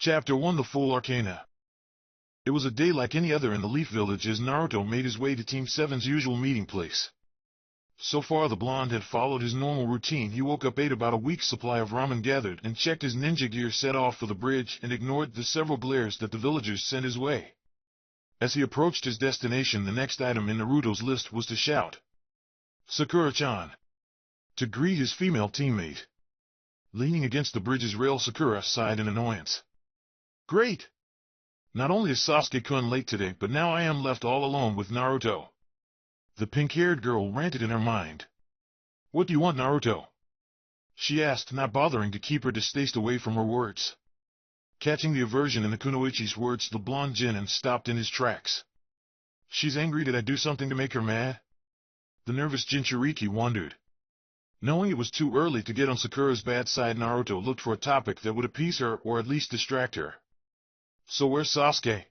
Chapter 1: The Full Arcana. It was a day like any other in the Leaf Village as Naruto made his way to Team 7's usual meeting place. So far the blonde had followed his normal routine. He woke up, ate about a week's supply of ramen, gathered and checked his ninja gear, set off for the bridge, and ignored the several glares that the villagers sent his way. As he approached his destination, the next item in Naruto's list was to shout, "Sakura-chan!" to greet his female teammate. Leaning against the bridge's rail, Sakura sighed in annoyance. Great! Not only is Sasuke-kun late today, but now I am left all alone with Naruto. The pink-haired girl ranted in her mind. What do you want, Naruto? She asked, not bothering to keep her distaste away from her words. Catching the aversion in the kunoichi's words, the blonde Chunin stopped in his tracks. She's angry. Did I do something to make her mad? The nervous Jinchuriki wondered. Knowing it was too early to get on Sakura's bad side, Naruto looked for a topic that would appease her or at least distract her. So where's Sasuke?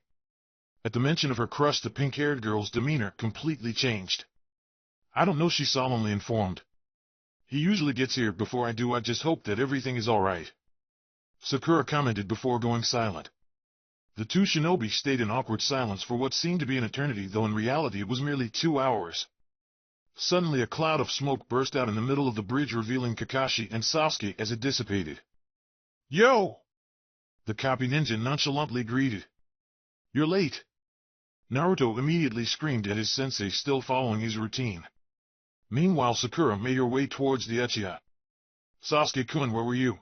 At the mention of her crush, the pink-haired girl's demeanor completely changed. I don't know, she solemnly informed. He usually gets here before I do. I just hope that everything is alright. Sakura commented before going silent. The two shinobi stayed in awkward silence for what seemed to be an eternity, though in reality it was merely 2 hours. Suddenly a cloud of smoke burst out in the middle of the bridge, revealing Kakashi and Sasuke as it dissipated. Yo! The copy ninja nonchalantly greeted. You're late. Naruto immediately screamed at his sensei, still following his routine. Meanwhile, Sakura made her way towards the Uchiha. Sasuke-kun, where were you?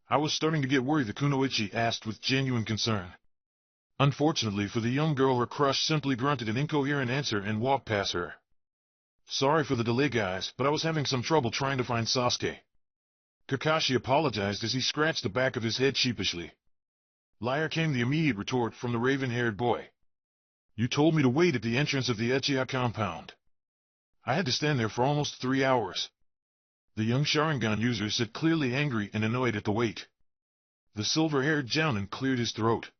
I was starting to get worried, the kunoichi asked with genuine concern. Unfortunately for the young girl, her crush simply grunted an incoherent answer and walked past her. Sorry for the delay, guys, but I was having some trouble trying to find Sasuke. Kakashi apologized as he scratched the back of his head sheepishly. Liar, came the immediate retort from the raven-haired boy. You told me to wait at the entrance of the Uchiha compound. I had to stand there for almost 3 hours. The young Sharingan user said, clearly angry and annoyed at the wait. The silver-haired Chunin cleared his throat.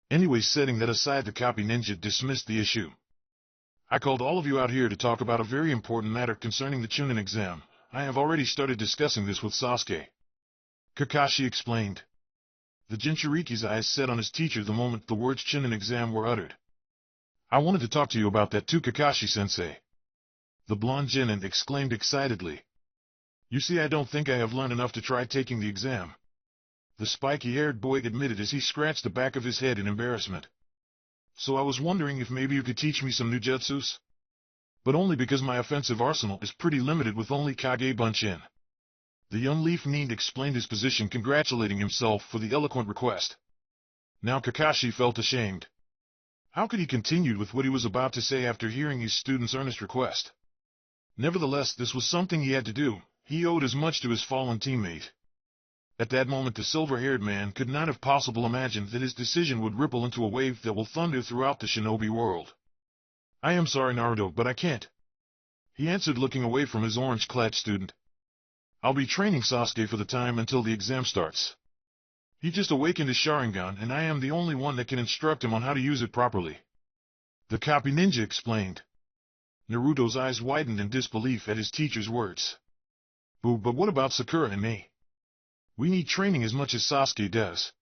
Anyway, setting that aside, the copy ninja dismissed the issue. I called all of you out here to talk about a very important matter concerning the Chunin exam. I have already started discussing this with Sasuke. Kakashi explained. The Jinchuriki's eyes set on his teacher the moment the words Chunin exam were uttered. I wanted to talk to you about that too, Kakashi-sensei. The blonde Chunin exclaimed excitedly. You see, I don't think I have learned enough to try taking the exam. The spiky-haired boy admitted as he scratched the back of his head in embarrassment. So I was wondering if maybe you could teach me some new jutsus? But only because my offensive arsenal is pretty limited with only Kage Bunshin. The young leaf fiend explained his position, congratulating himself for the eloquent request. Now Kakashi felt ashamed. How could he continue with what he was about to say after hearing his student's earnest request? Nevertheless, this was something he had to do. He owed as much to his fallen teammate. At that moment, the silver-haired man could not have possibly imagined that his decision would ripple into a wave that will thunder throughout the Shinobi world. I am sorry, Naruto, but I can't. He answered, looking away from his orange-clad student. I'll be training Sasuke for the time until the exam starts. He just awakened his Sharingan, and I am the only one that can instruct him on how to use it properly. The copy ninja explained. Naruto's eyes widened in disbelief at his teacher's words. But what about Sakura and me? We need training as much as Sasuke does.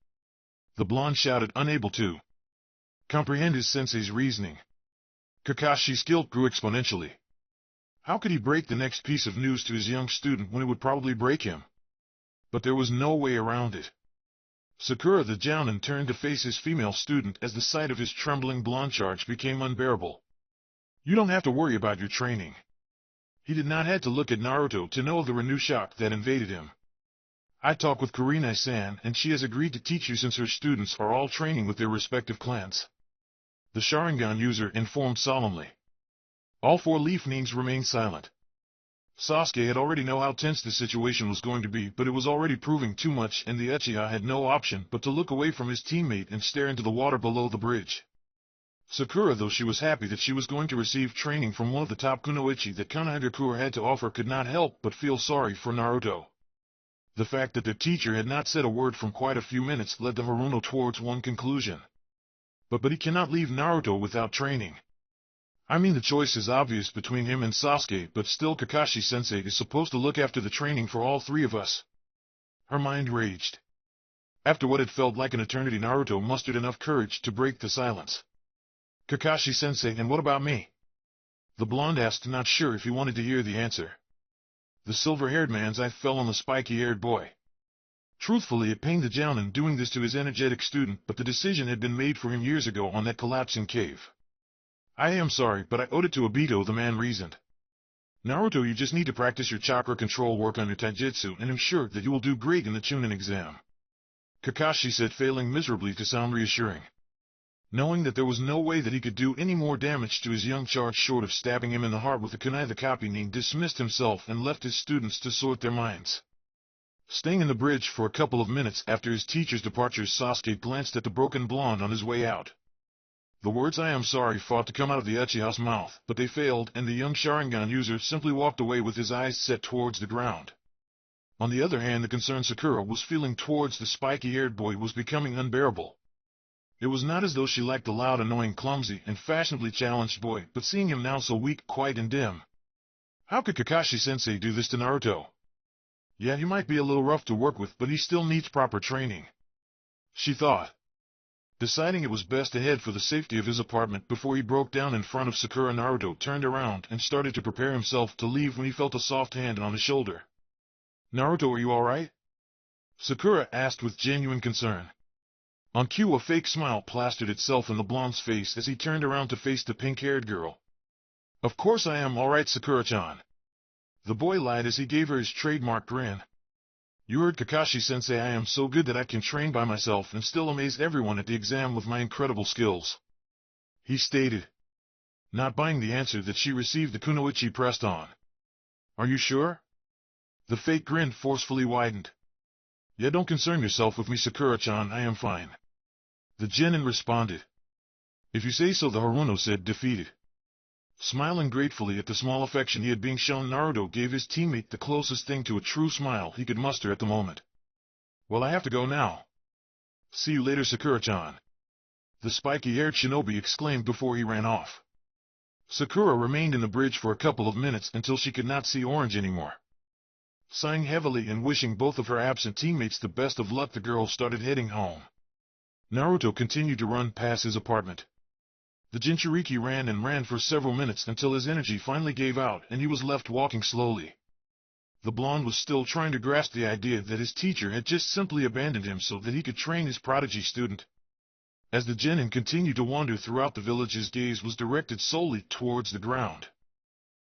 The blonde shouted, unable to comprehend his sensei's reasoning. Kakashi's guilt grew exponentially. How could he break the next piece of news to his young student when it would probably break him? But there was no way around it. Sakura the Chunin turned to face his female student as the sight of his trembling blonde charge became unbearable. You don't have to worry about your training. He did not have to look at Naruto to know of the renewed shock that invaded him. I talked with Kurenai-san, and she has agreed to teach you since her students are all training with their respective clans. The Sharingan user informed solemnly. All 4 leaf ninjas remained silent. Sasuke had already known how tense the situation was going to be, but it was already proving too much, and the Uchiha had no option but to look away from his teammate and stare into the water below the bridge. Sakura, though she was happy that she was going to receive training from one of the top kunoichi that Konohagakure had to offer, could not help but feel sorry for Naruto. The fact that their teacher had not said a word for quite a few minutes led the Haruno towards one conclusion. But he cannot leave Naruto without training. I mean, the choice is obvious between him and Sasuke, but still Kakashi-sensei is supposed to look after the training for all 3 of us. Her mind raged. After what had felt like an eternity, Naruto mustered enough courage to break the silence. Kakashi-sensei, and what about me? The blonde asked, not sure if he wanted to hear the answer. The silver-haired man's eye fell on the spiky-haired boy. Truthfully, it pained the Jounin doing this to his energetic student, but the decision had been made for him years ago on that collapsing cave. I am sorry, but I owed it to Obito, the man reasoned. Naruto, you just need to practice your chakra control, work on your taijutsu, and I'm sure that you will do great in the Chunin exam. Kakashi said, failing miserably to sound reassuring. Knowing that there was no way that he could do any more damage to his young charge short of stabbing him in the heart with a kunai, the copy dismissed himself and left his students to sort their minds. Staying in the bridge for a couple of minutes after his teacher's departure, Sasuke glanced at the broken blonde on his way out. The words "I am sorry" fought to come out of the Uchiha's mouth, but they failed, and the young Sharingan user simply walked away with his eyes set towards the ground. On the other hand, the concern Sakura was feeling towards the spiky-haired boy was becoming unbearable. It was not as though she liked the loud, annoying, clumsy, and fashionably challenged boy, but seeing him now so weak, quiet, and dim. How could Kakashi-sensei do this to Naruto? Yeah, he might be a little rough to work with, but he still needs proper training, she thought. Deciding it was best to head for the safety of his apartment before he broke down in front of Sakura, Naruto turned around and started to prepare himself to leave when he felt a soft hand on his shoulder. Naruto, are you alright? Sakura asked with genuine concern. On cue, a fake smile plastered itself in the blonde's face as he turned around to face the pink-haired girl. Of course I am alright, Sakura-chan. The boy lied as he gave her his trademark grin. You heard Kakashi-sensei, I am so good that I can train by myself and still amaze everyone at the exam with my incredible skills, he stated. Not buying the answer that she received, the kunoichi pressed on. Are you sure? The fake grin forcefully widened. Yeah, don't concern yourself with me, Sakura-chan, I am fine. The genin responded. If you say so, the Haruno said, defeated. Smiling gratefully at the small affection he had being shown, Naruto gave his teammate the closest thing to a true smile he could muster at the moment. Well, I have to go now. See you later, Sakura-chan. The spiky-haired shinobi exclaimed before he ran off. Sakura remained in the bridge for a couple of minutes until she could not see orange anymore. Sighing heavily and wishing both of her absent teammates the best of luck, the girl started heading home. Naruto continued to run past his apartment. The Jinchuriki ran and ran for several minutes until his energy finally gave out and he was left walking slowly. The blonde was still trying to grasp the idea that his teacher had just simply abandoned him so that he could train his prodigy student. As the genin continued to wander throughout the village, his gaze was directed solely towards the ground.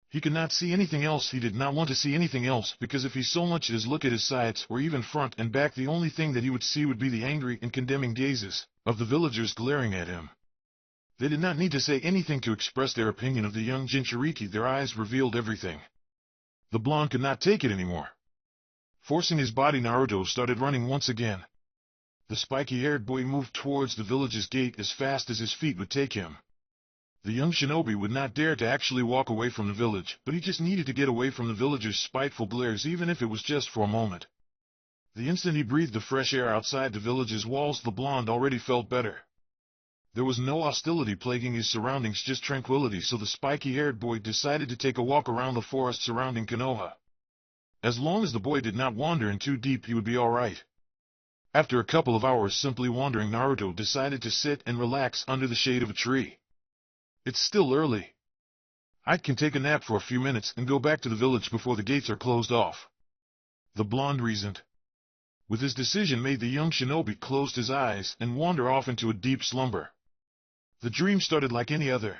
He could not see anything else. He did not want to see anything else, because if he so much as looked at his sides or even front and back, the only thing that he would see would be the angry and condemning gazes of the villagers glaring at him. They did not need to say anything to express their opinion of the young Jinchuriki. Their eyes revealed everything. The blonde could not take it anymore. Forcing his body, Naruto started running once again. The spiky-haired boy moved towards the village's gate as fast as his feet would take him. The young shinobi would not dare to actually walk away from the village, but he just needed to get away from the villagers' spiteful glares, even if it was just for a moment. The instant he breathed the fresh air outside the village's walls, the blonde already felt better. There was no hostility plaguing his surroundings, just tranquility, so the spiky-haired boy decided to take a walk around the forest surrounding Konoha. As long as the boy did not wander in too deep, he would be alright. After a couple of hours simply wandering, Naruto decided to sit and relax under the shade of a tree. It's still early. I can take a nap for a few minutes and go back to the village before the gates are closed off, the blonde reasoned. With his decision made, the young shinobi closed his eyes and wandered off into a deep slumber. The dream started like any other.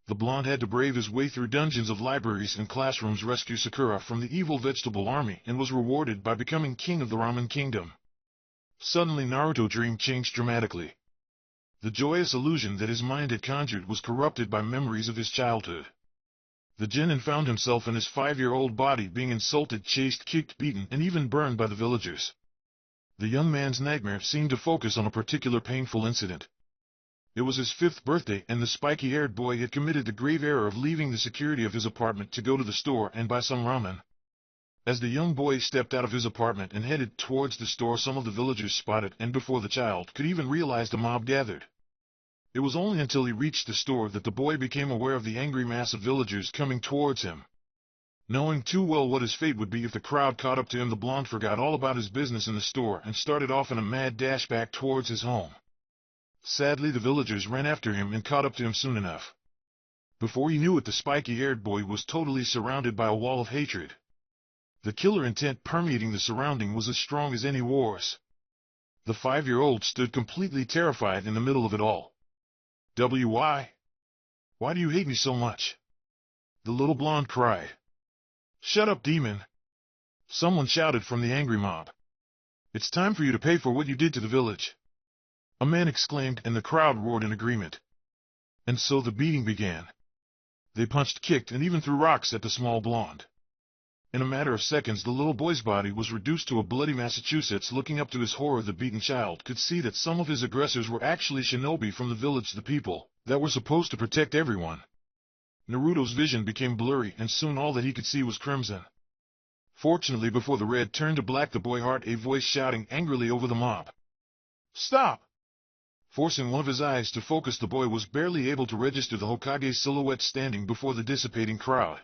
The blonde had to brave his way through dungeons of libraries and classrooms, rescue Sakura from the evil vegetable army, and was rewarded by becoming king of the Ramen Kingdom. Suddenly, Naruto's dream changed dramatically. The joyous illusion that his mind had conjured was corrupted by memories of his childhood. The genin found himself in his 5-year-old body being insulted, chased, kicked, beaten, and even burned by the villagers. The young man's nightmare seemed to focus on a particular painful incident. It was his 5th birthday, and the spiky-haired boy had committed the grave error of leaving the security of his apartment to go to the store and buy some ramen. As the young boy stepped out of his apartment and headed towards the store, some of the villagers spotted, and before the child could even realize, the mob gathered. It was only until he reached the store that the boy became aware of the angry mass of villagers coming towards him. Knowing too well what his fate would be if the crowd caught up to him, the blonde forgot all about his business in the store and started off in a mad dash back towards his home. Sadly, the villagers ran after him and caught up to him soon enough. Before he knew it, the spiky-haired boy was totally surrounded by a wall of hatred. The killer intent permeating the surrounding was as strong as any war's. The 5-year-old stood completely terrified in the middle of it all. Why? Why do you hate me so much? The little blonde cried. Shut up, demon! Someone shouted from the angry mob. It's time for you to pay for what you did to the village. A man exclaimed, and the crowd roared in agreement. And so the beating began. They punched, kicked, and even threw rocks at the small blonde. In a matter of seconds, the little boy's body was reduced to a bloody Massachusetts. Looking up to his horror, the beaten child could see that some of his aggressors were actually shinobi from the village, the people that were supposed to protect everyone. Naruto's vision became blurry, and soon all that he could see was crimson. Fortunately, before the red turned to black, the boy heard a voice shouting angrily over the mob. Stop! Forcing one of his eyes to focus, the boy was barely able to register the Hokage's silhouette standing before the dissipating crowd.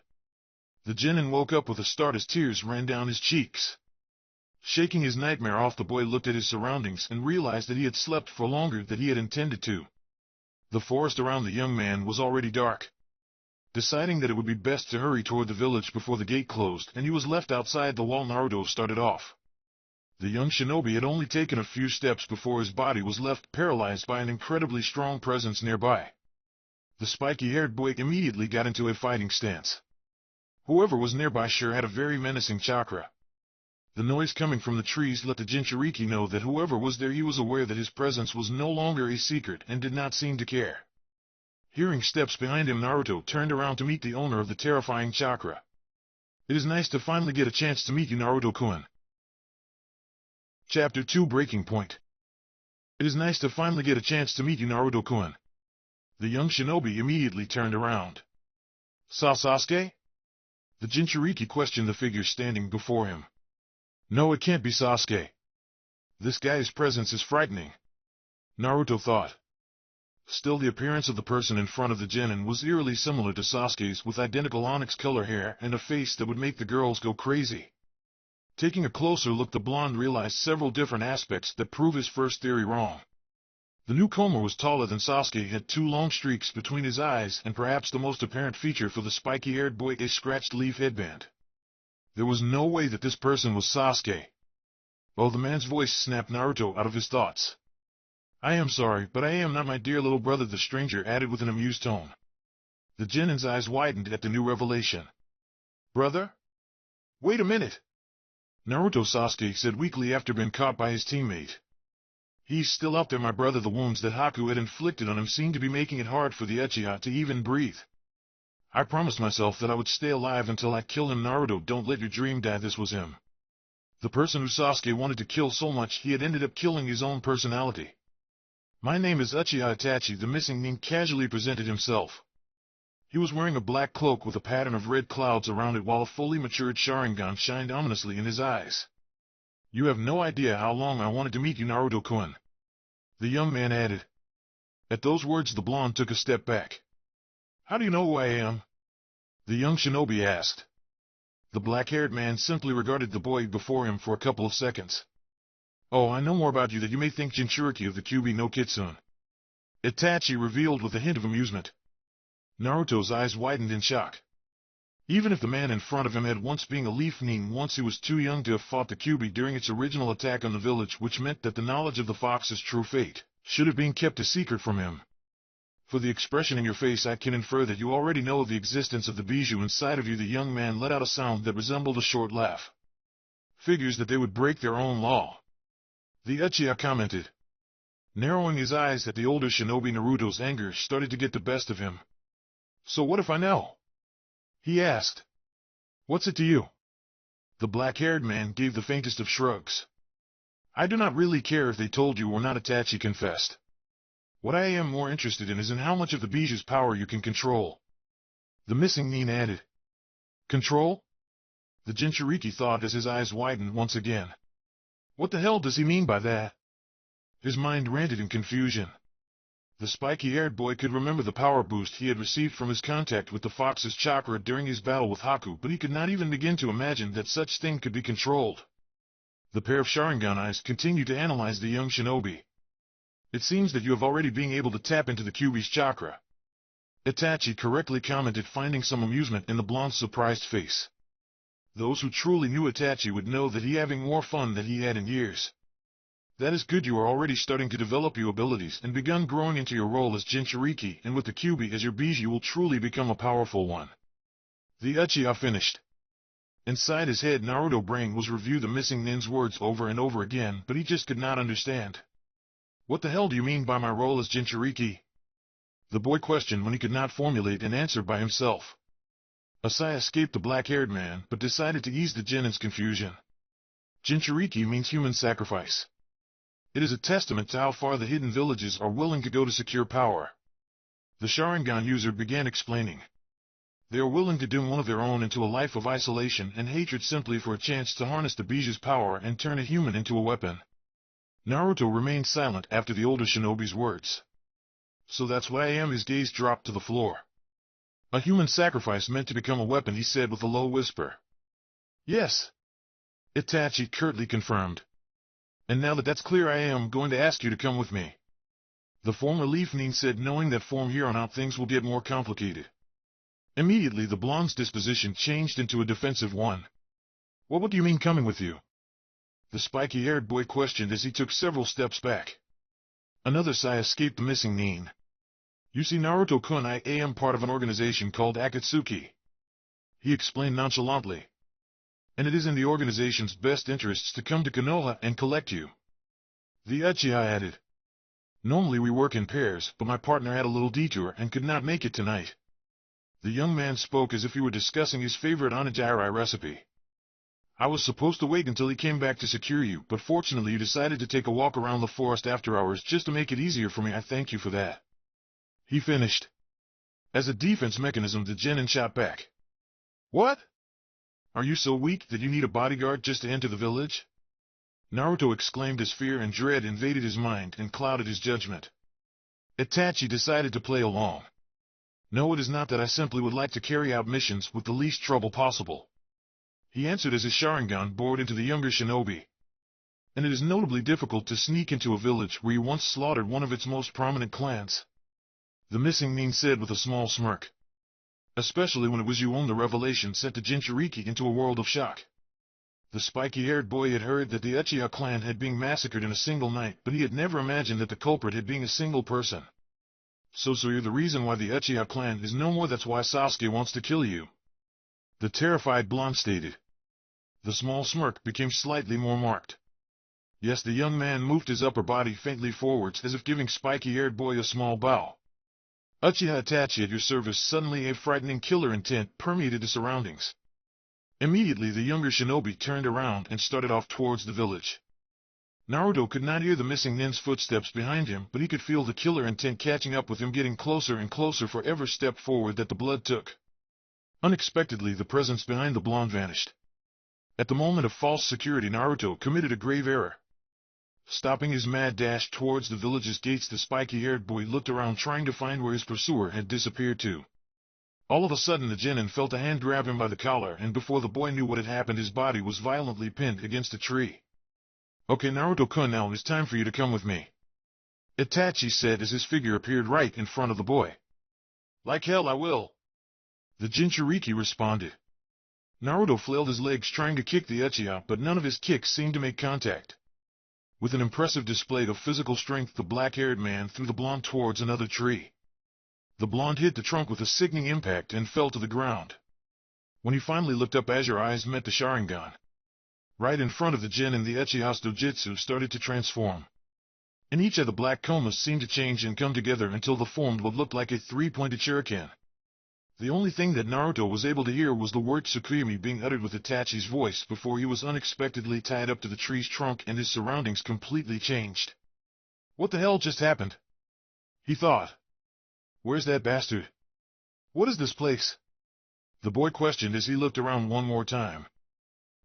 The genin woke up with a start as tears ran down his cheeks. Shaking his nightmare off, the boy looked at his surroundings and realized that he had slept for longer than he had intended to. The forest around the young man was already dark. Deciding that it would be best to hurry toward the village before the gate closed and he was left outside the wall, Naruto started off. The young shinobi had only taken a few steps before his body was left paralyzed by an incredibly strong presence nearby. The spiky-haired boy immediately got into a fighting stance. Whoever was nearby sure had a very menacing chakra. The noise coming from the trees let the Jinchuriki know that whoever was there, he was aware that his presence was no longer a secret and did not seem to care. Hearing steps behind him, Naruto turned around to meet the owner of the terrifying chakra. It is nice to finally get a chance to meet you, Naruto-kun. Chapter 2, Breaking Point. It is nice to finally get a chance to meet you, Naruto-kun. The young shinobi immediately turned around. Sasuke? The Jinchuriki questioned the figure standing before him. No, it can't be Sasuke. This guy's presence is frightening, Naruto thought. Still, the appearance of the person in front of the genin was eerily similar to Sasuke's, with identical onyx color hair and a face that would make the girls go crazy. Taking a closer look, the blonde realized several different aspects that prove his first theory wrong. The newcomer was taller than Sasuke, had 2 long streaks between his eyes, and perhaps the most apparent feature for the spiky-haired boy, a scratched leaf headband. There was no way that this person was Sasuke. Oh, the man's voice snapped Naruto out of his thoughts. I am sorry, but I am not, my dear little brother, the stranger added with an amused tone. The genin's eyes widened at the new revelation. Brother? Wait a minute! Naruto, Sasuke said weakly after being caught by his teammate. He's still out there, my brother. The wounds that Haku had inflicted on him seemed to be making it hard for the Uchiha to even breathe. I promised myself that I would stay alive until I kill him. Naruto, don't let your dream die. This was him. The person who Sasuke wanted to kill so much he had ended up killing his own personality. My name is Uchiha Itachi. The missing nin casually presented himself. He was wearing a black cloak with a pattern of red clouds around it, while a fully matured Sharingan shined ominously in his eyes. You have no idea how long I wanted to meet you, Naruto-kun, the young man added. At those words, the blonde took a step back. How do you know who I am? The young shinobi asked. The black-haired man simply regarded the boy before him for a couple of seconds. Oh, I know more about you than you may think, Jinchuriki of the Kyuubi no Kitsune, Itachi revealed with a hint of amusement. Naruto's eyes widened in shock. Even if the man in front of him had once been a leaf nin, once he was too young to have fought the Kyuubi during its original attack on the village, which meant that the knowledge of the fox's true fate should have been kept a secret from him. For the expression in your face, I can infer that you already know of the existence of the bijou inside of you. The young man let out a sound that resembled a short laugh. Figures that they would break their own law, the Uchiha commented. Narrowing his eyes at the older shinobi, Naruto's anger started to get the best of him. So what if I know? He asked. What's it to you? The black-haired man gave the faintest of shrugs. I do not really care if they told you or not, Itachi confessed. What I am more interested in is in how much of the bijou's power you can control. The missing nin added. Control? The Jinchuriki thought as his eyes widened once again. What the hell does he mean by that? His mind ranted in confusion. The spiky-haired boy could remember the power boost he had received from his contact with the fox's chakra during his battle with Haku, but he could not even begin to imagine that such thing could be controlled. The pair of Sharingan eyes continued to analyze the young shinobi. It seems that you have already been able to tap into the Kyuubi's chakra. Itachi correctly commented, finding some amusement in the blonde's surprised face. Those who truly knew Itachi would know that he having more fun than he had in years. That is good, you are already starting to develop your abilities and begun growing into your role as Jinchuriki, and with the Kyuubi as your Biji you will truly become a powerful one. The Uchiha finished. Inside his head Naruto brain was review the missing nin's words over and over again, but he just could not understand. What the hell do you mean by my role as Jinchuriki? The boy questioned when he could not formulate an answer by himself. A sigh escaped the black-haired man, but decided to ease the Genin's confusion. Jinchuriki means human sacrifice. It is a testament to how far the hidden villages are willing to go to secure power. The Sharingan user began explaining. They are willing to doom one of their own into a life of isolation and hatred simply for a chance to harness the Biju's power and turn a human into a weapon. Naruto remained silent after the older shinobi's words. So that's why I am. His gaze dropped to the floor. A human sacrifice meant to become a weapon, he said with a low whisper. Yes. Itachi curtly confirmed. And now that that's clear, I am going to ask you to come with me. The former Leaf Nin said, knowing that from here on out things will get more complicated. Immediately the blonde's disposition changed into a defensive one. What do you mean coming with you? The spiky-haired boy questioned as he took several steps back. Another sigh escaped the missing Nin. You see, Naruto-kun, I am part of an organization called Akatsuki. He explained nonchalantly. And it is in the organization's best interests to come to Konoha and collect you. The Uchiha added. Normally we work in pairs, but my partner had a little detour and could not make it tonight. The young man spoke as if he were discussing his favorite onigiri recipe. I was supposed to wait until he came back to secure you, but fortunately you decided to take a walk around the forest after hours just to make it easier for me. I thank you for that. He finished. As a defense mechanism, the Genin shot back. What? Are you so weak that you need a bodyguard just to enter the village? Naruto exclaimed as fear and dread invaded his mind and clouded his judgment. Itachi decided to play along. No, it is not that. I simply would like to carry out missions with the least trouble possible. He answered as his Sharingan bored into the younger shinobi. And it is notably difficult to sneak into a village where you once slaughtered one of its most prominent clans. The missing Nin said with a small smirk. Especially when it was you own. The revelation sent the Jinchuriki into a world of shock. The spiky-haired boy had heard that the Uchiha clan had been massacred in a single night, but he had never imagined that the culprit had been a single person. So you're the reason why the Uchiha clan is no more. That's why Sasuke wants to kill you. The terrified blonde stated. The small smirk became slightly more marked. Yes, the young man moved his upper body faintly forwards as if giving spiky-haired boy a small bow. Uchiha Itachi at your service. Suddenly a frightening killer intent permeated the surroundings. Immediately the younger shinobi turned around and started off towards the village. Naruto could not hear the missing Nin's footsteps behind him, but he could feel the killer intent catching up with him, getting closer and closer for every step forward that the blood took. Unexpectedly the presence behind the blonde vanished. At the moment of false security, Naruto committed a grave error. Stopping his mad dash towards the village's gates, the spiky-haired boy looked around trying to find where his pursuer had disappeared to. All of a sudden the Genin felt a hand grab him by the collar, and before the boy knew what had happened, his body was violently pinned against a tree. Okay, Naruto-kun, now it's time for you to come with me. Itachi said as his figure appeared right in front of the boy. Like hell I will. The Jinchuriki responded. Naruto flailed his legs trying to kick the Uchiha, but none of his kicks seemed to make contact. With an impressive display of physical strength, the black-haired man threw the blonde towards another tree. The blonde hit the trunk with a sickening impact and fell to the ground. When he finally looked up, azure eyes met the Sharingan. Right in front of the Genin, the Uchiha's dojutsu started to transform. In each of the black komas seemed to change and come together until they formed what looked like a three-pointed shuriken. The only thing that Naruto was able to hear was the word Tsukuyomi being uttered with Itachi's voice before he was unexpectedly tied up to the tree's trunk and his surroundings completely changed. What the hell just happened? He thought. Where's that bastard? What is this place? The boy questioned as he looked around one more time.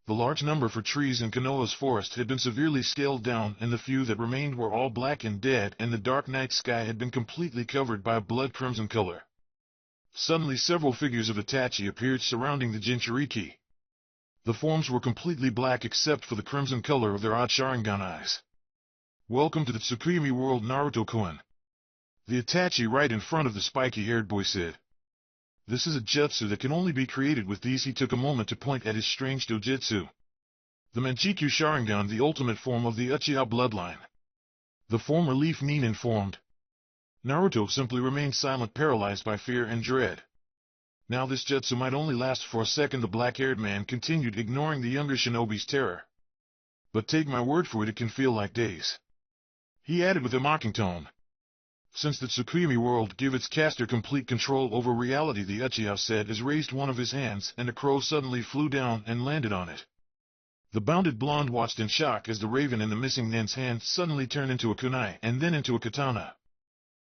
The large number for trees in Konoha's forest had been severely scaled down, and the few that remained were all black and dead, and the dark night sky had been completely covered by a blood-crimson color. Suddenly several figures of Itachi appeared surrounding the Jinchuriki. The forms were completely black except for the crimson color of their odd Sharingan eyes. "Welcome to the Tsukuyomi World, Naruto-kun," the Itachi right in front of the spiky-haired boy said. "This is a jutsu that can only be created with these." He took a moment to point at his strange dojutsu. "The Manjikyu Sharingan, the ultimate form of the Uchiha bloodline." The former Leaf Nin informed. Naruto simply remained silent, paralyzed by fear and dread. "Now this jutsu might only last for a second," the black-haired man continued, ignoring the younger shinobi's terror. "But take my word for it, it can feel like days." He added with a mocking tone. "Since the Tsukuyomi World gave its caster complete control over reality," the Uchiha said as raised one of his hands, and a crow suddenly flew down and landed on it. The bounded blonde watched in shock as the raven in the missing Nin's hand suddenly turned into a kunai and then into a katana.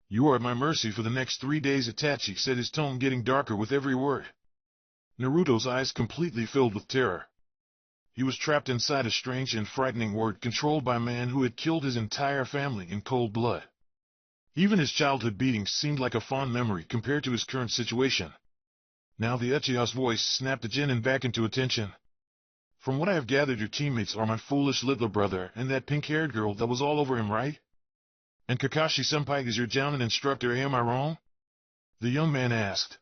"You are at my mercy for the next 3 days," Itachi said, his tone getting darker with every word. Naruto's eyes completely filled with terror. He was trapped inside a strange and frightening world controlled by a man who had killed his entire family in cold blood. Even his childhood beatings seemed like a fond memory compared to his current situation. Now the Uchiha's voice snapped the Chunin back into attention. "From what I have gathered, your teammates are my foolish little brother and that pink-haired girl that was all over him, right? And Kakashi-senpai is your Jounin instructor, am I wrong?" the young man asked.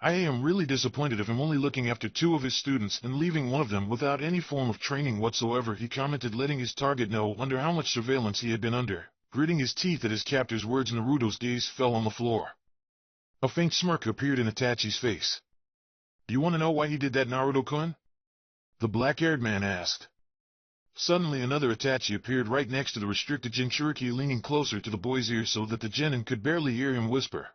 "I am really disappointed of him only looking after 2 of his students and leaving one of them without any form of training whatsoever," he commented, letting his target know under how much surveillance he had been under. Gritting his teeth at his captor's words, Naruto's gaze fell on the floor. A faint smirk appeared in Itachi's face. "Do you want to know why he did that, Naruto-kun?" the black-haired man asked. Suddenly another Itachi appeared right next to the restricted Jinchuriki, leaning closer to the boy's ear so that the Chunin could barely hear him whisper.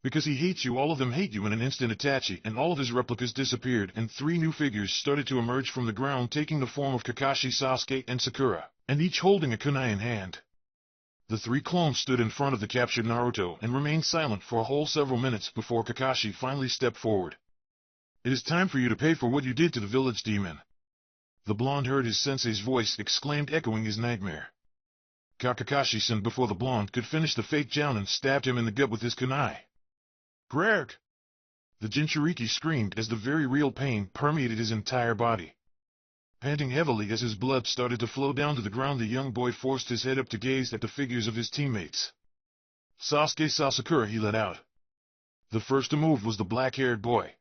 "Because he hates you. All of them hate you." In an instant Itachi and all of his replicas disappeared, and 3 new figures started to emerge from the ground, taking the form of Kakashi, Sasuke, and Sakura, and each holding a kunai in hand. The 3 clones stood in front of the captured Naruto and remained silent for a whole several minutes before Kakashi finally stepped forward. "It is time for you to pay for what you did to the village demon." The blonde heard his sensei's voice, exclaimed, echoing his nightmare. Kakashi-san, before the blonde could finish, the fake Jounin stabbed him in the gut with his kunai. "Greg!" the Jinchuriki screamed as the very real pain permeated his entire body. Panting heavily as his blood started to flow down to the ground, the young boy forced his head up to gaze at the figures of his teammates. "Sasuke, Sakura," he let out. The first to move was the black-haired boy.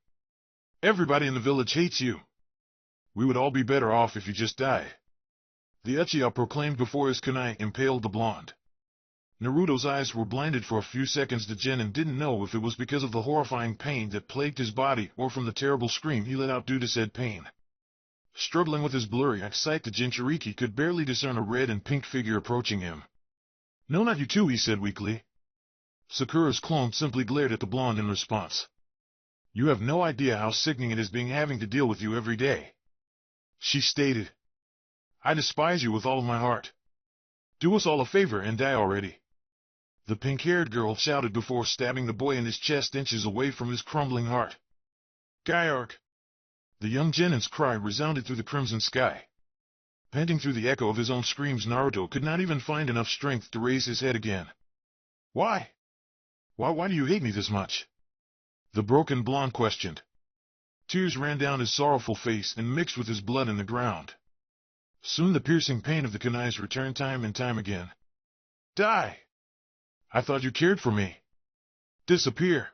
"Everybody in the village hates you. We would all be better off if you just died," the Uchiha proclaimed before his kunai impaled the blonde. Naruto's eyes were blinded for a few seconds. The Chunin didn't know if it was because of the horrifying pain that plagued his body or from the terrible scream he let out due to said pain. Struggling with his blurry eyesight, the Jinchuriki could barely discern a red and pink figure approaching him. "No, not you too," he said weakly. Sakura's clone simply glared at the blonde in response. "You have no idea how sickening it is being having to deal with you every day," she stated. "I despise you with all of my heart. Do us all a favor and die already," the pink-haired girl shouted before stabbing the boy in his chest inches away from his crumbling heart. "Gyark!" the young Chunin's cry resounded through the crimson sky. Panting through the echo of his own screams, Naruto could not even find enough strength to raise his head again. Why do you hate me this much?" the broken blonde questioned. Tears ran down his sorrowful face and mixed with his blood in the ground. Soon the piercing pain of the kunais returned time and time again. "Die! I thought you cared for me. Disappear!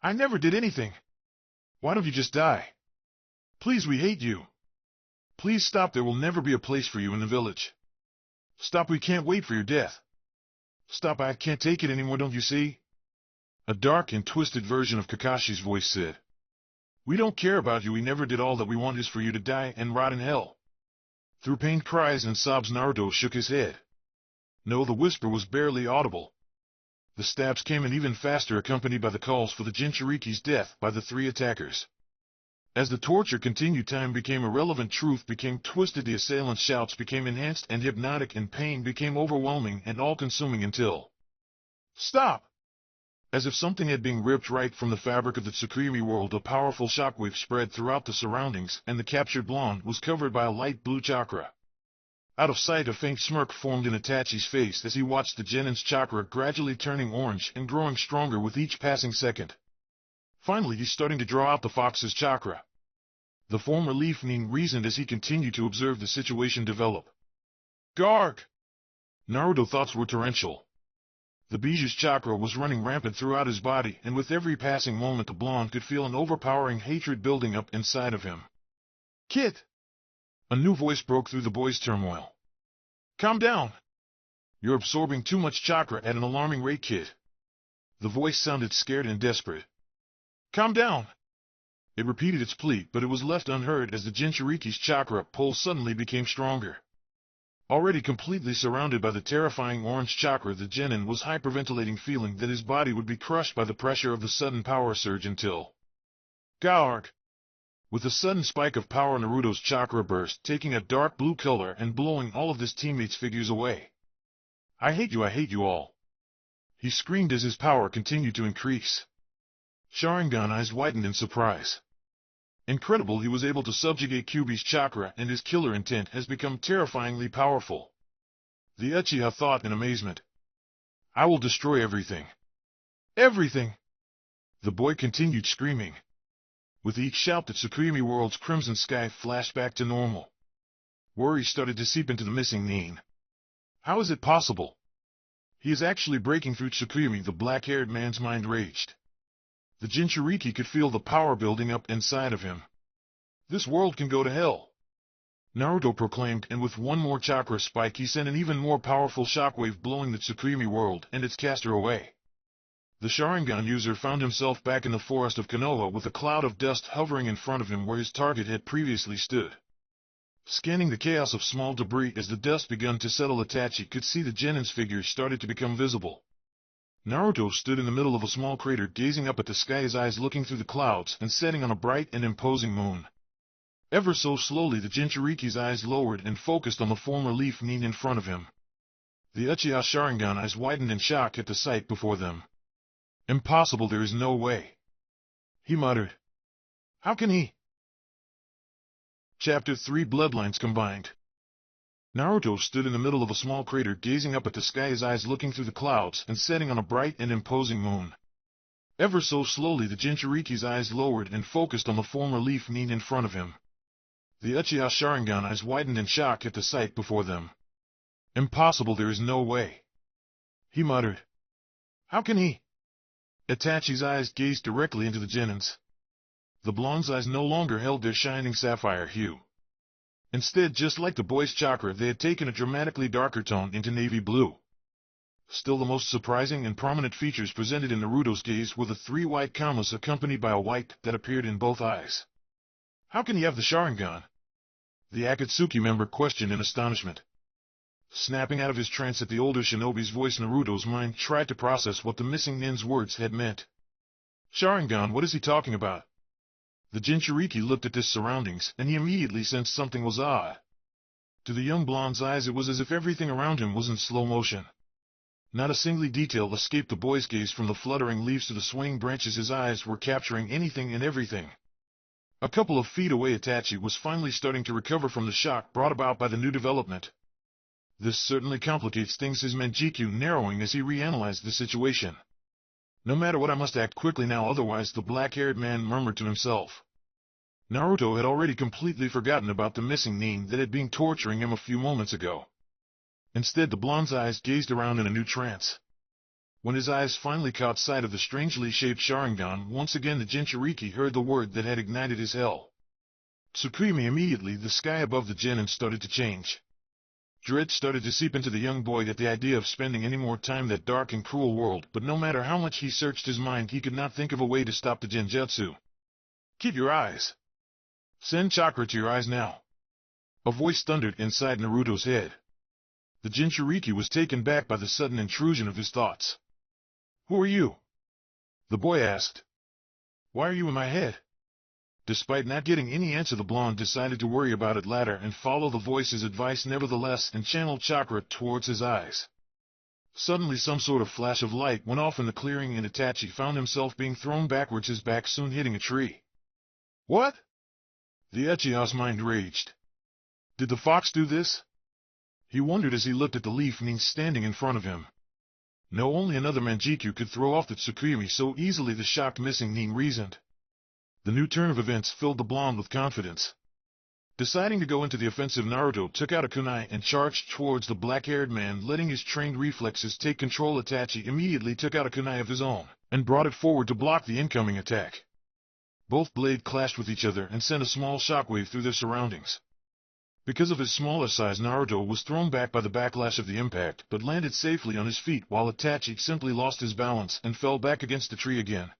I never did anything. Why don't you just die? Please, we hate you. Please stop, there will never be a place for you in the village. Stop, we can't wait for your death. Stop, I can't take it anymore, don't you see?" A dark and twisted version of Kakashi's voice said. "We don't care about you, we never did. All that we want is for you to die and rot in hell." Through pained cries and sobs, Naruto shook his head. No, the whisper was barely audible. The stabs came in even faster, accompanied by the calls for the Jinchuriki's death by the 3 attackers. As the torture continued, time became irrelevant, truth became twisted, the assailants' shouts became enhanced and hypnotic, and pain became overwhelming and all-consuming until... "Stop! As if something had been ripped right from the fabric of the Tsukuyomi world, a powerful shockwave spread throughout the surroundings, and the captured blonde was covered by a light blue chakra. Out of sight, a faint smirk formed in Itachi's face as he watched the genin's chakra gradually turning orange and growing stronger with each passing second. Finally, he's starting to draw out the fox's chakra. The former Leaf Nin reasoned as he continued to observe the situation develop. Garg! Naruto's thoughts were torrential. The Biju's chakra was running rampant throughout his body, and with every passing moment the blonde could feel an overpowering hatred building up inside of him. Kid! A new voice broke through the boy's turmoil. Calm down! You're absorbing too much chakra at an alarming rate, kid. The voice sounded scared and desperate. Calm down! It repeated its plea, but it was left unheard as the Jinchuriki's chakra pulse suddenly became stronger. Already completely surrounded by the terrifying orange chakra, the genin was hyperventilating, feeling that his body would be crushed by the pressure of the sudden power surge until... Garg! With a sudden spike of power, Naruto's chakra burst, taking a dark blue color and blowing all of his teammates' figures away. I hate you all! He screamed as his power continued to increase. Sharingan eyes widened in surprise. Incredible, he was able to subjugate Kyuubi's chakra, and his killer intent has become terrifyingly powerful. The Uchiha thought in amazement. I will destroy everything. Everything! The boy continued screaming. With each shout, the Tsukuyomi World's crimson sky flashed back to normal. Worry started to seep into the missing Nin. How is it possible? He is actually breaking through Tsukuyomi, the black-haired man's mind raged. The Jinchuriki could feel the power building up inside of him. This world can go to hell! Naruto proclaimed, and with one more chakra spike he sent an even more powerful shockwave blowing the Tsukuyomi world and its caster away. The Sharingan user found himself back in the forest of Konoha with a cloud of dust hovering in front of him where his target had previously stood. Scanning the chaos of small debris as the dust began to settle, Itachi could see the genin's figures started to become visible. Naruto stood in the middle of a small crater gazing up at the sky, his eyes looking through the clouds and setting on a bright and imposing moon. Ever so slowly the Jinchuriki's eyes lowered and focused on the former Leaf Nin in front of him. The Uchiha Sharingan eyes widened in shock at the sight before them. Impossible, there is no way. He muttered. How can he? Chapter 3 Bloodlines Combined. Naruto stood in the middle of a small crater gazing up at the sky, his eyes looking through the clouds and setting on a bright and imposing moon. Ever so slowly the Jinchuriki's eyes lowered and focused on the former Leaf Nin in front of him. The Uchiha Sharingan eyes widened in shock at the sight before them. Impossible, there is no way. He muttered. How can he? Itachi's eyes gazed directly into the genin's. The blonde's eyes no longer held their shining sapphire hue. Instead, just like the boy's chakra, they had taken a dramatically darker tone into navy blue. Still, the most surprising and prominent features presented in Naruto's gaze were the 3 white commas accompanied by a white that appeared in both eyes. How can he have the Sharingan? The Akatsuki member questioned in astonishment. Snapping out of his trance at the older shinobi's voice, Naruto's mind tried to process what the missing Nin's words had meant. Sharingan, what is he talking about? The Jinchuriki looked at his surroundings, and he immediately sensed something was odd. To the young blonde's eyes it was as if everything around him was in slow motion. Not a single detail escaped the boy's gaze, from the fluttering leaves to the swaying branches. His eyes were capturing anything and everything. A couple of feet away, Itachi was finally starting to recover from the shock brought about by the new development. This certainly complicates things, his Manjikyu narrowing as he reanalyzed the situation. No matter what, I must act quickly now, otherwise, the black-haired man murmured to himself. Naruto had already completely forgotten about the missing Nin that had been torturing him a few moments ago. Instead, the blonde's eyes gazed around in a new trance. When his eyes finally caught sight of the strangely shaped Sharingan, once again the Jinchuriki heard the word that had ignited his hell. Tsukuyomi. Immediately, the sky above the genin started to change. Dread started to seep into the young boy at the idea of spending any more time in that dark and cruel world, but no matter how much he searched his mind, he could not think of a way to stop the Genjutsu. Keep your eyes. Send chakra to your eyes now. A voice thundered inside Naruto's head. The Jinchuriki was taken back by the sudden intrusion of his thoughts. Who are you? The boy asked. Why are you in my head? Despite not getting any answer, the blonde decided to worry about it later and follow the voice's advice nevertheless and channeled chakra towards his eyes. Suddenly some sort of flash of light went off in the clearing and Itachi found himself being thrown backwards, his back soon hitting a tree. What? The Uchiha's mind raged. Did the fox do this? He wondered as he looked at the leaf nin standing in front of him. No, only another Manjiku could throw off the Tsukuyomi so easily, the shocked missing nin reasoned. The new turn of events filled the blonde with confidence. Deciding to go into the offensive, Naruto took out a kunai and charged towards the black-haired man, letting his trained reflexes take control. Itachi immediately took out a kunai of his own and brought it forward to block the incoming attack. Both blades clashed with each other and sent a small shockwave through their surroundings. Because of his smaller size, Naruto was thrown back by the backlash of the impact, but landed safely on his feet, while Itachi simply lost his balance and fell back against the tree again.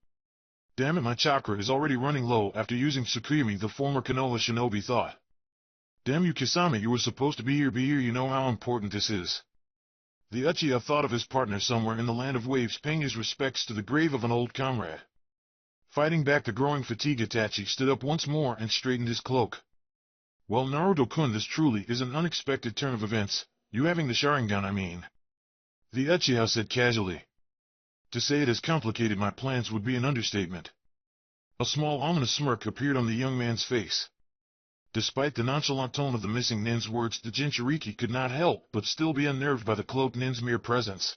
Damn it, my chakra is already running low after using Tsukuyomi, the former Konoha shinobi thought. Damn you, Kisame, you were supposed to be here, you know how important this is. The Uchiha thought of his partner somewhere in the land of waves, paying his respects to the grave of an old comrade. Fighting back the growing fatigue, Itachi stood up once more and straightened his cloak. Well, Naruto-kun, this truly is an unexpected turn of events, you having the Sharingan, I mean. The Uchiha said casually. To say it has complicated my plans would be an understatement. A small ominous smirk appeared on the young man's face. Despite the nonchalant tone of the missing nin's words, the Jinchuriki could not help but still be unnerved by the cloaked nin's mere presence.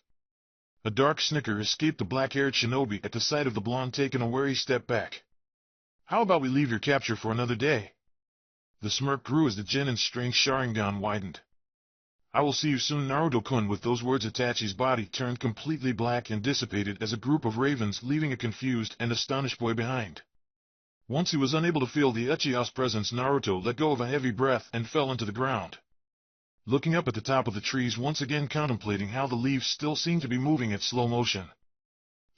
A dark snicker escaped the black-haired shinobi at the sight of the blonde, taking a wary step back. How about we leave your capture for another day? The smirk grew as the Genin's strange Sharingan widened. I will see you soon, Naruto-kun. With those words, Itachi's body turned completely black and dissipated as a group of ravens, leaving a confused and astonished boy behind. Once he was unable to feel the Uchiha's presence, Naruto let go of a heavy breath and fell into the ground. Looking up at the top of the trees, once again contemplating how the leaves still seemed to be moving at slow motion.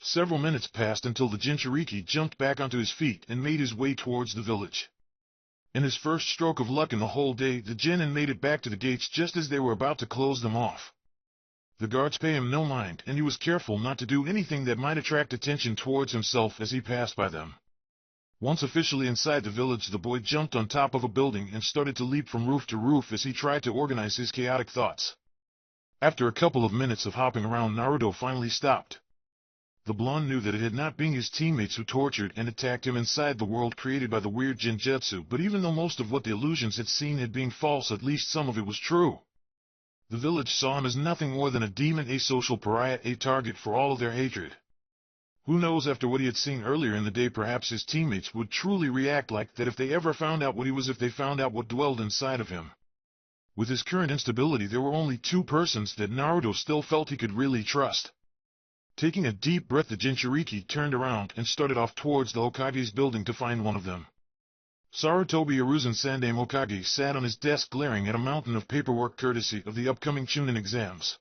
Several minutes passed until the Jinchuriki jumped back onto his feet and made his way towards the village. In his first stroke of luck in the whole day, the Genin made it back to the gates just as they were about to close them off. The guards pay him no mind, and he was careful not to do anything that might attract attention towards himself as he passed by them. Once officially inside the village, the boy jumped on top of a building and started to leap from roof to roof as he tried to organize his chaotic thoughts. After a couple of minutes of hopping around, Naruto finally stopped. The blonde knew that it had not been his teammates who tortured and attacked him inside the world created by the weird Jinjutsu, but even though most of what the illusions had seen had been false, at least some of it was true. The village saw him as nothing more than a demon, a social pariah, a target for all of their hatred. Who knows, after what he had seen earlier in the day, perhaps his teammates would truly react like that if they ever found out what he was, if they found out what dwelled inside of him. With his current instability, there were only two persons that Naruto still felt he could really trust. Taking a deep breath, the Jinchuriki turned around and started off towards the Hokage's building to find one of them. Sarutobi Hiruzen Sandaime Hokage sat on his desk glaring at a mountain of paperwork courtesy of the upcoming Chunin exams.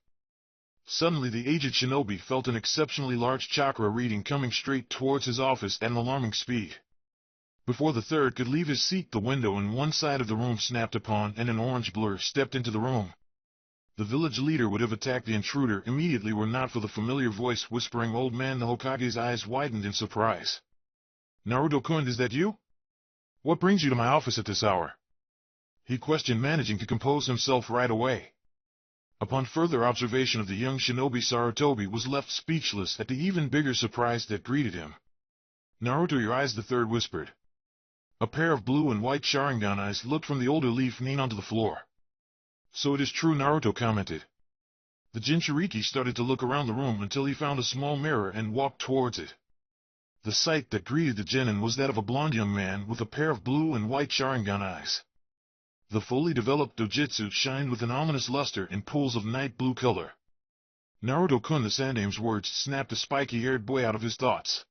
Suddenly the aged shinobi felt an exceptionally large chakra reading coming straight towards his office at an alarming speed. Before the third could leave his seat, the window in one side of the room snapped upon and an orange blur stepped into the room. The village leader would have attacked the intruder immediately were not for the familiar voice whispering "Old man." The Hokage's eyes widened in surprise. Naruto-kun, is that you? What brings you to my office at this hour? He questioned, managing to compose himself right away. Upon further observation of the young shinobi, Sarutobi was left speechless at the even bigger surprise that greeted him. Naruto, your eyes, the third whispered. A pair of blue and white Sharingan eyes looked from the older leaf nin onto the floor. So it is true, Naruto commented. The Jinchuriki started to look around the room until he found a small mirror and walked towards it. The sight that greeted the Genin was that of a blond young man with a pair of blue and white Sharingan eyes. The fully developed dojutsu shined with an ominous luster in pools of night blue color. Naruto-kun, the Sandaime's words snapped the spiky-haired boy out of his thoughts.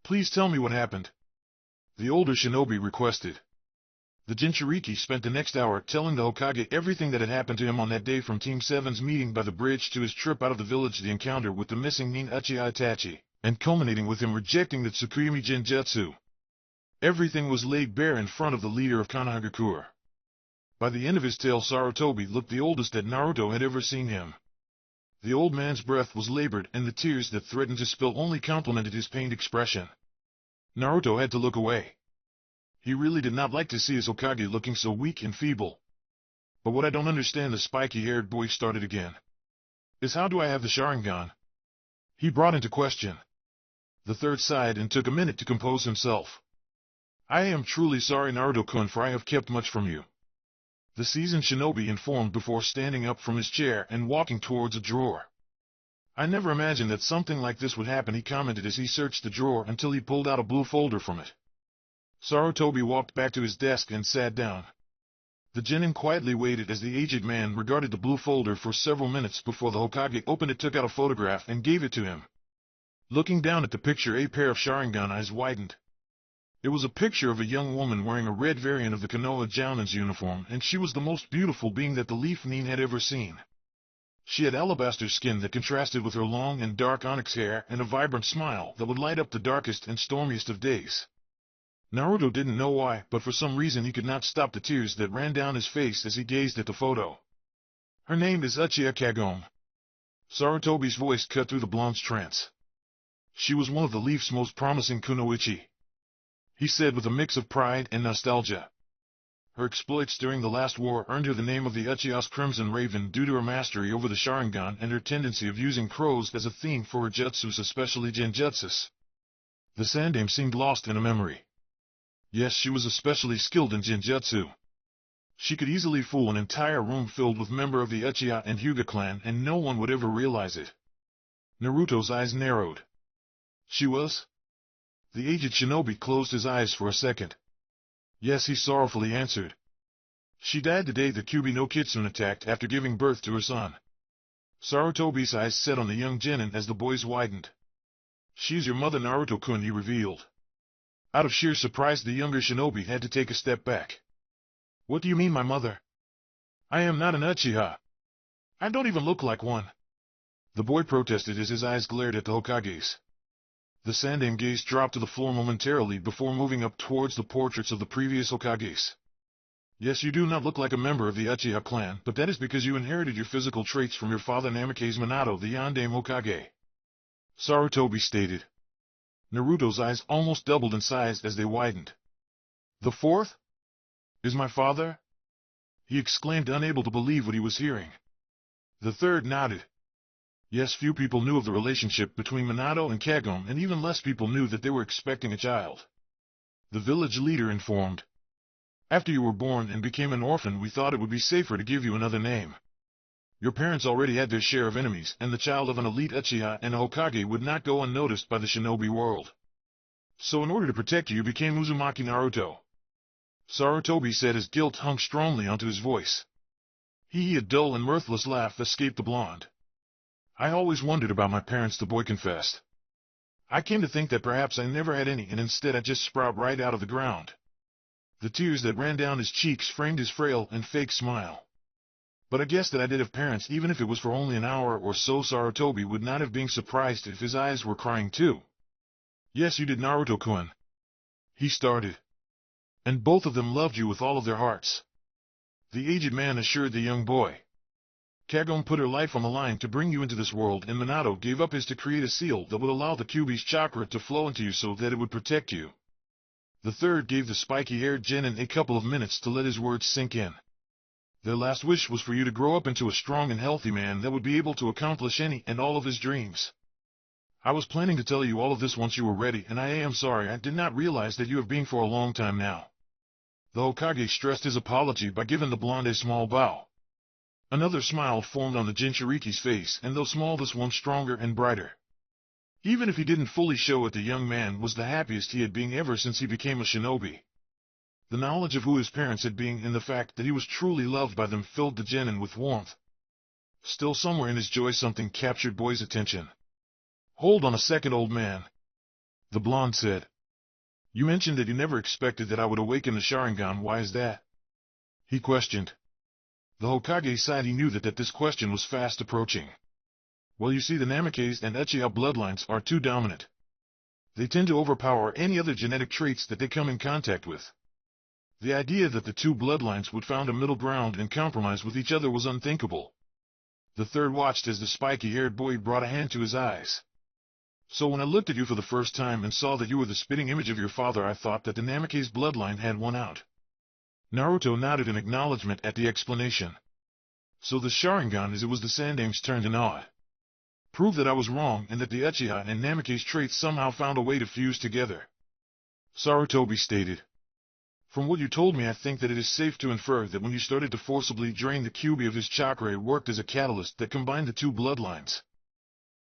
Please tell me what happened. The older shinobi requested. The Jinchuriki spent the next hour telling the Hokage everything that had happened to him on that day, from Team 7's meeting by the bridge to his trip out of the village, the encounter with the missing nin Uchiha Itachi, and culminating with him rejecting the Tsukuyomi Jinjutsu. Everything was laid bare in front of the leader of Konohagakure. By the end of his tale, Sarutobi looked the oldest that Naruto had ever seen him. The old man's breath was labored, and the tears that threatened to spill only complemented his pained expression. Naruto had to look away. He really did not like to see his Hokage looking so weak and feeble. But what I don't understand, the spiky-haired boy started again. is how do I have the Sharingan? He brought into question. The third sighed and took a minute to compose himself. I am truly sorry, Naruto-kun, for I have kept much from you. The seasoned shinobi informed before standing up from his chair and walking towards a drawer. I never imagined that something like this would happen, he commented as he searched the drawer until he pulled out a blue folder from it. Sarutobi walked back to his desk and sat down. The genin quietly waited as the aged man regarded the blue folder for several minutes before the Hokage opened it, took out a photograph, and gave it to him. Looking down at the picture, a pair of Sharingan eyes widened. It was a picture of a young woman wearing a red variant of the Konoha Jounin's uniform, and she was the most beautiful being that the Leaf Nin had ever seen. She had alabaster skin that contrasted with her long and dark onyx hair, and a vibrant smile that would light up the darkest and stormiest of days. Naruto didn't know why, but for some reason he could not stop the tears that ran down his face as he gazed at the photo. Her name is Uchiha Kagome. Sarutobi's voice cut through the blonde's trance. She was one of the Leaf's most promising kunoichi, he said with a mix of pride and nostalgia. Her exploits during the last war earned her the name of the Uchiha's Crimson Raven due to her mastery over the Sharingan and her tendency of using crows as a theme for her jutsus, especially genjutsus. The Sandaime seemed lost in a memory. Yes, she was especially skilled in genjutsu. She could easily fool an entire room filled with members of the Uchiha and Hyuga clan, and no one would ever realize it. Naruto's eyes narrowed. She was? The aged shinobi closed his eyes for a second. Yes, he sorrowfully answered. She died the day the Kyuubi no Kitsune attacked after giving birth to her son. Sarutobi's eyes set on the young genin as the boys widened. She's your mother, Naruto-kun, he revealed. Out of sheer surprise, the younger shinobi had to take a step back. What do you mean, my mother? I am not an Uchiha. I don't even look like one. The boy protested as his eyes glared at the Hokage's. The Sandaime gaze dropped to the floor momentarily before moving up towards the portraits of the previous Hokages. Yes, you do not look like a member of the Uchiha clan, but that is because you inherited your physical traits from your father Namake's Minato, the Yondaime Hokage, Sarutobi stated. Naruto's eyes almost doubled in size as they widened. The fourth? Is my father? He exclaimed, unable to believe what he was hearing. The third nodded. Yes, few people knew of the relationship between Minato and Kagome, and even less people knew that they were expecting a child. The village leader informed. After you were born and became an orphan, we thought it would be safer to give you another name. Your parents already had their share of enemies, and the child of an elite Uchiha and a Hokage would not go unnoticed by the Shinobi World. So in order to protect you, you became Uzumaki Naruto. Sarutobi said as guilt hung strongly onto his voice. A dull and mirthless laugh escaped the blonde. I always wondered about my parents, the boy confessed. I came to think that perhaps I never had any, and instead I just sprout right out of the ground. The tears that ran down his cheeks framed his frail and fake smile. But I guess that I did have parents, even if it was for only an hour or so. Sarutobi would not have been surprised if his eyes were crying too. Yes, you did, Naruto-kun. He started. And both of them loved you with all of their hearts. The aged man assured the young boy. Kagome put her life on the line to bring you into this world, and Minato gave up his to create a seal that would allow the Kyuubi's chakra to flow into you so that it would protect you. The third gave the spiky-haired genin a couple of minutes to let his words sink in. Their last wish was for you to grow up into a strong and healthy man that would be able to accomplish any and all of his dreams. I was planning to tell you all of this once you were ready, and I am sorry I did not realize that you have been for a long time now. The Hokage stressed his apology by giving the blonde a small bow. Another smile formed on the Jinchuriki's face, and though small, this one stronger and brighter. Even if he didn't fully show it, the young man was the happiest he had been ever since he became a shinobi. The knowledge of who his parents had been and the fact that he was truly loved by them filled the genin with warmth. Still, somewhere in his joy, something captured boy's attention. Hold on a second, old man. The blonde said. You mentioned that you never expected that I would awaken the Sharingan. Why is that? He questioned. The Hokage sighed. He knew that this question was fast approaching. Well, you see, the Namake's and Uchiha bloodlines are too dominant. They tend to overpower any other genetic traits that they come in contact with. The idea that the two bloodlines would find a middle ground and compromise with each other was unthinkable. The third watched as the spiky-haired boy brought a hand to his eyes. So when I looked at you for the first time and saw that you were the spitting image of your father, I thought that the Namake's bloodline had won out. Naruto nodded in acknowledgement at the explanation. So the Sharingan as it was the Sandame's turn to nod. Prove that I was wrong and that the Uchiha and Namikaze traits somehow found a way to fuse together. Sarutobi stated. From what you told me I think that it is safe to infer that when you started to forcibly drain the Kyuubi of his chakra it worked as a catalyst that combined the two bloodlines.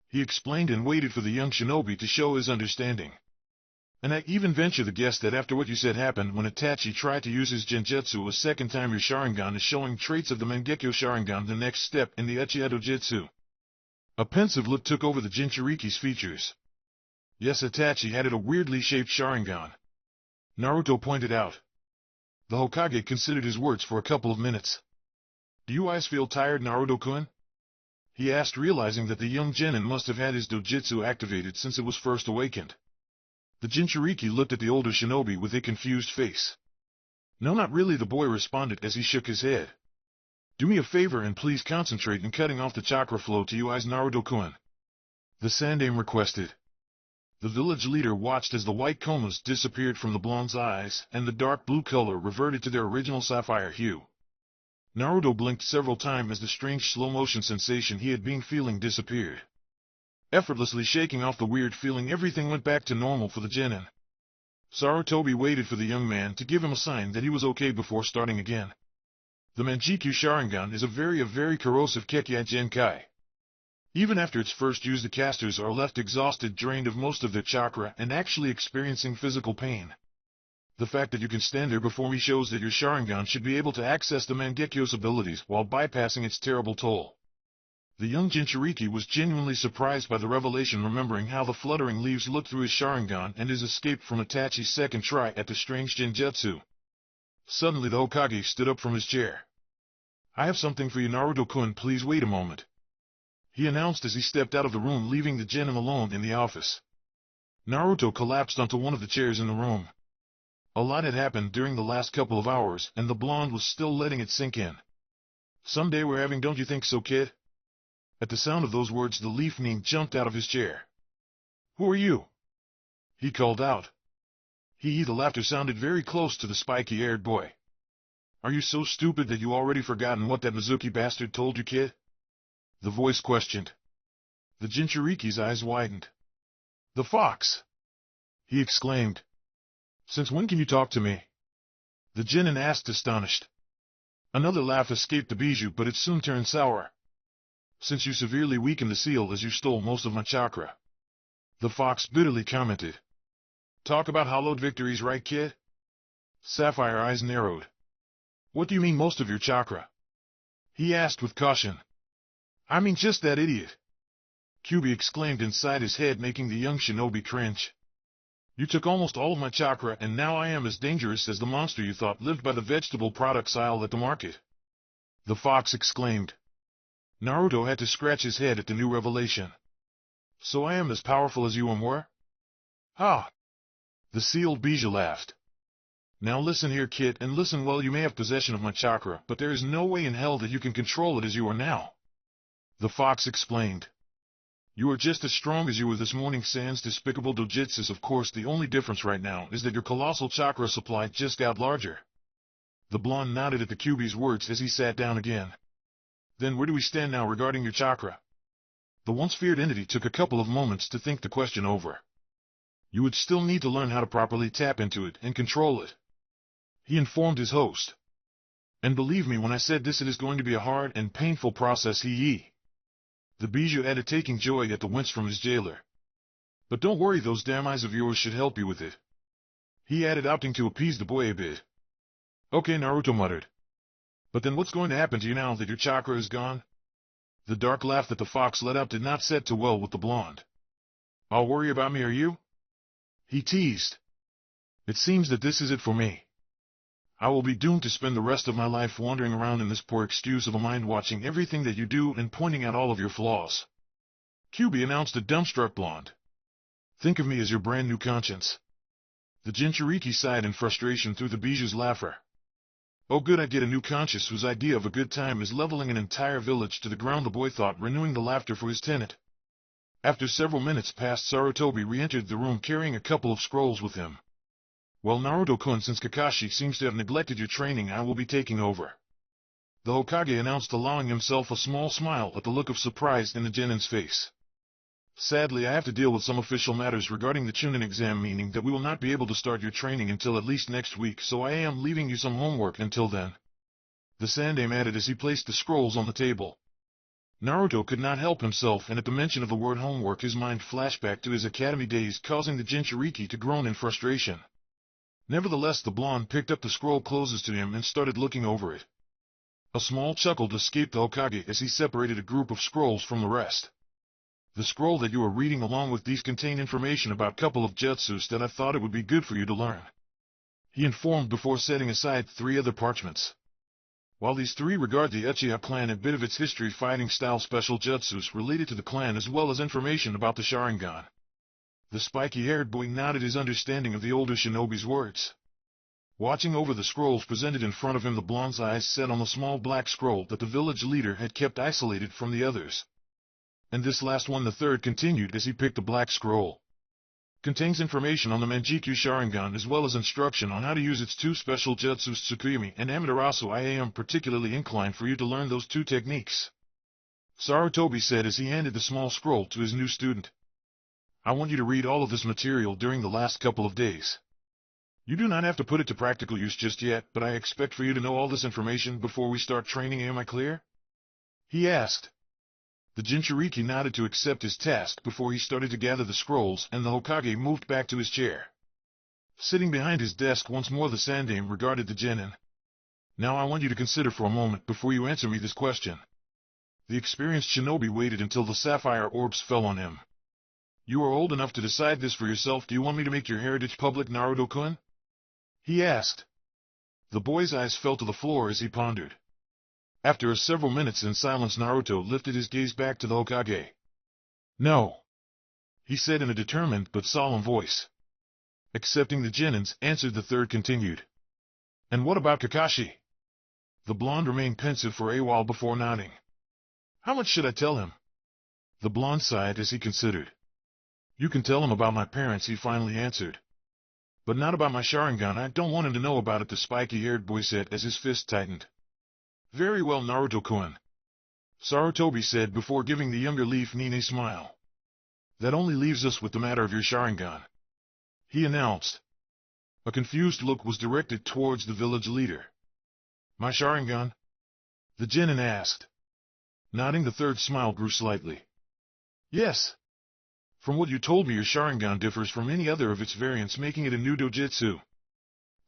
He explained and waited for the young shinobi to show his understanding. And I even venture to guess that after what you said happened when Itachi tried to use his genjutsu a second time your Sharingan is showing traits of the Mangekyo Sharingan, the next step in the Uchiha Dojutsu. A pensive look took over the Jinchuriki's features. Yes, Itachi had it a weirdly shaped Sharingan. Naruto pointed out. The Hokage considered his words for a couple of minutes. Do you eyes feel tired, Naruto-kun? He asked, realizing that the young genin must have had his dojutsu activated since it was first awakened. The Jinchuriki looked at the older shinobi with a confused face. No, not really, the boy responded as he shook his head. Do me a favor and please concentrate in cutting off the chakra flow to you eyes, Naruto-kun. The Sandame requested. The village leader watched as the white comas disappeared from the blonde's eyes, and the dark blue color reverted to their original sapphire hue. Naruto blinked several times as the strange slow-motion sensation he had been feeling disappeared. Effortlessly shaking off the weird feeling, everything went back to normal for the genin. Sarutobi waited for the young man to give him a sign that he was okay before starting again. The Mangekyo Sharingan is a very corrosive Kekkei Genkai. Even after its first use, the casters are left exhausted, drained of most of their chakra, and actually experiencing physical pain. The fact that you can stand there before me shows that your Sharingan should be able to access the Mangekyo's abilities while bypassing its terrible toll. The young Jinchuriki was genuinely surprised by the revelation, remembering how the fluttering leaves looked through his Sharingan and his escape from Itachi's second try at the strange genjutsu. Suddenly the Hokage stood up from his chair. I have something for you, Naruto-kun, please wait a moment. He announced as he stepped out of the room, leaving the genin alone in the office. Naruto collapsed onto one of the chairs in the room. A lot had happened during the last couple of hours, and the blonde was still letting it sink in. Someday we're having, don't you think so, kid? At the sound of those words, the leaf ning jumped out of his chair. Who are you? He called out. The laughter sounded very close to the spiky-haired boy. Are you so stupid that you already forgotten what that Mizuki bastard told you, kid? The voice questioned. The Jinchuriki's eyes widened. The fox! He exclaimed. Since when can you talk to me? The genin asked, astonished. Another laugh escaped the bijou, but it soon turned sour. Since you severely weakened the seal as you stole most of my chakra. The fox bitterly commented. Talk about hollowed victories, right, kid? Sapphire eyes narrowed. What do you mean most of your chakra? He asked with caution. I mean just that idiot. Kyuubi exclaimed inside his head, making the young shinobi cringe. You took almost all of my chakra, and now I am as dangerous as the monster you thought lived by the vegetable products aisle at the market. The fox exclaimed. Naruto had to scratch his head at the new revelation. So I am as powerful as you were? Ah! The sealed bijou laughed. Now listen here, kid, and listen well. You may have possession of my chakra, but there is no way in hell that you can control it as you are now. The fox explained. You are just as strong as you were this morning, sans despicable dojutsus. Of course, the only difference right now is that your colossal chakra supply just got larger. The blonde nodded at the Kyuubi's words as he sat down again. Then where do we stand now regarding your chakra? The once feared entity took a couple of moments to think the question over. You would still need to learn how to properly tap into it and control it. He informed his host. And believe me when I said this, it is going to be a hard and painful process. The bijou added, taking joy at the wince from his jailer. But don't worry, those damn eyes of yours should help you with it. He added, opting to appease the boy a bit. Okay, Naruto muttered. But then what's going to happen to you now that your chakra is gone? The dark laugh that the fox let out did not set too well with the blonde. I'll worry about me, are you? He teased. It seems that this is it for me. I will be doomed to spend the rest of my life wandering around in this poor excuse of a mind, watching everything that you do and pointing out all of your flaws. Kyuubi announced, the dumbstruck blonde. Think of me as your brand new conscience. The Jinchuriki sighed in frustration through the bijou's laughter. Oh good, I'd get a new conscience whose idea of a good time is leveling an entire village to the ground, the boy thought, renewing the laughter for his tenant. After several minutes passed, Sarutobi re-entered the room carrying a couple of scrolls with him. Well, Naruto-kun, since Kakashi seems to have neglected your training, I will be taking over. the Hokage announced, allowing himself a small smile at the look of surprise in the genin's face. Sadly, I have to deal with some official matters regarding the Chunin exam, meaning that we will not be able to start your training until at least next week, so I am leaving you some homework until then. The Sandaime added as he placed the scrolls on the table. Naruto could not help himself, and at the mention of the word homework his mind flashed back to his academy days, causing the Jinchuriki to groan in frustration. Nevertheless, the blonde picked up the scroll closest to him and started looking over it. A small chuckle escaped the Hokage as he separated a group of scrolls from the rest. The scroll that you are reading along with these contain information about a couple of jutsus that I thought it would be good for you to learn, he informed before setting aside 3 other parchments. While these 3 regard the Uchiha clan, a bit of its history, fighting style, special jutsus related to the clan, as well as information about the Sharingan. The spiky-haired boy nodded his understanding of the older shinobi's words. Watching over the scrolls presented in front of him, the blonde's eyes set on the small black scroll that the village leader had kept isolated from the others. And this last one, the third, continued as he picked the black scroll. Contains information on the Manjikyu Sharingan as well as instruction on how to use its 2 special jutsus, Tsukuyomi and Amaterasu. I am particularly inclined for you to learn those 2 techniques, Sarutobi said as he handed the small scroll to his new student. I want you to read all of this material during the last couple of days. You do not have to put it to practical use just yet, but I expect for you to know all this information before we start training. Am I clear? He asked. The Jinchuriki nodded to accept his task before he started to gather the scrolls, and the Hokage moved back to his chair. Sitting behind his desk once more, the Sandaime regarded the genin. Now I want you to consider for a moment before you answer me this question. The experienced shinobi waited until the sapphire orbs fell on him. You are old enough to decide this for yourself. Do you want me to make your heritage public, Naruto-kun? He asked. The boy's eyes fell to the floor as he pondered. After several minutes in silence, Naruto lifted his gaze back to the Hokage. No, he said in a determined but solemn voice. Accepting the genin's answer, the third continued. And what about Kakashi? The blonde remained pensive for a while before nodding. How much should I tell him? The blonde sighed as he considered. You can tell him about my parents, he finally answered. But not about my Sharingan. I don't want him to know about it, the spiky-haired boy said as his fist tightened. Very well, Naruto-kun, Sarutobi said before giving the younger Leaf Nin a smile. That only leaves us with the matter of your Sharingan, he announced. A confused look was directed towards the village leader. My Sharingan? The genin asked. Nodding, the third smile grew slightly. Yes. From what you told me, your Sharingan differs from any other of its variants, making it a new dojutsu,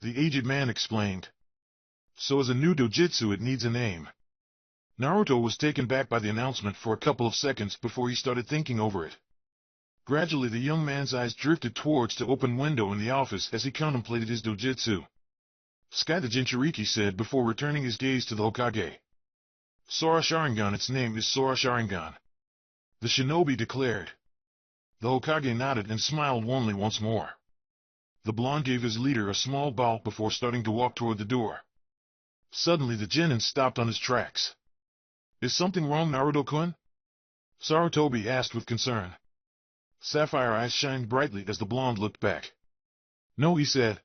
the aged man explained. So as a new dojutsu it needs a name. Naruto was taken back by the announcement for a couple of seconds before he started thinking over it. Gradually the young man's eyes drifted towards the open window in the office as he contemplated his dojutsu. Sky, the Jinchuriki said before returning his gaze to the Hokage. Sora Sharingan, its name is Sora Sharingan, the shinobi declared. The Hokage nodded and smiled warmly once more. The blonde gave his leader a small bow before starting to walk toward the door. Suddenly the genin stopped on his tracks. Is something wrong, Naruto-kun? Sarutobi asked with concern. Sapphire eyes shined brightly as the blonde looked back. No, he said.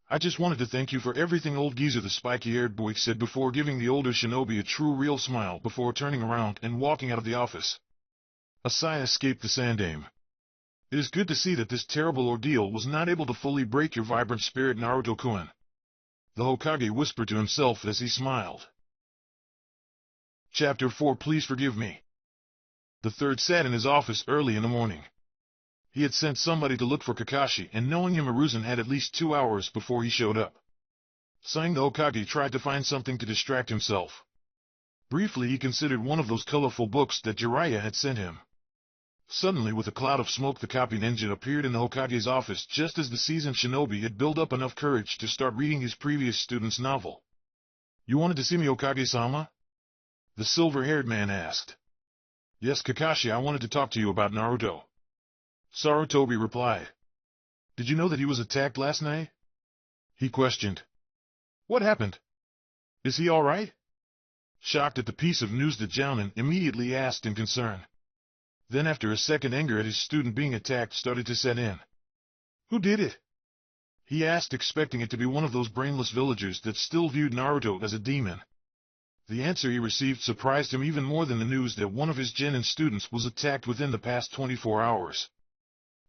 I just wanted to thank you for everything, old geezer, the spiky-haired boy said before giving the older shinobi a true real smile before turning around and walking out of the office. A sigh escaped the Sandaime. It is good to see that this terrible ordeal was not able to fully break your vibrant spirit, Naruto-kun, the Hokage whispered to himself as he smiled. Chapter 4. Please forgive me. The third sat in his office early in the morning. He had sent somebody to look for Kakashi, and knowing him, Hiruzen had at least 2 hours before he showed up. Sighing, the Hokage tried to find something to distract himself. Briefly he considered one of those colorful books that Jiraiya had sent him. Suddenly, with a cloud of smoke, the copy ninja appeared in the Hokage's office just as the seasoned shinobi had built up enough courage to start reading his previous student's novel. You wanted to see me, Hokage-sama? The silver-haired man asked. Yes, Kakashi, I wanted to talk to you about Naruto, Sarutobi replied. Did you know that he was attacked last night? He questioned. What happened? Is he all right? Shocked at the piece of news, the Jounin immediately asked in concern. Then after a second, anger at his student being attacked started to set in. Who did it? He asked, expecting it to be one of those brainless villagers that still viewed Naruto as a demon. The answer he received surprised him even more than the news that one of his genin students was attacked within the past 24 hours.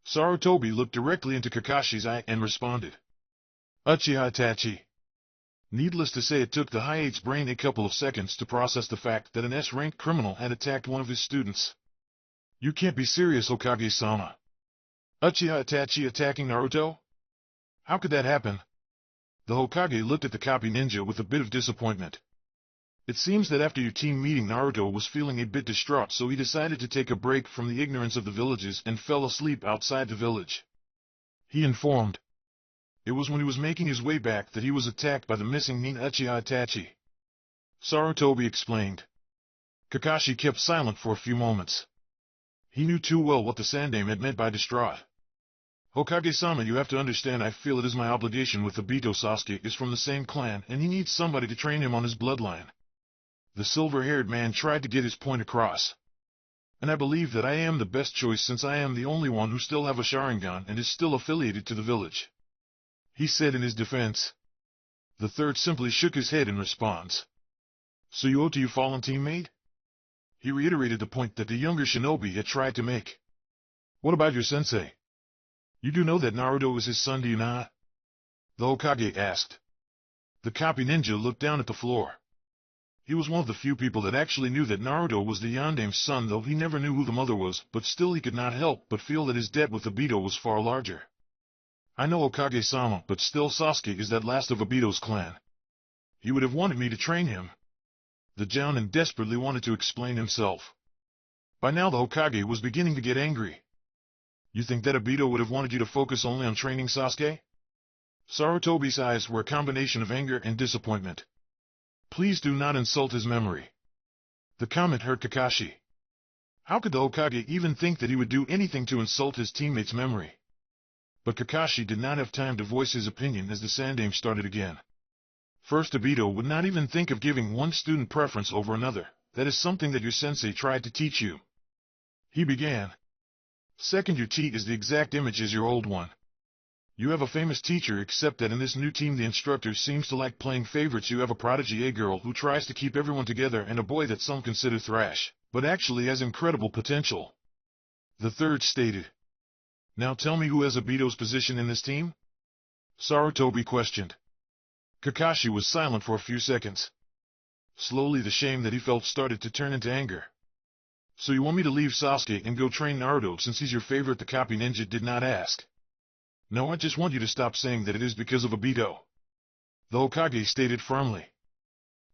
Sarutobi looked directly into Kakashi's eye and responded, "Uchiha Itachi." Needless to say, it took the High-Eight's brain a couple of seconds to process the fact that an S-ranked criminal had attacked one of his students. "You can't be serious, Hokage-sama. Uchiha Itachi attacking Naruto? How could that happen?" The Hokage looked at the copy ninja with a bit of disappointment. It seems that after your team meeting, Naruto was feeling a bit distraught, so he decided to take a break from the ignorance of the villages and fell asleep outside the village. He informed. It was when he was making his way back that he was attacked by the missing Nin Uchiha Itachi. Sarutobi explained. Kakashi kept silent for a few moments. He knew too well what the Sandaime had meant by distraught. "Hokage-sama, you have to understand, I feel it is my obligation with Obito. Sasuke is from the same clan, and he needs somebody to train him on his bloodline." The silver-haired man tried to get his point across. "And I believe that I am the best choice since I am the only one who still have a Sharingan and is still affiliated to the village," he said in his defense. The third simply shook his head in response. "So you owe to your fallen teammate?" He reiterated the point that the younger shinobi had tried to make. "What about your sensei? You do know that Naruto is his son, do you not?" the Hokage asked. The copy ninja looked down at the floor. He was one of the few people that actually knew that Naruto was the Yandaime's son, though he never knew who the mother was, but still he could not help but feel that his debt with Obito was far larger. "I know, Hokage-sama, but still Sasuke is that last of Obito's clan. He would have wanted me to train him." The Jounin desperately wanted to explain himself. By now the Hokage was beginning to get angry. "You think that Obito would have wanted you to focus only on training Sasuke?" Sarutobi's eyes were a combination of anger and disappointment. "Please do not insult his memory." The comment hurt Kakashi. How could the Hokage even think that he would do anything to insult his teammate's memory? But Kakashi did not have time to voice his opinion as the Sandaime started again. "First, Obito would not even think of giving one student preference over another. That is something that your sensei tried to teach you," he began. "Second, your chi is the exact image as your old one. You have a famous teacher, except that in this new team the instructor seems to like playing favorites. You have a prodigy, a girl who tries to keep everyone together, and a boy that some consider thrash, but actually has incredible potential," the third stated. "Now tell me, who has Obito's position in this team?" Sarutobi questioned. Kakashi was silent for a few seconds. Slowly the shame that he felt started to turn into anger. "So you want me to leave Sasuke and go train Naruto since he's your favorite?" the copy ninja did not ask. "No, I just want you to stop saying that it is because of Obito," the Hokage stated firmly.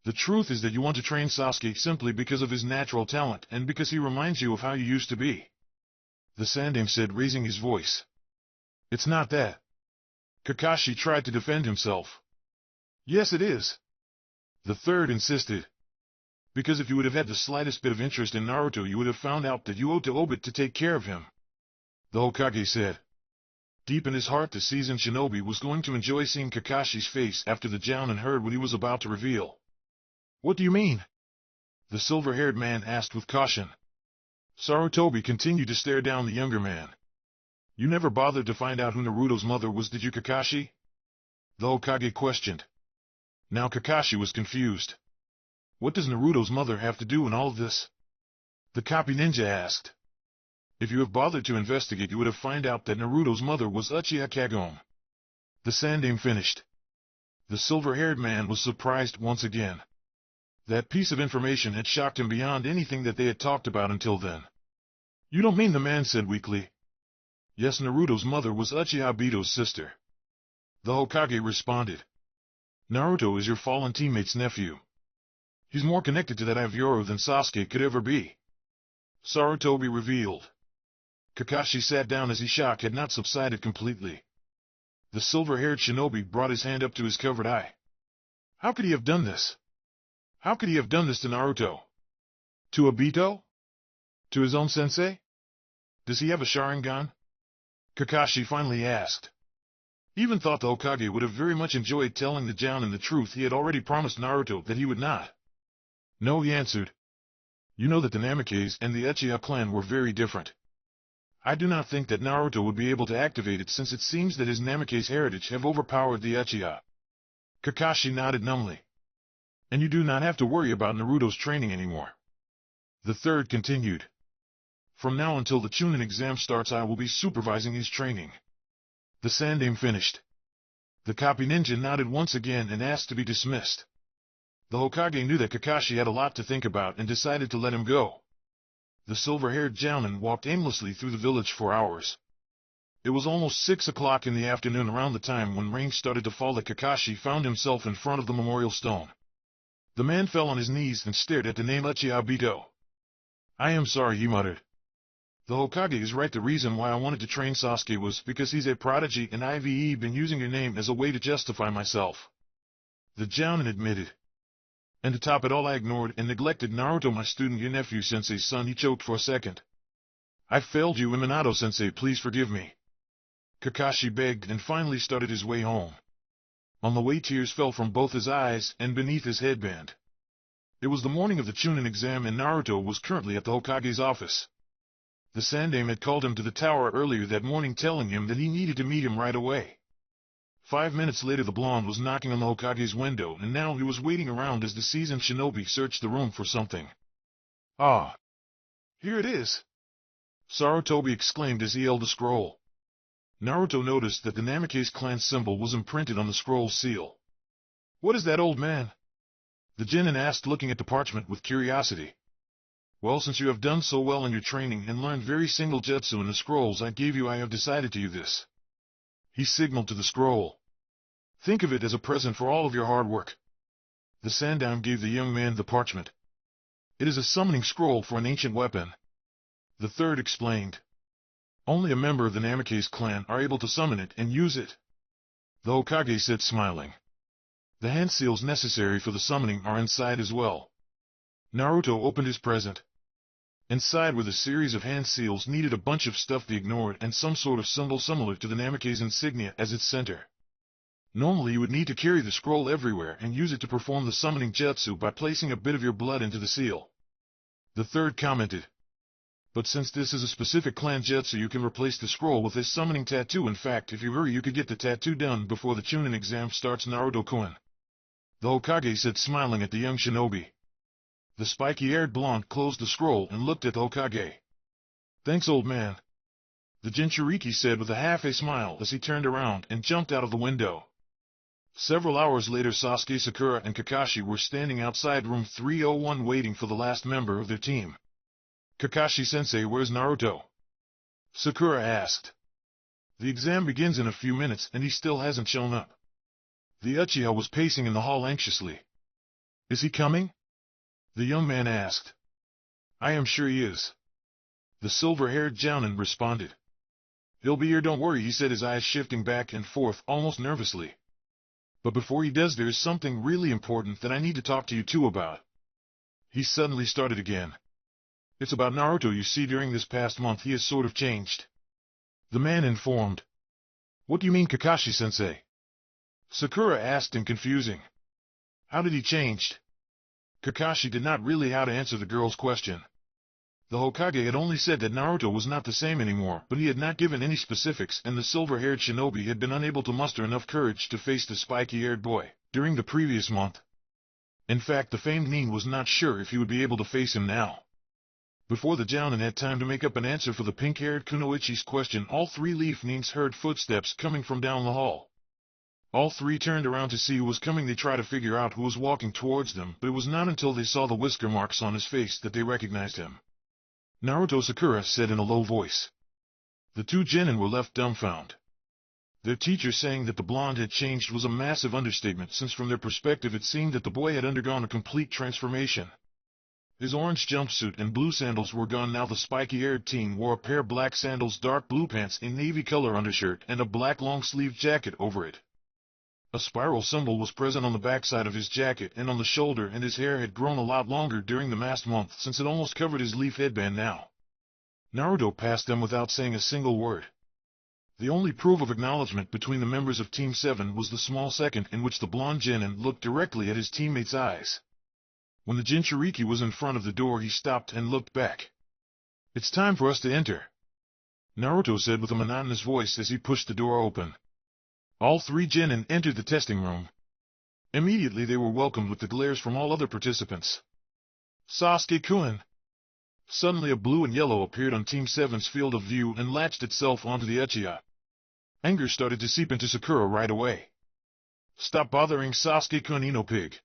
"The truth is that you want to train Sasuke simply because of his natural talent and because he reminds you of how you used to be," the Sandaime said, raising his voice. "It's not that." Kakashi tried to defend himself. "Yes, it is," the third insisted. "Because if you would have had the slightest bit of interest in Naruto, you would have found out that you owed to Obito to take care of him," the Hokage said. Deep in his heart, the seasoned shinobi was going to enjoy seeing Kakashi's face after the Jounin heard what he was about to reveal. "What do you mean?" the silver-haired man asked with caution. Sarutobi continued to stare down the younger man. "You never bothered to find out who Naruto's mother was, did you, Kakashi?" the Hokage questioned. Now Kakashi was confused. "What does Naruto's mother have to do in all of this?" the copy ninja asked. "If you have bothered to investigate, you would have found out that Naruto's mother was Uchiha Kagome," the Sandaime finished. The silver-haired man was surprised once again. That piece of information had shocked him beyond anything that they had talked about until then. "You don't mean," the man said weakly. "Yes, Naruto's mother was Uchiha Obito's sister," the Hokage responded. "Naruto is your fallen teammate's nephew. He's more connected to that Avyoro than Sasuke could ever be," Sarutobi revealed. Kakashi sat down as his shock had not subsided completely. The silver-haired shinobi brought his hand up to his covered eye. How could he have done this? How could he have done this to Naruto? To Obito? To his own sensei? Does he have a Sharingan? Kakashi finally asked. He even thought the Hokage would have very much enjoyed telling the Jounin the truth he had already promised Naruto that he would not. "No," he answered. "You know that the Namikaze and the Uchiha clan were very different. I do not think that Naruto would be able to activate it, since it seems that his Namikaze heritage have overpowered the Uchiha." Kakashi nodded numbly. and you do not have to worry about Naruto's training anymore. The third continued. From now until the Chunin exam starts I will be supervising his training. The Sandaime finished. The copy ninja nodded once again and asked to be dismissed. The Hokage knew that Kakashi had a lot to think about and decided to let him go. The silver-haired Jounin walked aimlessly through the village for hours. It was almost 6 o'clock in the afternoon, around the time when rain started to fall, that Kakashi found himself in front of the memorial stone. The man fell on his knees and stared at the name Itachi Obito. I am sorry, he muttered. The Hokage is right. The reason why I wanted to train Sasuke was because he's a prodigy and I've been using your name as a way to justify myself. The Jounin admitted. And to top it all, I ignored and neglected Naruto, my student, your nephew, Sensei's son. He choked for a second. I failed you, Minato-sensei, please forgive me. Kakashi begged and finally started his way home. On the way, tears fell from both his eyes and beneath his headband. It was the morning of the Chunin exam and Naruto was currently at the Hokage's office. The Sandaime had called him to the tower earlier that morning, telling him that he needed to meet him right away. 5 minutes later, the blonde was knocking on the Hokage's window, and now he was waiting around as the seasoned shinobi searched the room for something. Ah! Here it is! Sarutobi exclaimed as he held the scroll. Naruto noticed that the Namake's clan symbol was imprinted on the scroll's seal. What is that, old man? The genin asked, looking at the parchment with curiosity. Well, since you have done so well in your training and learned very single jutsu in the scrolls I gave you, I have decided to use this. He signaled to the scroll. Think of it as a present for all of your hard work. The Sandaime gave the young man the parchment. It is a summoning scroll for an ancient weapon. The third explained. Only a member of the Namake's clan are able to summon it and use it. The Hokage said, smiling. The hand seals necessary for the summoning are inside as well. Naruto opened his present. Inside were the series of hand seals needed, a bunch of stuff they ignored, and some sort of symbol similar to the Namake's insignia as its center. Normally you would need to carry the scroll everywhere and use it to perform the summoning jutsu by placing a bit of your blood into the seal. The third commented. But since this is a specific clan jutsu, you can replace the scroll with this summoning tattoo. In fact, if you hurry, you could get the tattoo done before the Chunin exam starts, Naruto-kun. The Hokage said, smiling at the young shinobi. The spiky-haired blonde closed the scroll and looked at the Hokage. Thanks, old man. The Jinchuriki said with a half a smile as he turned around and jumped out of the window. Several hours later, Sasuke, Sakura, and Kakashi were standing outside room 301 waiting for the last member of their team. Kakashi-sensei, where's Naruto? Sakura asked. The exam begins in a few minutes and he still hasn't shown up. The Uchiha was pacing in the hall anxiously. Is he coming? The young man asked. I am sure he is. The silver-haired Jounin responded. He'll be here, don't worry, he said, his eyes shifting back and forth almost nervously. But before he does, there's something really important that I need to talk to you two about. He suddenly started again. It's about Naruto. You see, during this past month he has sort of changed. The man informed. What do you mean, Kakashi-sensei? Sakura asked in confusing. How did he change? Kakashi did not really know how to answer the girl's question. The Hokage had only said that Naruto was not the same anymore, but he had not given any specifics, and the silver-haired shinobi had been unable to muster enough courage to face the spiky-haired boy during the previous month. In fact, the famed Nin was not sure if he would be able to face him now. Before the Jounin had time to make up an answer for the pink-haired Kunoichi's question, all three Leaf Nins heard footsteps coming from down the hall. All three turned around to see who was coming. They tried to figure out who was walking towards them, but it was not until they saw the whisker marks on his face that they recognized him. Naruto, Sakura said in a low voice. The two genin were left dumbfounded. Their teacher saying that the blonde had changed was a massive understatement, since from their perspective it seemed that the boy had undergone a complete transformation. His orange jumpsuit and blue sandals were gone now. The spiky-haired teen wore a pair of black sandals, dark blue pants, a navy color undershirt, and a black long-sleeved jacket over it. A spiral symbol was present on the backside of his jacket and on the shoulder, and his hair had grown a lot longer during the last month, since it almost covered his leaf headband now. Naruto passed them without saying a single word. The only proof of acknowledgement between the members of Team 7 was the small second in which the blonde genin looked directly at his teammate's eyes. When the Jinchuriki was in front of the door, he stopped and looked back. It's time for us to enter, Naruto said with a monotonous voice as he pushed the door open. All three genin entered the testing room. Immediately they were welcomed with the glares from all other participants. Sasuke-kun! Suddenly a blue and yellow appeared on Team 7's field of view and latched itself onto the Uchiha. Anger started to seep into Sakura right away. Stop bothering Sasuke-kun, Ino pig!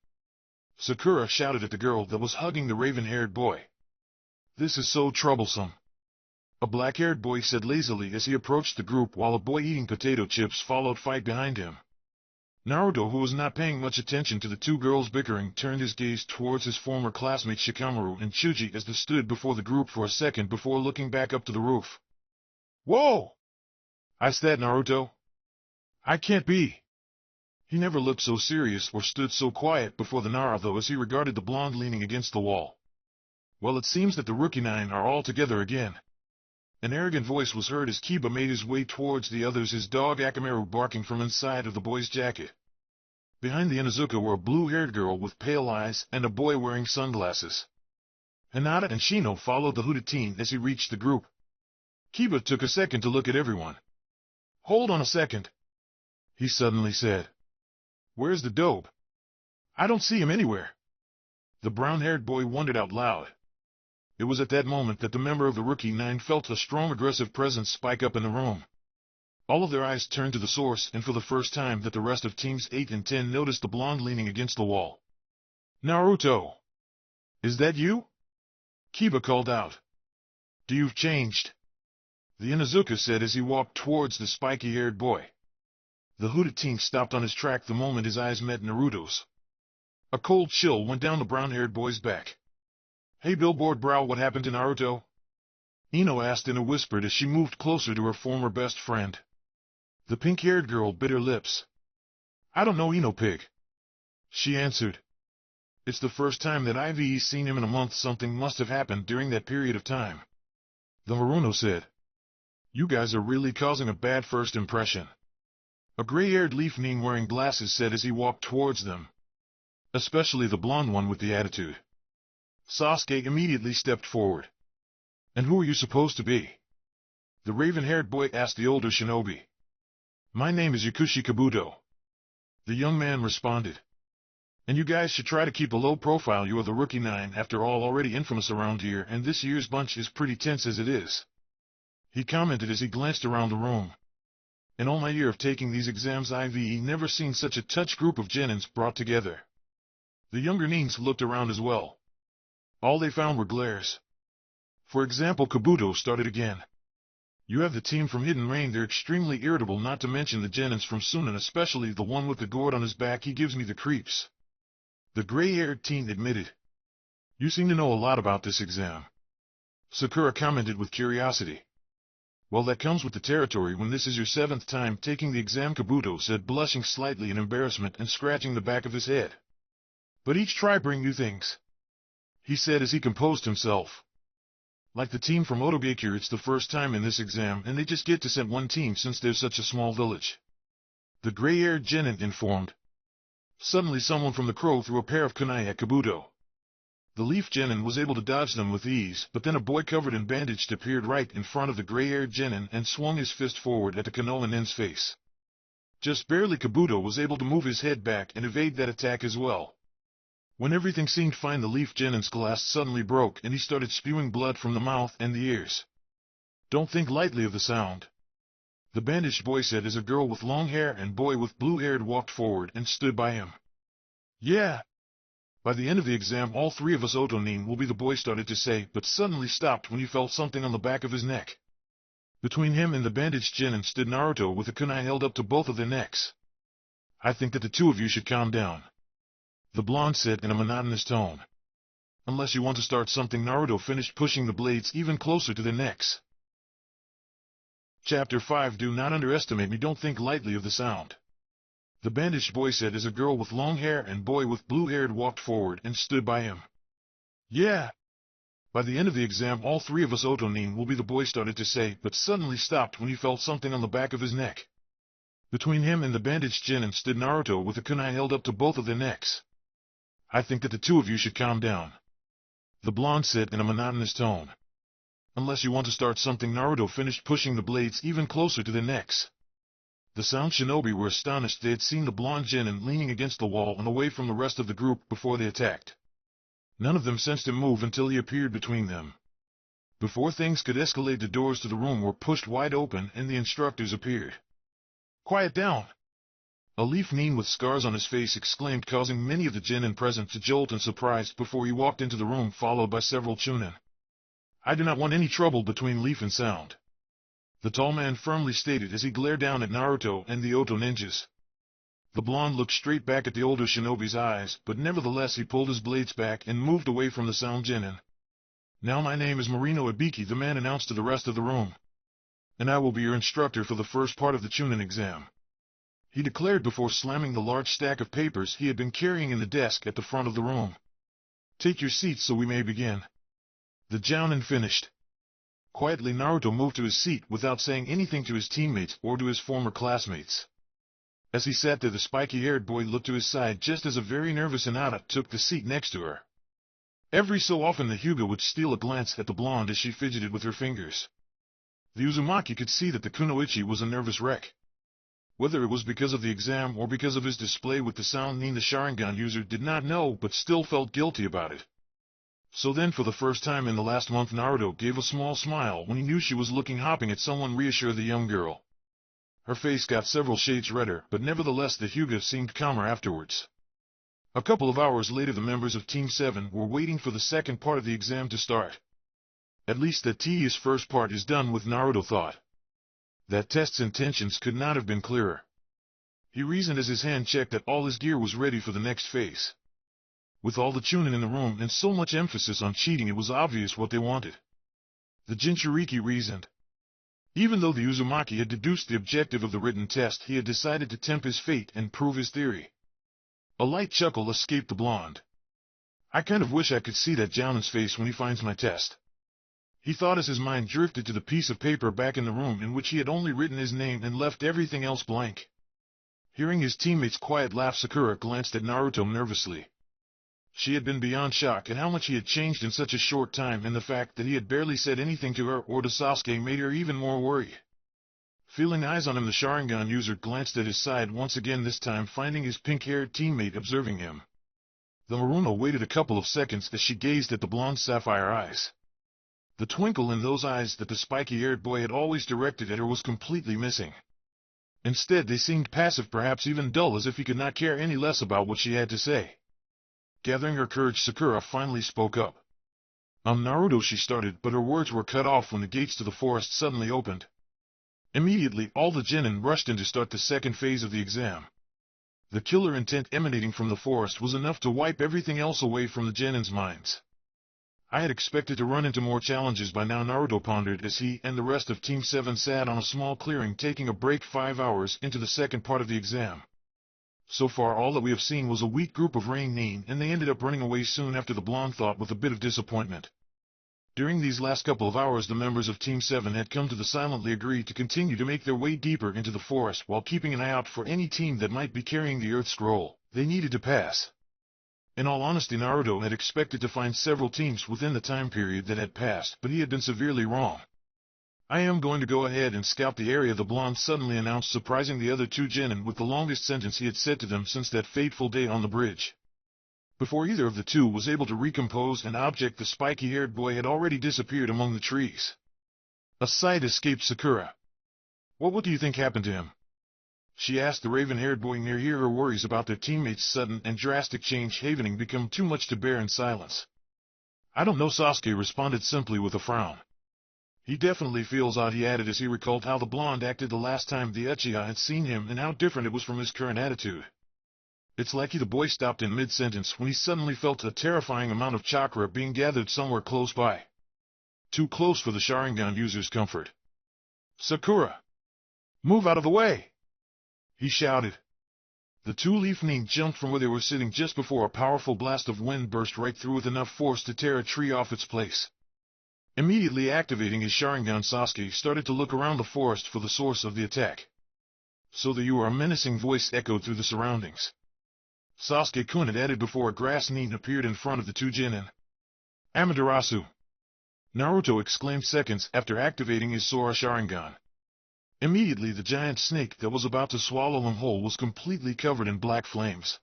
Sakura shouted at the girl that was hugging the raven-haired boy. This is so troublesome. A black-haired boy said lazily as he approached the group while a boy eating potato chips followed fight behind him. Naruto, who was not paying much attention to the two girls bickering, turned his gaze towards his former classmates Shikamaru and Chuji as they stood before the group for a second before looking back up to the roof. Whoa! I's that Naruto? I can't be. He never looked so serious or stood so quiet before the Naruto as he regarded the blonde leaning against the wall. Well, it seems that the Rookie Nine are all together again. An arrogant voice was heard as Kiba made his way towards the others, his dog Akamaru barking from inside of the boy's jacket. Behind the Inuzuka were a blue-haired girl with pale eyes and a boy wearing sunglasses. Hinata and Shino followed the hooded teen as he reached the group. Kiba took a second to look at everyone. Hold on a second, he suddenly said. Where's the dope? I don't see him anywhere. The brown-haired boy wondered out loud. It was at that moment that the member of the Rookie Nine felt a strong aggressive presence spike up in the room. All of their eyes turned to the source, and for the first time that the rest of Teams 8 and 10 noticed the blonde leaning against the wall. Naruto! Is that you? Kiba called out. You've changed, the Inuzuka said as he walked towards the spiky-haired boy. The hooded teen stopped on his track the moment his eyes met Naruto's. A cold chill went down the brown-haired boy's back. Hey billboard brow, what happened to Naruto? Ino asked in a whisper as she moved closer to her former best friend. The pink-haired girl bit her lips. I don't know, Ino pig, she answered. It's the first time that I've seen him in a month. Something must have happened during that period of time, the Maruno said. You guys are really causing a bad first impression, a gray-haired leaf nin wearing glasses said as he walked towards them. Especially the blonde one with the attitude. Sasuke immediately stepped forward. And who are you supposed to be? The raven-haired boy asked the older shinobi. My name is Yakushi Kabuto, the young man responded. And you guys should try to keep a low profile. You are the Rookie Nine, after all, already infamous around here, and this year's bunch is pretty tense as it is, he commented as he glanced around the room. In all my year of taking these exams, I've never seen such a touch group of genins brought together. The younger nins looked around as well. All they found were glares. For example, Kabuto started again. You have the team from Hidden Rain, they're extremely irritable, not to mention the genins from Chunin, especially the one with the gourd on his back, he gives me the creeps, the gray-haired teen admitted. You seem to know a lot about this exam, Sakura commented with curiosity. Well, that comes with the territory when this is your 7th time taking the exam, Kabuto said, blushing slightly in embarrassment and scratching the back of his head. But each try bring new things, he said as he composed himself. Like the team from Otogakure, it's the first time in this exam, and they just get to send one team since there's such a small village, the gray-haired genin informed. Suddenly someone from the crow threw a pair of kunai at Kabuto. The leaf genin was able to dodge them with ease, but then a boy covered in bandaged appeared right in front of the gray-haired genin and swung his fist forward at the Konoha nin's face. Just barely, Kabuto was able to move his head back and evade that attack as well. When everything seemed fine, the leaf genin's glass suddenly broke and he started spewing blood from the mouth and the ears. Don't think lightly of the sound, the bandaged boy said as a girl with long hair and boy with blue hair walked forward and stood by him. Yeah. By the end of the exam, all 3 of us Otonin will be, the boy started to say, but suddenly stopped when he felt something on the back of his neck. Between him and the bandaged genin stood Naruto with a kunai held up to both of their necks. I think that the 2 of you should calm down, the blonde said in a monotonous tone. Unless you want to start something. Naruto finished pushing the blades even closer to their necks. Chapter 5. Do not underestimate me. Don't think lightly of the sound, the bandaged boy said as a girl with long hair and boy with blue hair walked forward and stood by him. Yeah. By the end of the exam, all 3 of us Otonin will be, the boy started to say, but suddenly stopped when he felt something on the back of his neck. Between him and the bandaged genin stood Naruto with a kunai held up to both of their necks. I think that the 2 of you should calm down, the blonde said in a monotonous tone. Unless you want to start something. Naruto finished pushing the blades even closer to their necks. The sound shinobi were astonished. They had seen the blonde genin leaning against the wall and away from the rest of the group before they attacked. None of them sensed him move until he appeared between them. Before things could escalate, the doors to the room were pushed wide open and the instructors appeared. "Quiet down!" A leaf nin with scars on his face exclaimed, causing many of the genin present to jolt in surprise before he walked into the room, followed by several Chunin. "I do not want any trouble between Leaf and Sound," the tall man firmly stated as he glared down at Naruto and the Oto ninjas. The blonde looked straight back at the older shinobi's eyes, but nevertheless he pulled his blades back and moved away from the Sound genin. "Now my name is Marino Ibiki," the man announced to the rest of the room, "and I will be your instructor for the first part of the Chunin exam," he declared before slamming the large stack of papers he had been carrying in the desk at the front of the room. "Take your seats so we may begin." The jounin finished. Quietly, Naruto moved to his seat without saying anything to his teammates or to his former classmates. As he sat there, the spiky-haired boy looked to his side just as a very nervous Hinata took the seat next to her. Every so often the Hyuga would steal a glance at the blonde as she fidgeted with her fingers. The Uzumaki could see that the kunoichi was a nervous wreck. Whether it was because of the exam or because of his display with the sound nin, the Sharingan user did not know, but still felt guilty about it. So then, for the first time in the last month, Naruto gave a small smile when he knew she was looking hopping at someone, reassured the young girl. Her face got several shades redder, but nevertheless the Hyuga seemed calmer afterwards. A couple of hours later, the members of Team 7 were waiting for the second part of the exam to start. At least that tedious first part is done with, Naruto thought. That test's intentions could not have been clearer. He reasoned as his hand checked that all his gear was ready for the next phase. With all the Chunin in the room and so much emphasis on cheating, it was obvious what they wanted. The Jinchuriki reasoned. Even though the Uzumaki had deduced the objective of the written test, he had decided to tempt his fate and prove his theory. A light chuckle escaped the blonde. "I kind of wish I could see that jounin's face when he finds my test," he thought as his mind drifted to the piece of paper back in the room in which he had only written his name and left everything else blank. Hearing his teammate's quiet laugh, Sakura glanced at Naruto nervously. She had been beyond shock at how much he had changed in such a short time, and the fact that he had barely said anything to her or to Sasuke made her even more worried. Feeling eyes on him, the Sharingan user glanced at his side once again, this time finding his pink-haired teammate observing him. The Maruna waited a couple of seconds as she gazed at the blonde sapphire eyes. The twinkle in those eyes that the spiky-haired boy had always directed at her was completely missing. Instead, they seemed passive, perhaps even dull, as if he could not care any less about what she had to say. Gathering her courage, Sakura finally spoke up. "Naruto," she started, but her words were cut off when the gates to the forest suddenly opened. Immediately, all the genin rushed in to start the second phase of the exam. The killer intent emanating from the forest was enough to wipe everything else away from the genin's minds. I had expected to run into more challenges by now, Naruto pondered as he and the rest of Team 7 sat on a small clearing taking a break 5 hours into the second part of the exam. So far, all that we have seen was a weak group of Rain Nin, and they ended up running away soon after, the blonde thought with a bit of disappointment. During these last couple of hours, the members of Team 7 had come to the silently agree to continue to make their way deeper into the forest while keeping an eye out for any team that might be carrying the Earth Scroll they needed to pass. In all honesty, Naruto had expected to find several teams within the time period that had passed, but he had been severely wrong. "I am going to go ahead and scout the area," the blonde suddenly announced, surprising the other two genin with the longest sentence he had said to them since that fateful day on the bridge. Before either of the two was able to recompose an object, the spiky-haired boy had already disappeared among the trees. A sight escaped Sakura. What do you think happened to him?" she asked the raven-haired boy near here, her worries about their teammates' sudden and drastic change having become too much to bear in silence. "I don't know," Sasuke responded simply with a frown. "He definitely feels odd," he added as he recalled how the blonde acted the last time the Uchiha had seen him and how different it was from his current attitude. "It's like the boy stopped in mid-sentence when he suddenly felt a terrifying amount of chakra being gathered somewhere close by. Too close for the Sharingan user's comfort. "Sakura! Move out of the way!" he shouted. The two Leaf Nin jumped from where they were sitting just before a powerful blast of wind burst right through with enough force to tear a tree off its place. Immediately activating his Sharingan, Sasuke started to look around the forest for the source of the attack. "So there you are," a menacing voice echoed through the surroundings. Sasuke-kun had added before a grass Nin appeared in front of the two genin. "Amaterasu!" Naruto exclaimed seconds after activating his Sora Sharingan. Immediately the giant snake that was about to swallow him whole was completely covered in black flames.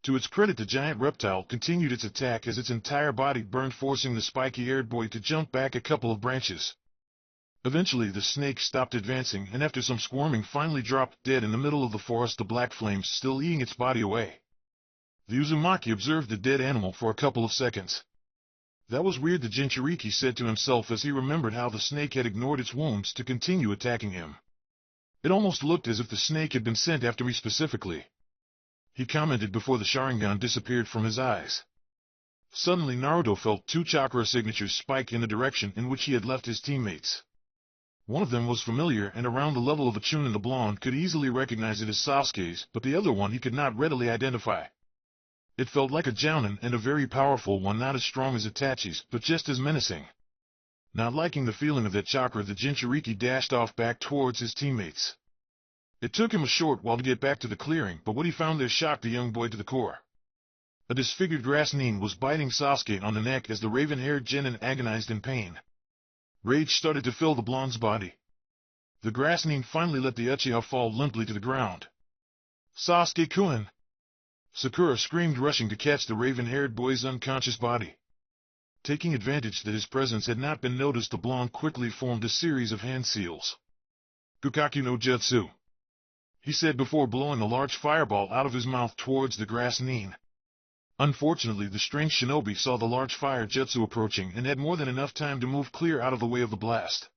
To its credit, the giant reptile continued its attack as its entire body burned, forcing the spiky-haired boy to jump back a couple of branches. Eventually the snake stopped advancing, and after some squirming finally dropped dead in the middle of the forest, the black flames still eating its body away. The Uzumaki observed the dead animal for a couple of seconds. That was weird, the Jinchuriki said to himself as he remembered how the snake had ignored its wounds to continue attacking him. It almost looked as if the snake had been sent after me specifically, he commented before the Sharingan disappeared from his eyes. Suddenly Naruto felt two chakra signatures spike in the direction in which he had left his teammates. One of them was familiar and around the level of a Chunin. The blonde could easily recognize it as Sasuke's, but the other one he could not readily identify. It felt like a Jounin, and a very powerful one, not as strong as Itachi's, but just as menacing. Not liking the feeling of that chakra, the Jinchuriki dashed off back towards his teammates. It took him a short while to get back to the clearing, but what he found there shocked the young boy to the core. A disfigured grass nin was biting Sasuke on the neck as the raven-haired genin agonized in pain. Rage started to fill the blonde's body. The grass nin finally let the Uchiha fall limply to the ground. Sasuke-kun! Sakura screamed, rushing to catch the raven-haired boy's unconscious body. Taking advantage that his presence had not been noticed, the blonde quickly formed a series of hand seals. Kukaku no Jutsu, he said before blowing a large fireball out of his mouth towards the grass nin. Unfortunately, the strange shinobi saw the large fire jutsu approaching and had more than enough time to move clear out of the way of the blast.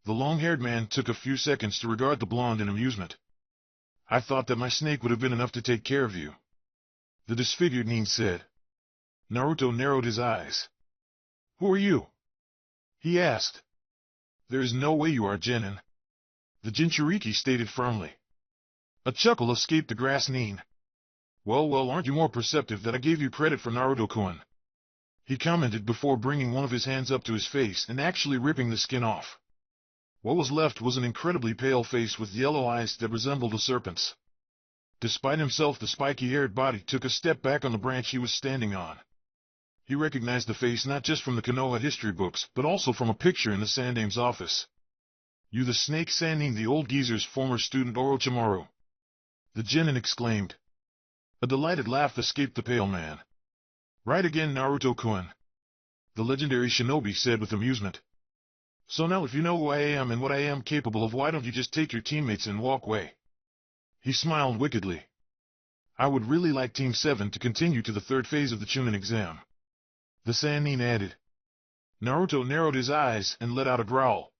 The long-haired man took a few seconds to regard the blonde in amusement. I thought that my snake would have been enough to take care of you, the disfigured nin said. Naruto narrowed his eyes. Who are you? He asked. There is no way you are genin, the Jinchuriki stated firmly. A chuckle escaped the grass nin. Well, aren't you more perceptive than I gave you credit for, Naruto-kun? He commented before bringing one of his hands up to his face and actually ripping the skin off. What was left was an incredibly pale face with yellow eyes that resembled a serpent's. Despite himself, the spiky-haired body took a step back on the branch he was standing on. He recognized the face not just from the Konoha history books, but also from a picture in the Sandame's office. You, the snake Sannin, the old geezer's former student Orochimaru, the genin exclaimed. A delighted laugh escaped the pale man. Right again, Naruto-kun, the legendary shinobi said with amusement. So now if you know who I am and what I am capable of, why don't you just take your teammates and walk away? He smiled wickedly. I would really like Team 7 to continue to the third phase of the Chunin exam, the Sannin added. Naruto narrowed his eyes and let out a growl.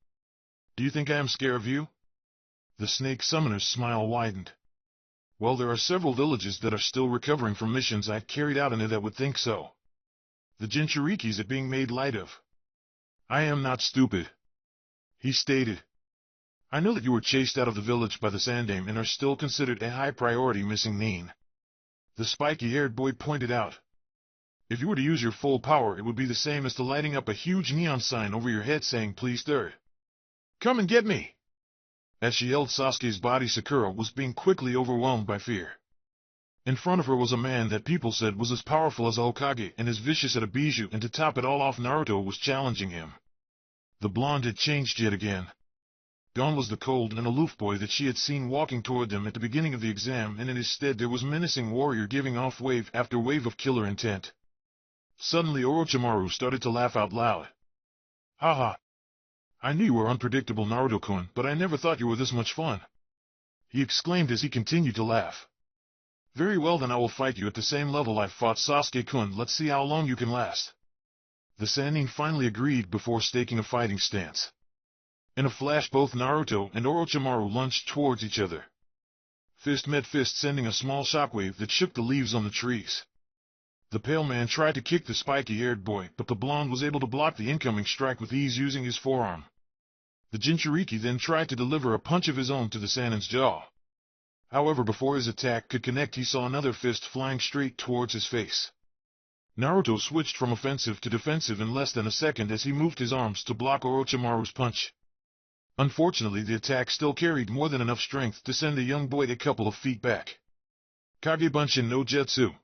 Do you think I am scared of you? The snake summoner's smile widened. Well, there are several villages that are still recovering from missions I carried out in it that would think so. The Jinchurikis are being made light of. I am not stupid, he stated. I know that you were chased out of the village by the Sandame and are still considered a high-priority missing nin, the spiky-haired boy pointed out. If you were to use your full power, it would be the same as to lighting up a huge neon sign over your head saying, "Please third. Come and get me." As she yelled, Sasuke's body, Sakura, was being quickly overwhelmed by fear. In front of her was a man that people said was as powerful as a Hokage and as vicious as a Bijou, and to top it all off, Naruto was challenging him. The blonde had changed yet again. Gone was the cold and aloof boy that she had seen walking toward them at the beginning of the exam, and in his stead there was menacing warrior giving off wave after wave of killer intent. Suddenly Orochimaru started to laugh out loud. Haha. I knew you were unpredictable, Naruto-kun, but I never thought you were this much fun, he exclaimed as he continued to laugh. Very well, then I will fight you at the same level I fought Sasuke-kun. Let's see how long you can last. The Sannin finally agreed before staking a fighting stance. In a flash, both Naruto and Orochimaru lunged towards each other. Fist met fist, sending a small shockwave that shook the leaves on the trees. The pale man tried to kick the spiky-haired boy, but the blonde was able to block the incoming strike with ease using his forearm. The Jinchuriki then tried to deliver a punch of his own to the Sannin's jaw. However, before his attack could connect, he saw another fist flying straight towards his face. Naruto switched from offensive to defensive in less than a second as he moved his arms to block Orochimaru's punch. Unfortunately, the attack still carried more than enough strength to send the young boy a couple of feet back. Kagebunshin no Jutsu,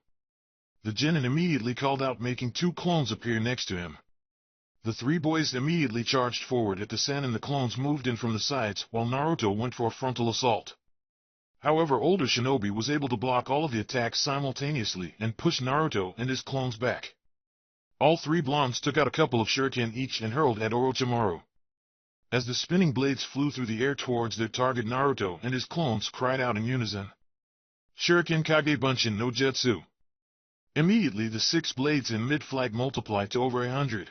the genin immediately called out, making two clones appear next to him. The three boys immediately charged forward at the San and the clones moved in from the sides while Naruto went for a frontal assault. However, older Shinobi was able to block all of the attacks simultaneously and push Naruto and his clones back. All three blondes took out a couple of shuriken each and hurled at Orochimaru. As the spinning blades flew through the air towards their target, Naruto and his clones cried out in unison, "Shuriken Kage Bunshin no Jutsu!" Immediately the 6 blades in mid-flight multiplied to over 100.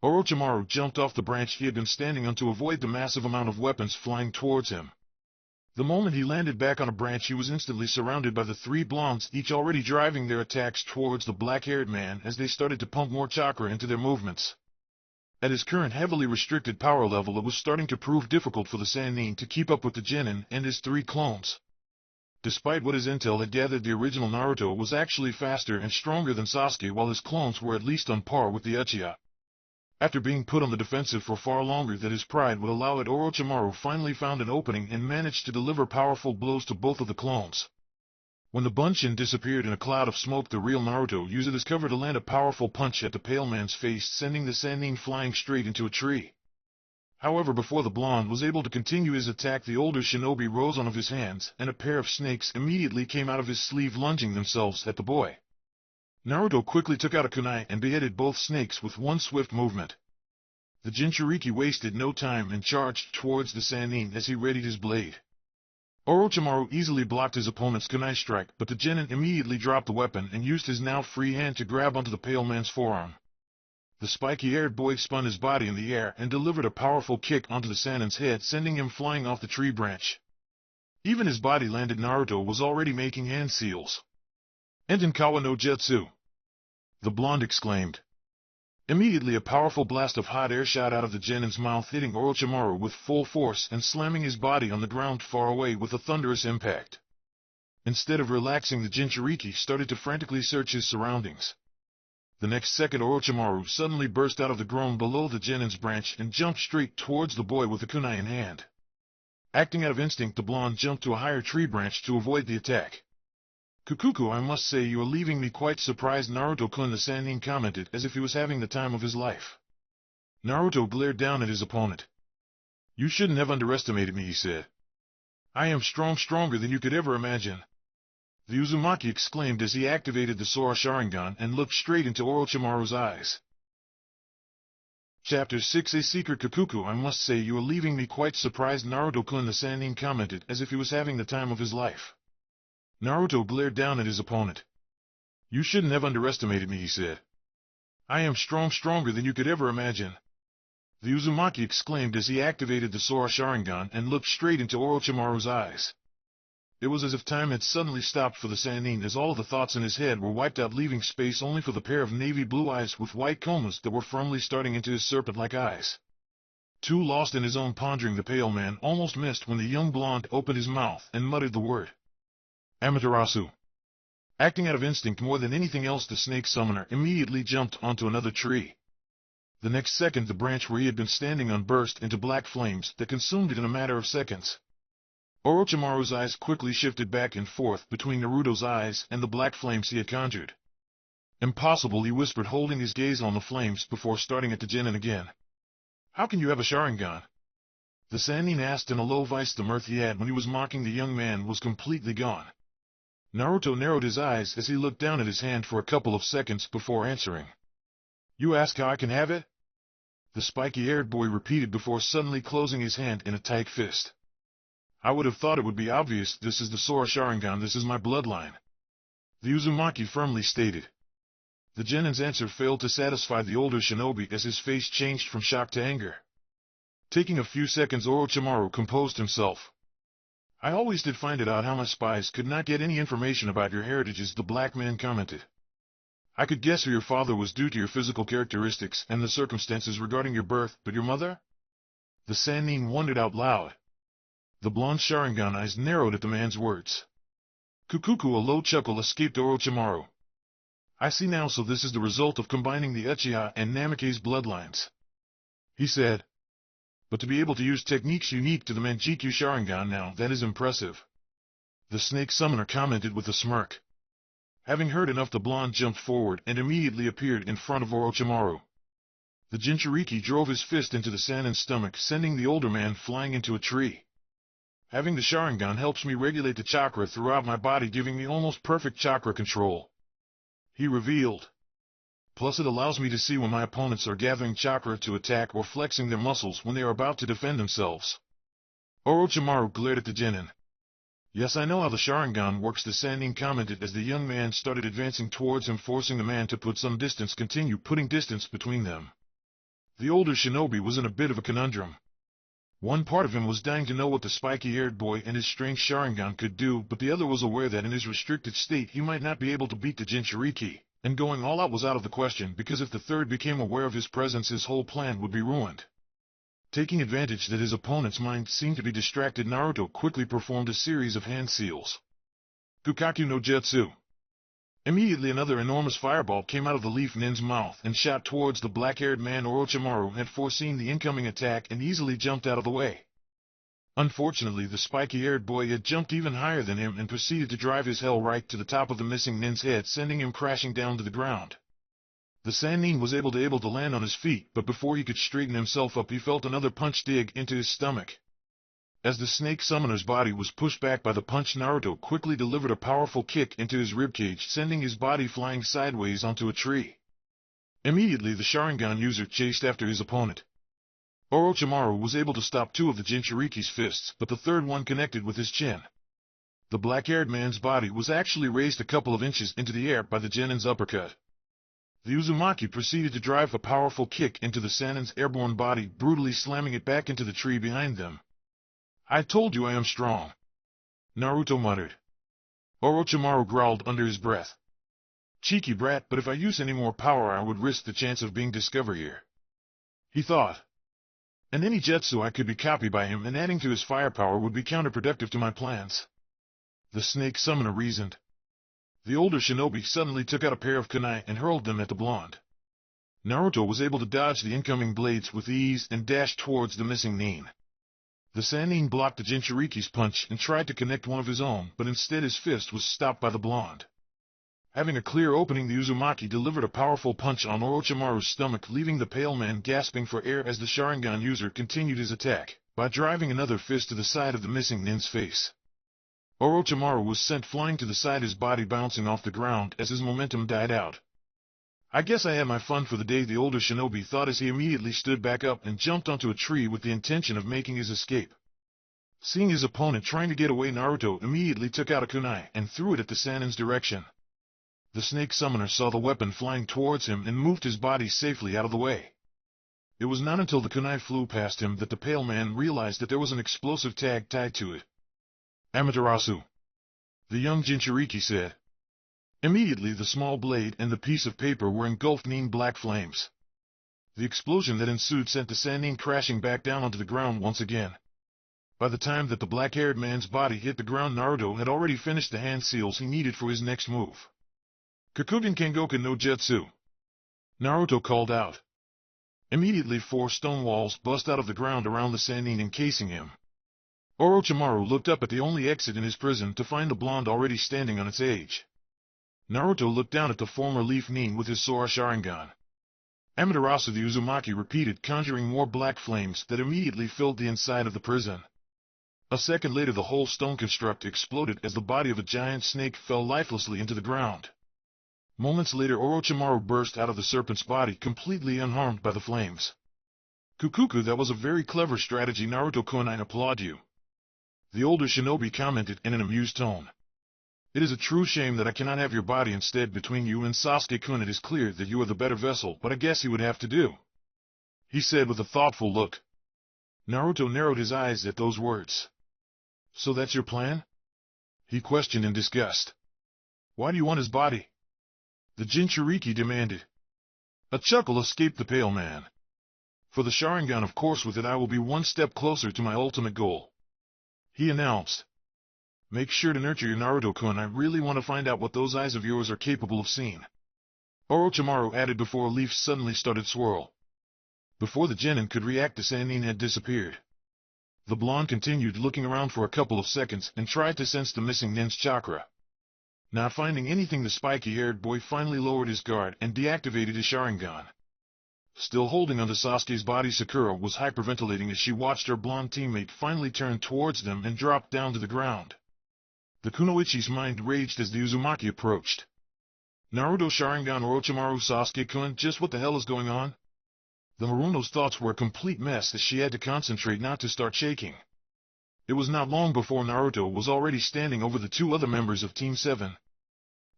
Orochimaru jumped off the branch he had been standing on to avoid the massive amount of weapons flying towards him. The moment he landed back on a branch, he was instantly surrounded by the 3 blondes, each already driving their attacks towards the black-haired man as they started to pump more chakra into their movements. At his current heavily restricted power level, it was starting to prove difficult for the Sannin to keep up with the Chunin and his 3 clones. Despite what his intel had gathered, the original Naruto was actually faster and stronger than Sasuke, while his clones were at least on par with the Uchiha. After being put on the defensive for far longer than his pride would allow it, Orochimaru finally found an opening and managed to deliver powerful blows to both of the clones. When the Bunshin disappeared in a cloud of smoke, the real Naruto used his cover to land a powerful punch at the pale man's face, sending the Sannin flying straight into a tree. However, before the blonde was able to continue his attack, the older shinobi rose on his hands, and a pair of snakes immediately came out of his sleeve, lunging themselves at the boy. Naruto quickly took out a kunai and beheaded both snakes with one swift movement. The Jinchuriki wasted no time and charged towards the Sannin as he readied his blade. Orochimaru easily blocked his opponent's kunai strike, but the genin immediately dropped the weapon and used his now free hand to grab onto the pale man's forearm. The spiky-haired boy spun his body in the air and delivered a powerful kick onto the Sannin's head, sending him flying off the tree branch. Even his body landed, Naruto was already making hand seals. "Entenkawa no Jutsu!" the blonde exclaimed. Immediately a powerful blast of hot air shot out of the genin's mouth, hitting Orochimaru with full force and slamming his body on the ground far away with a thunderous impact. Instead of relaxing, the Jinchuriki started to frantically search his surroundings. The next second, Orochimaru suddenly burst out of the grove below the genin's branch and jumped straight towards the boy with a kunai in hand. Acting out of instinct, the blonde jumped to a higher tree branch to avoid the attack. "Kukuku, I must say you are leaving me quite surprised, Naruto-kun," the Sannin commented as if he was having the time of his life. Naruto glared down at his opponent. "You shouldn't have underestimated me," he said. "I am stronger than you could ever imagine." The Uzumaki exclaimed as he activated the Sora Sharingan and looked straight into Orochimaru's eyes. Chapter 6: A Secret. "Kukuku, I must say you are leaving me quite surprised, Naruto-kun," the Sannin commented as if he was having the time of his life. Naruto glared down at his opponent. "You shouldn't have underestimated me," he said. "I am stronger than you could ever imagine." The Uzumaki exclaimed as he activated the Sora Sharingan and looked straight into Orochimaru's eyes. It was as if time had suddenly stopped for the Sannin, as all of the thoughts in his head were wiped out, leaving space only for the pair of navy blue eyes with white comas that were firmly starting into his serpent-like eyes. Too lost in his own pondering, the pale man almost missed when the young blonde opened his mouth and muttered the word Amaterasu. Acting out of instinct more than anything else, the snake summoner immediately jumped onto another tree. The next second, the branch where he had been standing on burst into black flames that consumed it in a matter of seconds. Orochimaru's eyes quickly shifted back and forth between Naruto's eyes and the black flames he had conjured. "Impossible," he whispered, holding his gaze on the flames before starting at the genin again. "How can you have a Sharingan?" the Sannin asked in a low voice. The mirth he had when he was mocking the young man was completely gone. Naruto narrowed his eyes as he looked down at his hand for a couple of seconds before answering. "You ask how I can have it?" the spiky-haired boy repeated before suddenly closing his hand in a tight fist. "I would have thought it would be obvious. This is the Sora Sharingan. This is my bloodline," the Uzumaki firmly stated. The genin's answer failed to satisfy the older shinobi as his face changed from shock to anger. Taking a few seconds, Orochimaru composed himself. "I always did find it odd how my spies could not get any information about your heritages," the black man commented. "I could guess who your father was due to your physical characteristics and the circumstances regarding your birth, but your mother?" the Sannin wondered out loud. The blonde Sharingan eyes narrowed at the man's words. "Kukuku," a low chuckle escaped Orochimaru. "I see now, so this is the result of combining the Uchiha and Namake's bloodlines," he said. "But to be able to use techniques unique to the Manjikyu Sharingan now, that is impressive," the snake summoner commented with a smirk. Having heard enough, the blonde jumped forward and immediately appeared in front of Orochimaru. The Jinchuriki drove his fist into the Sannin's stomach, sending the older man flying into a tree. Having the Sharingan helps me regulate the chakra throughout my body, giving me almost perfect chakra control, he revealed. Plus it allows me to see when my opponents are gathering chakra to attack or flexing their muscles when they are about to defend themselves. Orochimaru glared at the genin. Yes, I know how the Sharingan works, the Sannin commented as the young man started advancing towards him, forcing the man to put some distance, putting distance between them. The older shinobi was in a bit of a conundrum. One part of him was dying to know what the spiky-haired boy and his strange Sharingan could do, but the other was aware that in his restricted state he might not be able to beat the Jinchuriki, and going all out was out of the question, because if the third became aware of his presence his whole plan would be ruined. Taking advantage that his opponent's mind seemed to be distracted, Naruto quickly performed a series of hand seals. Kukaku no Jutsu. Immediately another enormous fireball came out of the Leaf Nin's mouth and shot towards the black-haired man. Orochimaru had foreseen the incoming attack and easily jumped out of the way. Unfortunately, the spiky-haired boy had jumped even higher than him and proceeded to drive his hell right to the top of the missing Nin's head, sending him crashing down to the ground. The Sannin was able to land on his feet, but before he could straighten himself up he felt another punch dig into his stomach. As the snake summoner's body was pushed back by the punch, Naruto quickly delivered a powerful kick into his ribcage, sending his body flying sideways onto a tree. Immediately the Sharingan user chased after his opponent. Orochimaru was able to stop two of the Jinchuriki's fists, but the third one connected with his chin. The black-haired man's body was actually raised a couple of inches into the air by the genin's uppercut. The Uzumaki proceeded to drive a powerful kick into the Sannin's airborne body, brutally slamming it back into the tree behind them. I told you I am strong, Naruto muttered. Orochimaru growled under his breath. Cheeky brat, but if I use any more power I would risk the chance of being discovered here, he thought. And any jutsu I could be copied by him, and adding to his firepower would be counterproductive to my plans, the snake summoner reasoned. The older shinobi suddenly took out a pair of kunai and hurled them at the blonde. Naruto was able to dodge the incoming blades with ease and dashed towards the missing Nin. The Sannin blocked the Jinchuriki's punch and tried to connect one of his own, but instead his fist was stopped by the blonde. Having a clear opening, the Uzumaki delivered a powerful punch on Orochimaru's stomach, leaving the pale man gasping for air as the Sharingan user continued his attack, by driving another fist to the side of the missing Nin's face. Orochimaru was sent flying to the side, his body bouncing off the ground as his momentum died out. I guess I had my fun for the day, the older shinobi thought as he immediately stood back up and jumped onto a tree with the intention of making his escape. Seeing his opponent trying to get away, Naruto immediately took out a kunai and threw it at the Sannin's direction. The snake summoner saw the weapon flying towards him and moved his body safely out of the way. It was not until the kunai flew past him that the pale man realized that there was an explosive tag tied to it. Amaterasu, the young Jinchuriki said. Immediately the small blade and the piece of paper were engulfed in black flames. The explosion that ensued sent the Sannin crashing back down onto the ground once again. By the time that the black-haired man's body hit the ground, Naruto had already finished the hand seals he needed for his next move. Kakugen Kengoku no Jutsu, Naruto called out. Immediately 4 stone walls bust out of the ground around the Sannin, encasing him. Orochimaru looked up at the only exit in his prison to find the blonde already standing on its edge. Naruto looked down at the former Leaf Nin with his Sora Sharingan. Amaterasu, the Uzumaki repeated, conjuring more black flames that immediately filled the inside of the prison. A second later the whole stone construct exploded as the body of a giant snake fell lifelessly into the ground. Moments later Orochimaru burst out of the serpent's body, completely unharmed by the flames. Kukuku, that was a very clever strategy, Naruto-kun, I applaud you, the older shinobi commented in an amused tone. It is a true shame that I cannot have your body instead. Between you and Sasuke-kun it is clear that you are the better vessel, but I guess he would have to do, he said with a thoughtful look. Naruto narrowed his eyes at those words. So that's your plan? He questioned in disgust. Why do you want his body? The Jinchuriki demanded. A chuckle escaped the pale man. For the Sharingan, of course, with it I will be one step closer to my ultimate goal, he announced. Make sure to nurture your Naruto-kun, I really want to find out what those eyes of yours are capable of seeing, Orochimaru added before a leaf suddenly started swirl. Before the genin could react, the Sannin had disappeared. The blonde continued looking around for a couple of seconds and tried to sense the missing Nin's chakra. Not finding anything, the spiky-haired boy finally lowered his guard and deactivated his Sharingan. Still holding onto Sasuke's body, Sakura was hyperventilating as she watched her blonde teammate finally turn towards them and drop down to the ground. The Kunoichi's mind raged as the Uzumaki approached. Naruto Sharingan Orochimaru Sasuke-kun, just what the hell is going on? The Haruno's thoughts were a complete mess as she had to concentrate not to start shaking. It was not long before Naruto was already standing over the two other members of Team 7.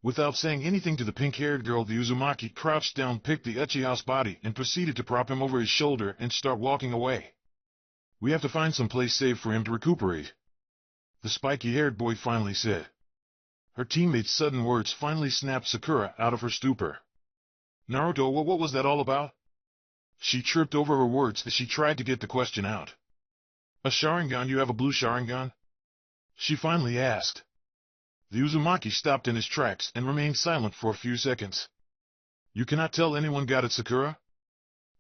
Without saying anything to the pink-haired girl, the Uzumaki crouched down, picked the Uchiha's body, and proceeded to prop him over his shoulder and start walking away. We have to find some place safe for him to recuperate, the spiky-haired boy finally said. Her teammate's sudden words finally snapped Sakura out of her stupor. Naruto, what was that all about? She tripped over her words as she tried to get the question out. A Sharingan? You have a blue Sharingan? She finally asked. The Uzumaki stopped in his tracks and remained silent for a few seconds. You cannot tell anyone got it, Sakura?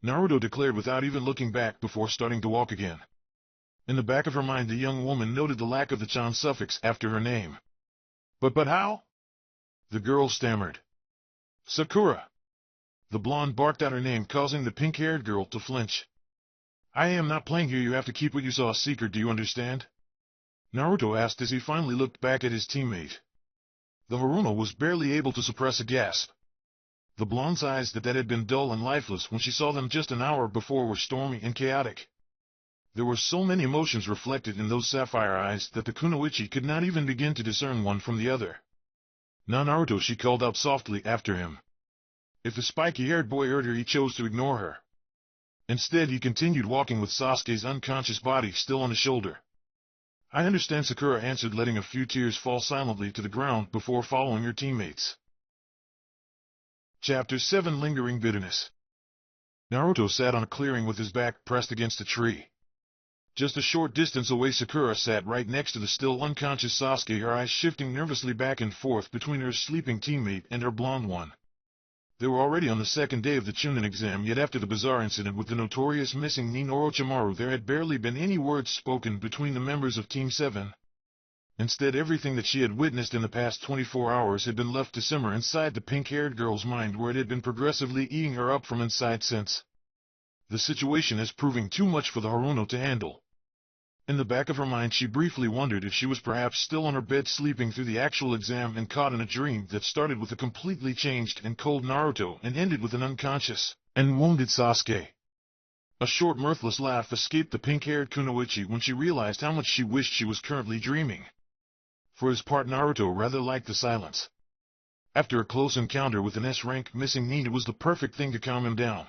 Naruto declared without even looking back before starting to walk again. In the back of her mind, the young woman noted the lack of the chan suffix after her name. But how? The girl stammered. Sakura. The blonde barked out her name, causing the pink-haired girl to flinch. I am not playing here. You have to keep what you saw a secret, do you understand? Naruto asked as he finally looked back at his teammate. The Haruno was barely able to suppress a gasp. The blonde's eyes that had been dull and lifeless when she saw them just an hour before were stormy and chaotic. There were so many emotions reflected in those sapphire eyes that the Kunoichi could not even begin to discern one from the other. Now Naruto, she called out softly after him. If the spiky-haired boy heard her, he chose to ignore her. Instead, he continued walking with Sasuke's unconscious body still on his shoulder. I understand, Sakura answered, letting a few tears fall silently to the ground before following her teammates. Chapter 7: Lingering Bitterness. Naruto sat on a clearing with his back pressed against a tree. Just a short distance away, Sakura sat right next to the still unconscious Sasuke, her eyes shifting nervously back and forth between her sleeping teammate and her blonde one. They were already on the second day of the Chunin exam, yet after the bizarre incident with the notorious missing Nin Orochimaru, there had barely been any words spoken between the members of Team 7. Instead, everything that she had witnessed in the past 24 hours had been left to simmer inside the pink-haired girl's mind, where it had been progressively eating her up from inside since. The situation is proving too much for the Haruno to handle. In the back of her mind, she briefly wondered if she was perhaps still on her bed sleeping through the actual exam and caught in a dream that started with a completely changed and cold Naruto and ended with an unconscious and wounded Sasuke. A short mirthless laugh escaped the pink-haired Kunoichi when she realized how much she wished she was currently dreaming. For his part, Naruto rather liked the silence. After a close encounter with an S-rank missing Nin, it was the perfect thing to calm him down.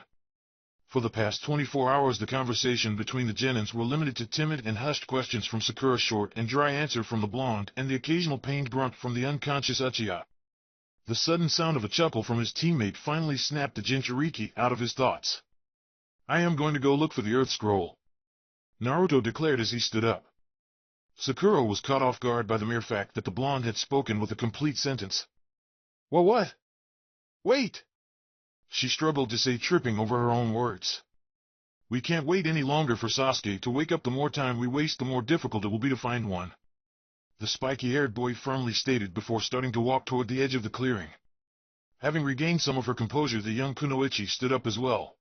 For the past 24 hours, the conversation between the Genins were limited to timid and hushed questions from Sakura, short and dry answer from the blonde, and the occasional pained grunt from the unconscious Uchiha. The sudden sound of a chuckle from his teammate finally snapped the Jinchuriki out of his thoughts. I am going to go look for the Earth Scroll, Naruto declared as he stood up. Sakura was caught off guard by the mere fact that the blonde had spoken with a complete sentence. What? Wait! She struggled to say, tripping over her own words. We can't wait any longer for Sasuke to wake up. The more time we waste, the more difficult it will be to find one, the spiky-haired boy firmly stated before starting to walk toward the edge of the clearing. Having regained some of her composure, the young Kunoichi stood up as well.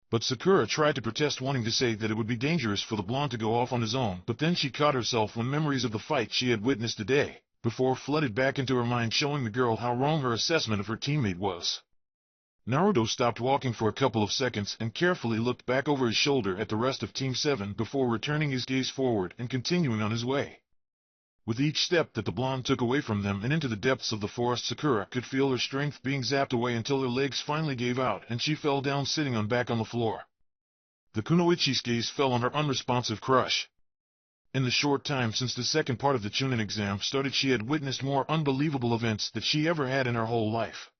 But Sakura tried to protest, wanting to say that it would be dangerous for the blonde to go off on his own, but then she caught herself when memories of the fight she had witnessed the day before flooded back into her mind, showing the girl how wrong her assessment of her teammate was. Naruto stopped walking for a couple of seconds and carefully looked back over his shoulder at the rest of Team 7 before returning his gaze forward and continuing on his way. With each step that the blonde took away from them and into the depths of the forest, Sakura could feel her strength being zapped away until her legs finally gave out and she fell down, sitting back on the floor. The Kunoichi's gaze fell on her unresponsive crush. In the short time since the second part of the Chunin exam started, she had witnessed more unbelievable events than she ever had in her whole life.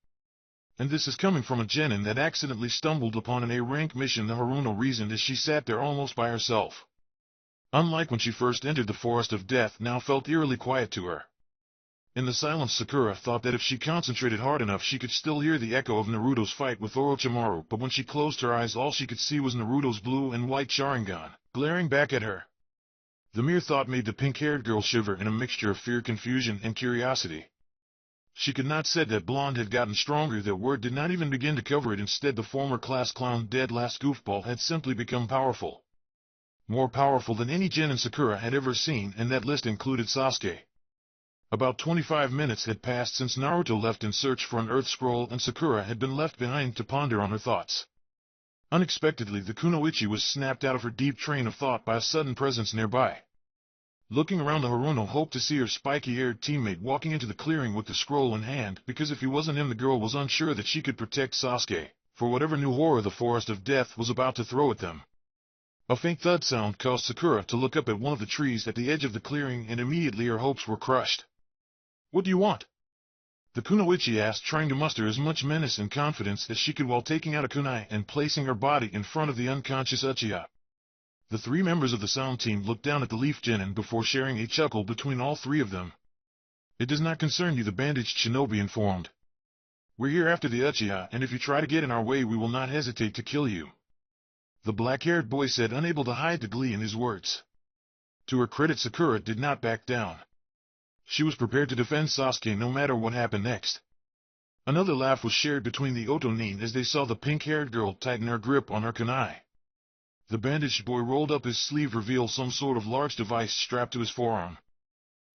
And this is coming from a genin that accidentally stumbled upon an A-rank mission, the Haruno reasoned as she sat there almost by herself. Unlike when she first entered the Forest of Death, now felt eerily quiet to her. In the silence, Sakura thought that if she concentrated hard enough she could still hear the echo of Naruto's fight with Orochimaru, but when she closed her eyes all she could see was Naruto's blue and white Sharingan, glaring back at her. The mere thought made the pink-haired girl shiver in a mixture of fear, confusion, and curiosity. She could not said that blonde had gotten stronger, that word did not even begin to cover it. Instead, the former class clown dead last goofball had simply become powerful. More powerful than any Genin Sakura had ever seen, and that list included Sasuke. About 25 minutes had passed since Naruto left in search for an Earth Scroll, and Sakura had been left behind to ponder on her thoughts. Unexpectedly, the kunoichi was snapped out of her deep train of thought by a sudden presence nearby. Looking around, the Haruno hoped to see her spiky-haired teammate walking into the clearing with the scroll in hand, because if he wasn't him, the girl was unsure that she could protect Sasuke, for whatever new horror the Forest of Death was about to throw at them. A faint thud sound caused Sakura to look up at one of the trees at the edge of the clearing, and immediately her hopes were crushed. "What do you want?" the kunoichi asked, trying to muster as much menace and confidence as she could while taking out a kunai and placing her body in front of the unconscious Uchiha. The three members of the sound team looked down at the Leaf Genin before sharing a chuckle between all three of them. "It does not concern you," the bandaged shinobi informed. "We're here after the Uchiha, and if you try to get in our way, we will not hesitate to kill you," the black-haired boy said, unable to hide the glee in his words. To her credit, Sakura did not back down. She was prepared to defend Sasuke no matter what happened next. Another laugh was shared between the Otonin as they saw the pink-haired girl tighten her grip on her kunai. The bandaged boy rolled up his sleeve, revealing some sort of large device strapped to his forearm.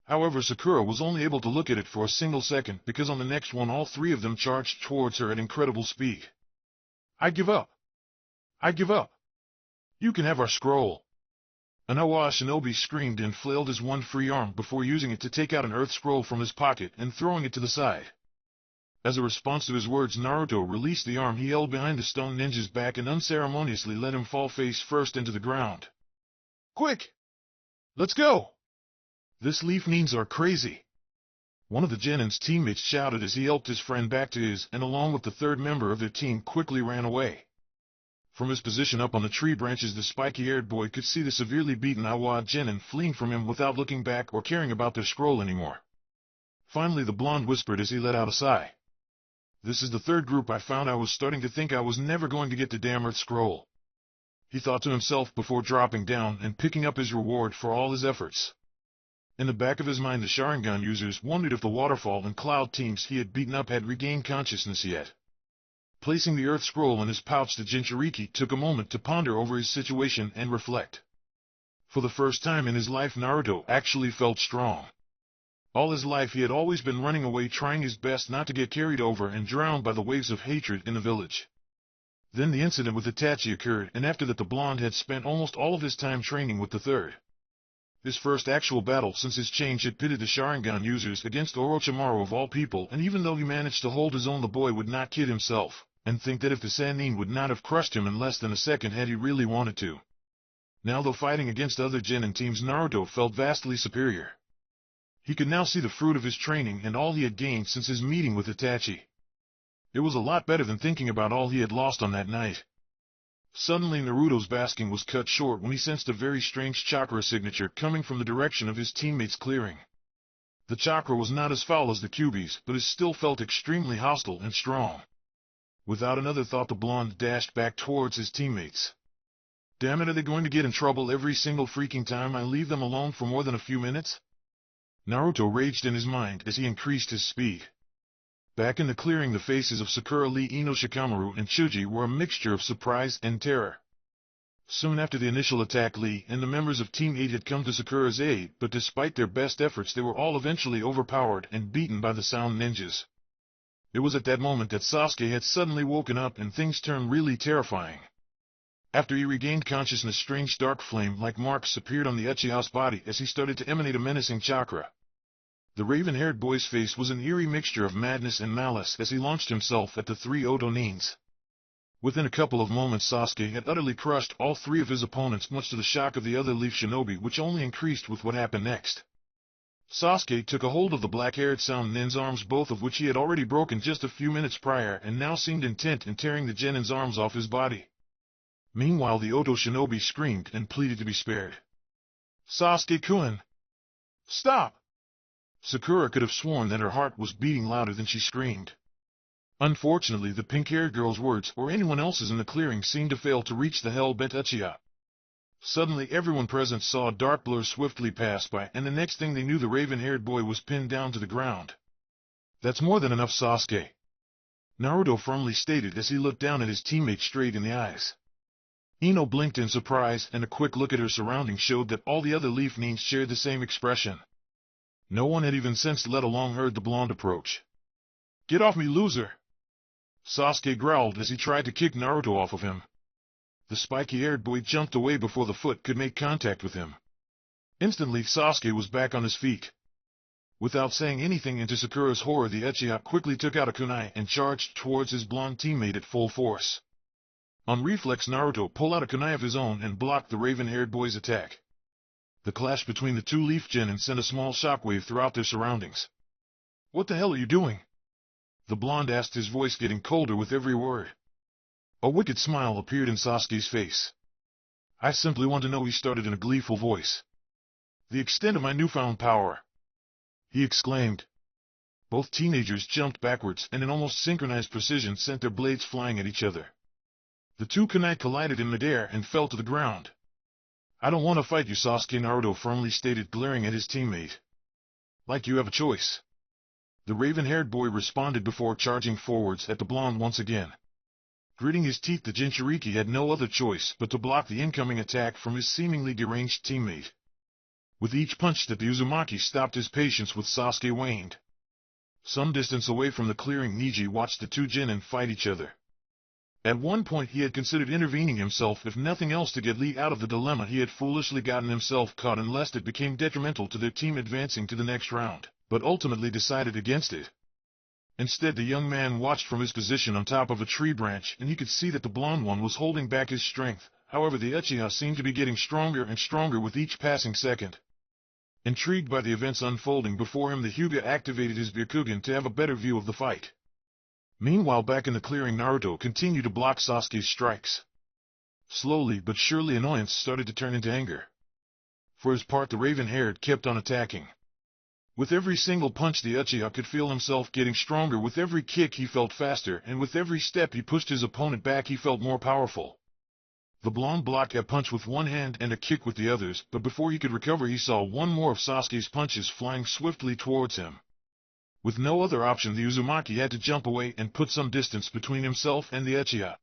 However, Sakura was only able to look at it for a single second, because on the next one all three of them charged towards her at incredible speed. "I give up! I give up! You can have our scroll!" An Awa shinobi screamed and flailed his one free arm before using it to take out an Earth Scroll from his pocket and throwing it to the side. As a response to his words, Naruto released the arm he held behind the stone ninja's back and unceremoniously let him fall face first into the ground. "Quick! Let's go! This Leaf Nins are crazy!" one of the Genin's teammates shouted as he helped his friend back to his, and along with the third member of their team quickly ran away. From his position up on the tree branches, the spiky-haired boy could see the severely beaten Awa Genin fleeing from him without looking back or caring about their scroll anymore. Finally, the blonde whispered as he let out a sigh. "This is the third group I found. I was starting to think I was never going to get the damn Earth Scroll," he thought to himself before dropping down and picking up his reward for all his efforts. In the back of his mind, the Sharingan users wondered if the Waterfall and Cloud teams he had beaten up had regained consciousness yet. Placing the Earth Scroll in his pouch, the Jinchuriki took a moment to ponder over his situation and reflect. For the first time in his life, Naruto actually felt strong. All his life he had always been running away, trying his best not to get carried over and drowned by the waves of hatred in the village. Then the incident with Itachi occurred, and after that the blonde had spent almost all of his time training with the third. His first actual battle since his change had pitted the Sharingan users against Orochimaru of all people, and even though he managed to hold his own, the boy would not kid himself and think that if the Sannin would not have crushed him in less than a second had he really wanted to. Now, though fighting against other Genin teams, Naruto felt vastly superior. He could now see the fruit of his training and all he had gained since his meeting with Itachi. It was a lot better than thinking about all he had lost on that night. Suddenly, Naruto's basking was cut short when he sensed a very strange chakra signature coming from the direction of his teammates' clearing. The chakra was not as foul as the Kyuubi's, but it still felt extremely hostile and strong. Without another thought, the blonde dashed back towards his teammates. "Damn it, are they going to get in trouble every single freaking time I leave them alone for more than a few minutes?" Naruto raged in his mind as he increased his speed. Back in the clearing, the faces of Sakura, Lee, Ino, Shikamaru, and Chuji were a mixture of surprise and terror. Soon after the initial attack, Lee and the members of Team 8 had come to Sakura's aid, but despite their best efforts, they were all eventually overpowered and beaten by the sound ninjas. It was at that moment that Sasuke had suddenly woken up and things turned really terrifying. After he regained consciousness, strange dark flame-like marks appeared on the Uchiha's body as he started to emanate a menacing chakra. The raven-haired boy's face was an eerie mixture of madness and malice as he launched himself at the three Otonins. Within a couple of moments, Sasuke had utterly crushed all three of his opponents, much to the shock of the other Leaf Shinobi, which only increased with what happened next. Sasuke took a hold of the black-haired sound nin's arms, both of which he had already broken just a few minutes prior, and now seemed intent in tearing the Genin's arms off his body. Meanwhile, the Oto shinobi screamed and pleaded to be spared. "Sasuke-kun! Stop!" Sakura could have sworn that her heart was beating louder than she screamed. Unfortunately, the pink-haired girl's words, or anyone else's in the clearing, seemed to fail to reach the hell-bent Uchiha. Suddenly, everyone present saw a dark blur swiftly pass by, and the next thing they knew, the raven-haired boy was pinned down to the ground. That's more than enough, Sasuke, Naruto firmly stated as he looked down at his teammate straight in the eyes. Ino blinked in surprise, and a quick look at her surroundings showed that all the other Leaf Nians shared the same expression. No one had even sensed, let alone heard, the blonde approach. "Get off me, loser!" Sasuke growled as he tried to kick Naruto off of him. The spiky-haired boy jumped away before the foot could make contact with him. Instantly, Sasuke was back on his feet. Without saying anything, and to Sakura's horror, the Uchiha quickly took out a kunai and charged towards his blonde teammate at full force. On reflex, Naruto pulled out a kunai of his own and blocked the raven-haired boy's attack. The clash between the two Leaf Genin sent a small shockwave throughout their surroundings. "What the hell are you doing?" the blonde asked, his voice getting colder with every word. A wicked smile appeared in Sasuke's face. "I simply want to know," he started in a gleeful voice. "The extent of my newfound power," he exclaimed. Both teenagers jumped backwards and in almost synchronized precision sent their blades flying at each other. The two kunai collided in midair and fell to the ground. "I don't want to fight you, Sasuke," Naruto firmly stated, glaring at his teammate. "Like you have a choice," the raven-haired boy responded before charging forwards at the blonde once again. Gritting his teeth, the Jinchuriki had no other choice but to block the incoming attack from his seemingly deranged teammate. With each punch that the Uzumaki stopped, his patience with Sasuke waned. Some distance away from the clearing, Neji watched the two Genin fight each other. At one point he had considered intervening himself, if nothing else to get Lee out of the dilemma he had foolishly gotten himself caught in, lest it became detrimental to their team advancing to the next round, but ultimately decided against it. Instead, the young man watched from his position on top of a tree branch, and he could see that the blonde one was holding back his strength. However, the Uchiha seemed to be getting stronger and stronger with each passing second. Intrigued by the events unfolding before him, the Hyuga activated his Byakugan to have a better view of the fight. Meanwhile, back in the clearing, Naruto continued to block Sasuke's strikes. Slowly but surely, annoyance started to turn into anger. For his part, the raven-haired kept on attacking. With every single punch, the Uchiha could feel himself getting stronger. With every kick, he felt faster, and with every step he pushed his opponent back, he felt more powerful. The blonde blocked a punch with one hand and a kick with the others, but before he could recover, he saw one more of Sasuke's punches flying swiftly towards him. With no other option, the Uzumaki had to jump away and put some distance between himself and the Uchiha.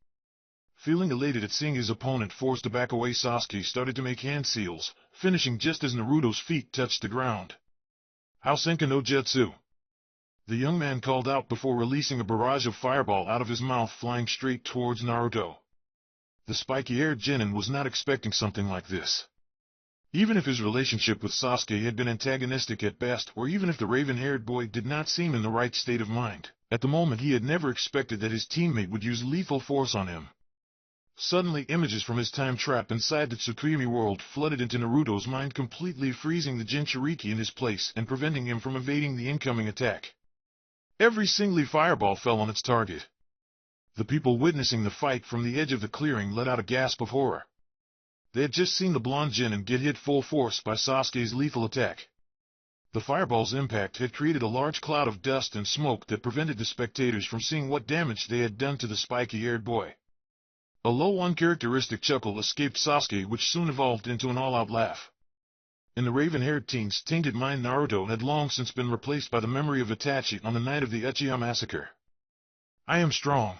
Feeling elated at seeing his opponent forced to back away, Sasuke started to make hand seals, finishing just as Naruto's feet touched the ground. "Housenka no Jutsu," the young man called out before releasing a barrage of fireball out of his mouth, flying straight towards Naruto. The spiky-haired Genin was not expecting something like this. Even if his relationship with Sasuke had been antagonistic at best, or even if the raven-haired boy did not seem in the right state of mind, at the moment he had never expected that his teammate would use lethal force on him. Suddenly, images from his time trap inside the Tsukuyomi world flooded into Naruto's mind, completely freezing the Jinchuriki in his place and preventing him from evading the incoming attack. Every single fireball fell on its target. The people witnessing the fight from the edge of the clearing let out a gasp of horror. They had just seen the blonde Genin get hit full force by Sasuke's lethal attack. The fireball's impact had created a large cloud of dust and smoke that prevented the spectators from seeing what damage they had done to the spiky-haired boy. A low, uncharacteristic chuckle escaped Sasuke, which soon evolved into an all-out laugh. In the raven-haired teen's tainted mind, Naruto had long since been replaced by the memory of Itachi on the night of the Uchiha massacre. "I am strong.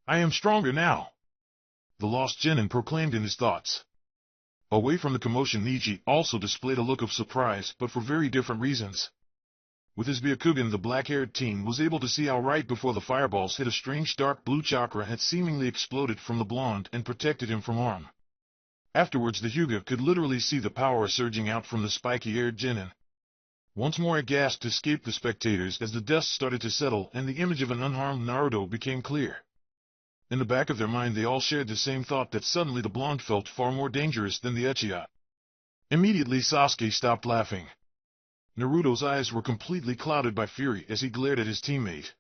I am stronger now," the lost Genin proclaimed in his thoughts. Away from the commotion, Neji also displayed a look of surprise, but for very different reasons. With his Byakugan, the black-haired teen was able to see how right before the fireballs hit, a strange dark blue chakra had seemingly exploded from the blonde and protected him from harm. Afterwards, the Hyuga could literally see the power surging out from the spiky-haired Genin. Once more, a gasp escaped the spectators as the dust started to settle and the image of an unharmed Naruto became clear. In the back of their mind, they all shared the same thought, that suddenly the blonde felt far more dangerous than the Uchiha. Immediately, Sasuke stopped laughing. Naruto's eyes were completely clouded by fury as he glared at his teammate.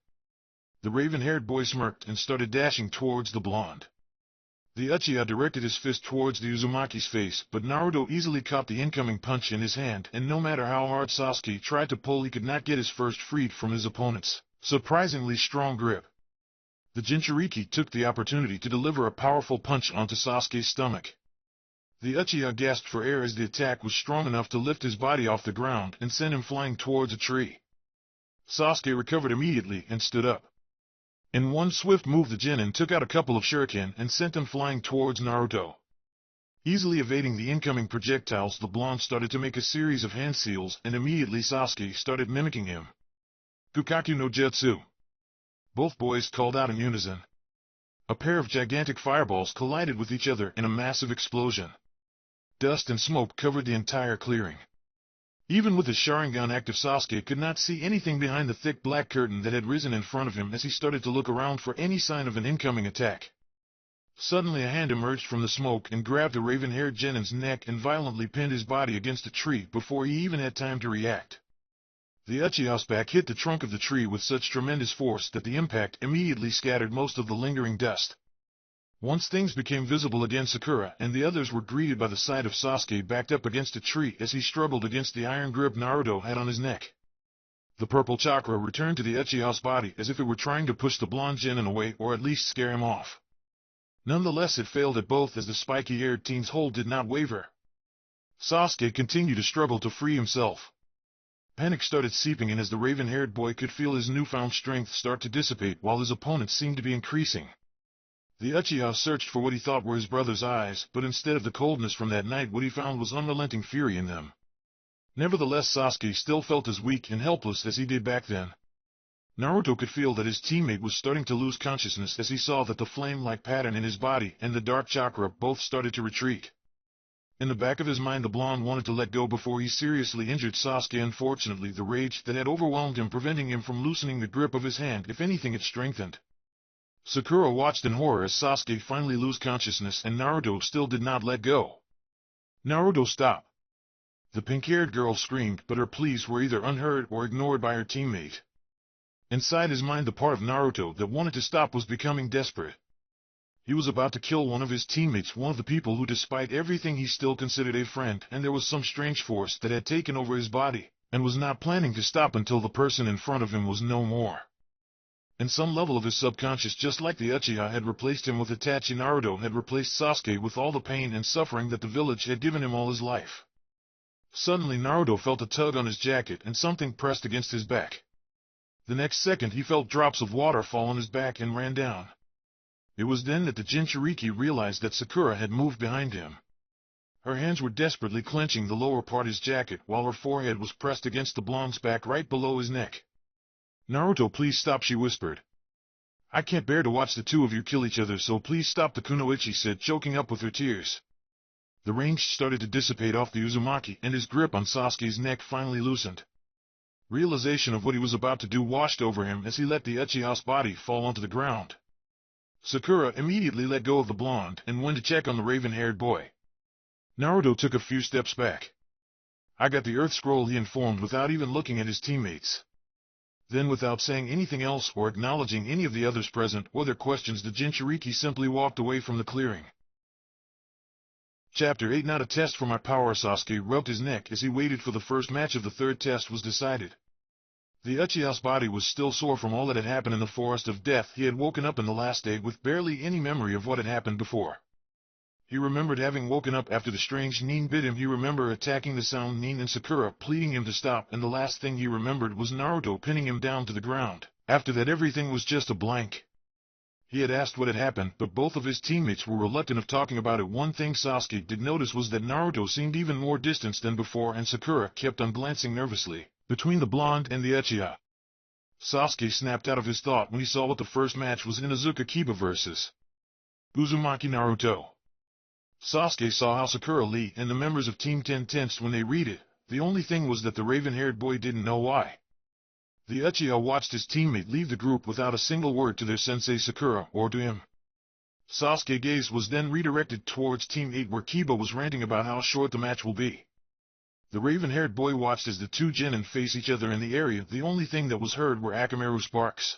The raven-haired boy smirked and started dashing towards the blonde. The Uchiha directed his fist towards the Uzumaki's face, but Naruto easily caught the incoming punch in his hand, and no matter how hard Sasuke tried to pull, he could not get his first freed from his opponent's surprisingly strong grip. The Jinchuriki took the opportunity to deliver a powerful punch onto Sasuke's stomach. The Uchiha gasped for air as the attack was strong enough to lift his body off the ground and send him flying towards a tree. Sasuke recovered immediately and stood up. In one swift move the Chunin took out a couple of shuriken and sent them flying towards Naruto. Easily evading the incoming projectiles, the blonde started to make a series of hand seals, and immediately Sasuke started mimicking him. Kukaku no Jutsu. Both boys called out in unison. A pair of gigantic fireballs collided with each other in a massive explosion. Dust and smoke covered the entire clearing. Even with his Sharingan active, Sasuke could not see anything behind the thick black curtain that had risen in front of him as he started to look around for any sign of an incoming attack. Suddenly a hand emerged from the smoke and grabbed the raven-haired Chunin's neck and violently pinned his body against a tree before he even had time to react. The Uchiha's back hit the trunk of the tree with such tremendous force that the impact immediately scattered most of the lingering dust. Once things became visible again, Sakura and the others were greeted by the sight of Sasuke backed up against a tree as he struggled against the iron grip Naruto had on his neck. The purple chakra returned to the Uchiha's body as if it were trying to push the blonde Chunin away or at least scare him off. Nonetheless, it failed at both as the spiky-haired teen's hold did not waver. Sasuke continued to struggle to free himself. Panic started seeping in as the raven-haired boy could feel his newfound strength start to dissipate while his opponent seemed to be increasing. The Uchiha searched for what he thought were his brother's eyes, but instead of the coldness from that night, what he found was unrelenting fury in them. Nevertheless, Sasuke still felt as weak and helpless as he did back then. Naruto could feel that his teammate was starting to lose consciousness as he saw that the flame-like pattern in his body and the dark chakra both started to retreat. In the back of his mind, the blonde wanted to let go before he seriously injured Sasuke. Unfortunately, the rage that had overwhelmed him preventing him from loosening the grip of his hand. If anything, it strengthened. Sakura watched in horror as Sasuke finally lost consciousness and Naruto still did not let go. "Naruto, stop!" The pink-haired girl screamed, but her pleas were either unheard or ignored by her teammate. Inside his mind, the part of Naruto that wanted to stop was becoming desperate. He was about to kill one of his teammates, one of the people who despite everything he still considered a friend, and there was some strange force that had taken over his body, and was not planning to stop until the person in front of him was no more. In some level of his subconscious, just like the Uchiha had replaced him with Itachi, Naruto had replaced Sasuke with all the pain and suffering that the village had given him all his life. Suddenly Naruto felt a tug on his jacket and something pressed against his back. The next second he felt drops of water fall on his back and ran down. It was then that the Jinchuriki realized that Sakura had moved behind him. Her hands were desperately clenching the lower part of his jacket while her forehead was pressed against the blonde's back right below his neck. "Naruto, please stop," she whispered. "I can't bear to watch the two of you kill each other, so please stop," the kunoichi said, choking up with her tears. The range started to dissipate off the Uzumaki, and his grip on Sasuke's neck finally loosened. Realization of what he was about to do washed over him as he let the Uchiha's body fall onto the ground. Sakura immediately let go of the blonde and went to check on the raven-haired boy. Naruto took a few steps back. "I got the Earth Scroll," he informed without even looking at his teammates. Then, without saying anything else or acknowledging any of the others present or their questions, the Jinchuriki simply walked away from the clearing. Chapter 8. Not a test for my power. Sasuke rubbed his neck as he waited for the first match of the third test was decided. The Uchiha's body was still sore from all that had happened in the Forest of Death. He had woken up in the last day with barely any memory of what had happened before. He remembered having woken up after the strange Nin bit him. He remembered attacking the sound Nin and Sakura pleading him to stop, and the last thing he remembered was Naruto pinning him down to the ground. After that, everything was just a blank. He had asked what had happened, but both of his teammates were reluctant of talking about it. One thing Sasuke did notice was that Naruto seemed even more distant than before, and Sakura kept on glancing nervously between the blonde and the Uchiha. Sasuke snapped out of his thought when he saw what the first match was: Inuzuka Kiba vs. Uzumaki Naruto. Sasuke saw how Sakura Lee and the members of Team 10 tensed when they read it. The only thing was that the raven-haired boy didn't know why. The Uchiha watched his teammate leave the group without a single word to their sensei Sakura or to him. Sasuke's gaze was then redirected towards Team 8, where Kiba was ranting about how short the match will be. The raven-haired boy watched as the two Chunin face each other in the area. The only thing that was heard were Akamaru's barks.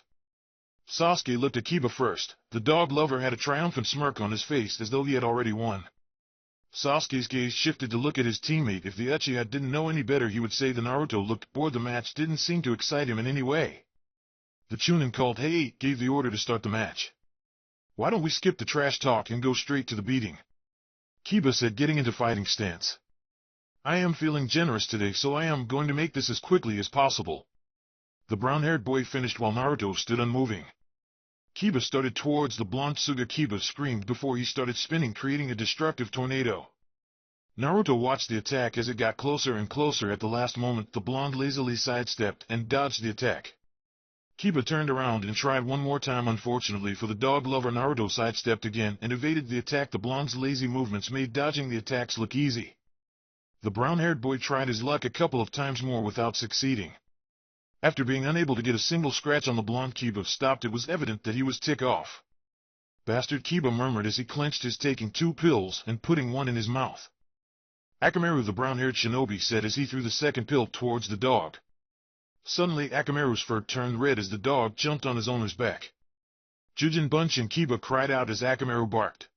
Sasuke looked at Kiba first. The dog lover had a triumphant smirk on his face as though he had already won. Sasuke's gaze shifted to look at his teammate. If the Uchiha didn't know any better, he would say that Naruto looked bored. The match didn't seem to excite him in any way. The Chunin called "Hey!" gave the order to start the match. "Why don't we skip the trash talk and go straight to the beating?" Kiba said, getting into fighting stance. "I am feeling generous today, so I am going to make this as quickly as possible." The brown-haired boy finished while Naruto stood unmoving. Kiba started towards the blonde Tsuga. Kiba screamed before he started spinning, creating a destructive tornado. Naruto watched the attack as it got closer and closer. At the last moment, the blonde lazily sidestepped and dodged the attack. Kiba turned around and tried one more time. Unfortunately for the dog lover, Naruto sidestepped again and evaded the attack. The blonde's lazy movements made dodging the attacks look easy. The brown-haired boy tried his luck a couple of times more without succeeding. After being unable to get a single scratch on the blonde, Kiba stopped. It was evident that he was ticked off. Bastard, Kiba murmured as he clenched his, taking 2 pills and putting one in his mouth. Akamaru, the brown-haired shinobi, said as he threw the second pill towards the dog. Suddenly, Akamaru's fur turned red as the dog jumped on his owner's back. Jujin Bunch and Kiba cried out as Akamaru barked.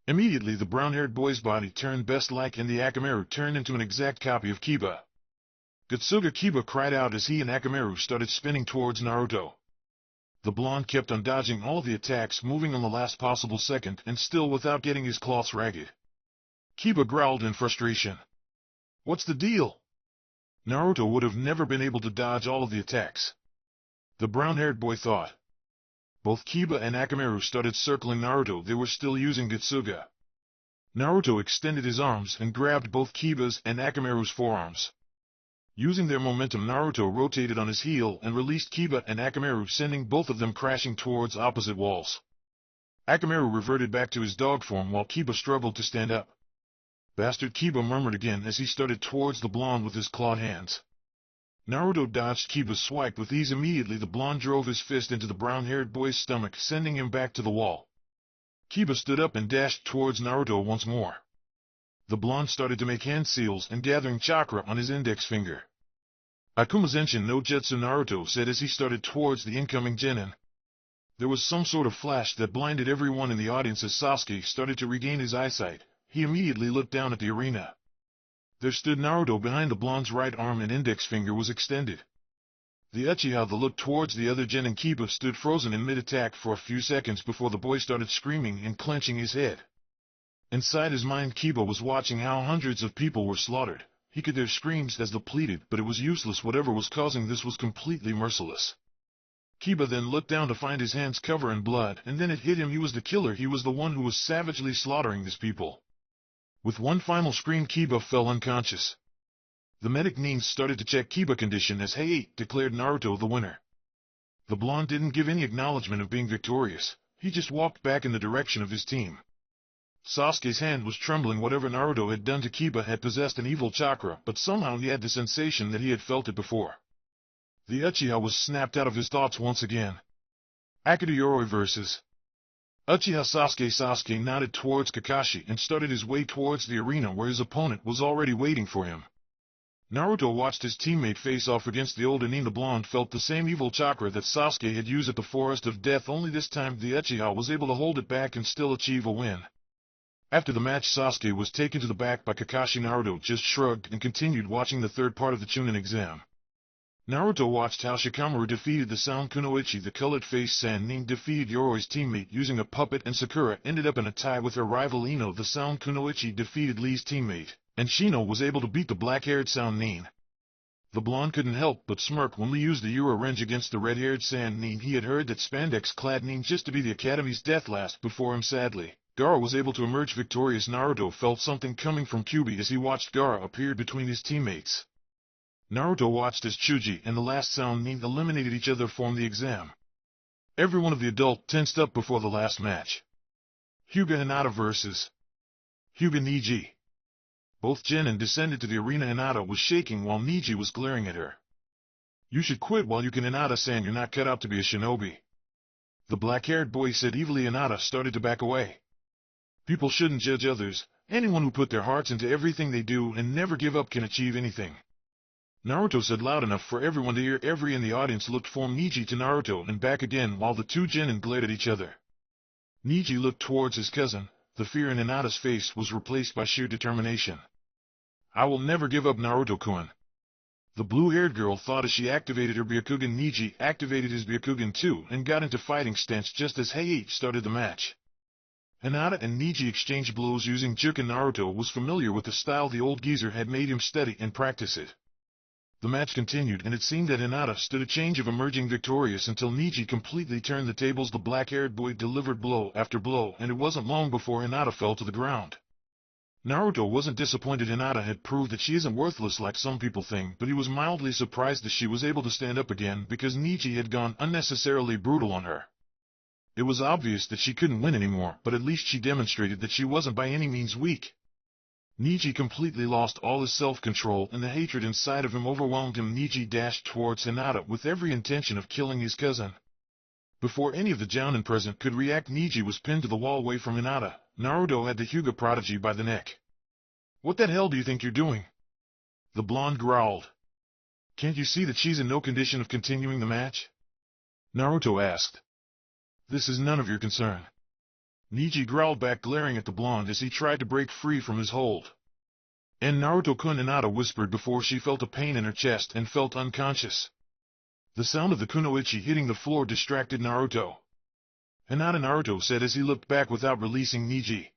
Immediately, the brown-haired boy's body turned beast-like and the Akamaru turned into an exact copy of Kiba. Gutsuga, Kiba cried out as he and Akamaru started spinning towards Naruto. The blonde kept on dodging all the attacks, moving on the last possible second and still without getting his cloths ragged. Kiba growled in frustration. What's the deal? Naruto would have never been able to dodge all of the attacks. The brown-haired boy thought. Both Kiba and Akamaru started circling Naruto. They were still using Gutsuga. Naruto extended his arms and grabbed both Kiba's and Akamaru's forearms. Using their momentum, Naruto rotated on his heel and released Kiba and Akamaru, sending both of them crashing towards opposite walls. Akamaru reverted back to his dog form while Kiba struggled to stand up. Bastard, Kiba murmured again as he started towards the blonde with his clawed hands. Naruto dodged Kiba's swipe with ease. Immediately, the blonde drove his fist into the brown-haired boy's stomach, sending him back to the wall. Kiba stood up and dashed towards Naruto once more. The blonde started to make hand seals and gathering chakra on his index finger. Akuma Zenshin no Jutsu, Naruto said as he started towards the incoming genin. There was some sort of flash that blinded everyone in the audience as Sasuke started to regain his eyesight. He immediately looked down at the arena. There stood Naruto behind the blonde's right arm and index finger was extended. The Uchiha that looked towards the other genin, Kiba, stood frozen in mid-attack for a few seconds before the boy started screaming and clenching his head. Inside his mind, Kiba was watching how hundreds of people were slaughtered. He could hear screams as they pleaded, but it was useless. Whatever was causing this was completely merciless. Kiba then looked down to find his hands covered in blood, and then it hit him. He was the killer. He was the one who was savagely slaughtering these people. With one final scream, Kiba fell unconscious. The medic Nin started to check Kiba's condition as Hey declared Naruto the winner. The blonde didn't give any acknowledgement of being victorious. He just walked back in the direction of his team. Sasuke's hand was trembling. Whatever Naruto had done to Kiba had possessed an evil chakra, but somehow he had the sensation that he had felt it before. The Uchiha was snapped out of his thoughts once again. Akita Yoroi vs. Uchiha Sasuke. Sasuke nodded towards Kakashi and started his way towards the arena where his opponent was already waiting for him. Naruto watched his teammate face off against the old Nin. The blonde felt the same evil chakra that Sasuke had used at the Forest of Death, only this time the Uchiha was able to hold it back and still achieve a win. After the match, Sasuke was taken to the back by Kakashi. Naruto just shrugged and continued watching the third part of the Chunin exam. Naruto watched how Shikamaru defeated the Sound Kunoichi. The colored-faced Sannin defeated Yoroi's teammate using a puppet, and Sakura ended up in a tie with her rival Ino. The Sound Kunoichi defeated Lee's teammate, and Shino was able to beat the black-haired Sannin. The blonde couldn't help but smirk when Lee used the Yura Range against the red-haired Sannin. He had heard that spandex-clad Nin just to be the Academy's death last before him. Sadly, Gaara was able to emerge victorious. Naruto felt something coming from Kyuubi as he watched Gaara appear between his teammates. Naruto watched as Chuji and the last Sound Nin eliminated each other from the exam. Every one of the adults tensed up before the last match. Hyuga Hinata vs. Hyuga Neji. Both genin descended to the arena. Hinata was shaking while Neji was glaring at her. You should quit while you can, Hinata-san. You're not cut out to be a shinobi. The black-haired boy said evilly. Hinata started to back away. People shouldn't judge others. Anyone who put their hearts into everything they do and never give up can achieve anything. Naruto said loud enough for everyone to hear. Everyone in the audience looked from Neji to Naruto and back again while the two genin glared at each other. Neji looked towards his cousin. The fear in Hinata's face was replaced by sheer determination. I will never give up, Naruto-kun. The blue-haired girl thought as she activated her Byakugan. Neji activated his Byakugan too and got into fighting stance just as Heiichi started the match. Hinata and Neji exchanged blows using Juken. Naruto was familiar with the style. The old geezer had made him study and practice it. The match continued, and it seemed that Hinata stood a chance of emerging victorious until Neji completely turned the tables. The black-haired boy delivered blow after blow, and it wasn't long before Hinata fell to the ground. Naruto wasn't disappointed Hinata had proved that she isn't worthless like some people think, but he was mildly surprised that she was able to stand up again because Neji had gone unnecessarily brutal on her. It was obvious that she couldn't win anymore, but at least she demonstrated that she wasn't by any means weak. Neji completely lost all his self-control, and the hatred inside of him overwhelmed him. Neji dashed towards Hinata with every intention of killing his cousin. Before any of the Jounin present could react, Neji was pinned to the wall away from Hinata. Naruto had the Hyuga prodigy by the neck. "What the hell do you think you're doing?" the blonde growled. "Can't you see that she's in no condition of continuing the match?" Naruto asked. "This is none of your concern." Neji growled back, glaring at the blonde as he tried to break free from his hold. "And Naruto-kun," Hinata whispered before she felt a pain in her chest and felt unconscious. The sound of the kunoichi hitting the floor distracted Naruto. "Hinata," Naruto said as he looked back without releasing Neji.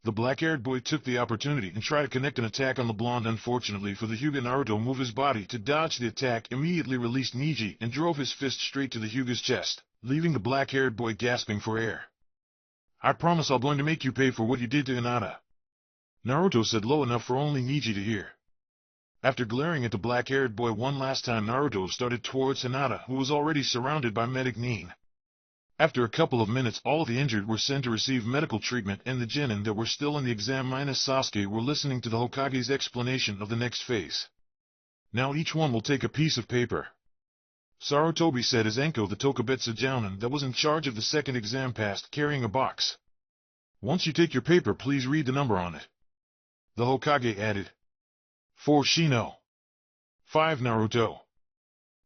The black-haired boy took the opportunity and tried to connect an attack on the blonde. Unfortunately for the Hyuga, Naruto moved his body to dodge the attack, immediately released Neji, and drove his fist straight to the Hyuga's chest, leaving the black-haired boy gasping for air. "I promise I'm going to make you pay for what you did to Hinata," Naruto said low enough for only Neji to hear. After glaring at the black-haired boy one last time, Naruto started towards Hinata, who was already surrounded by medic Nin. After a couple of minutes, all of the injured were sent to receive medical treatment, and the genin that were still in the exam minus Sasuke were listening to the Hokage's explanation of the next phase. "Now each one will take a piece of paper," Sarutobi said as Enko, the Tokubetsu Jounin that was in charge of the second exam, passed, carrying a box. "Once you take your paper, please read the number on it," the Hokage added. 4 Shino, 5 Naruto,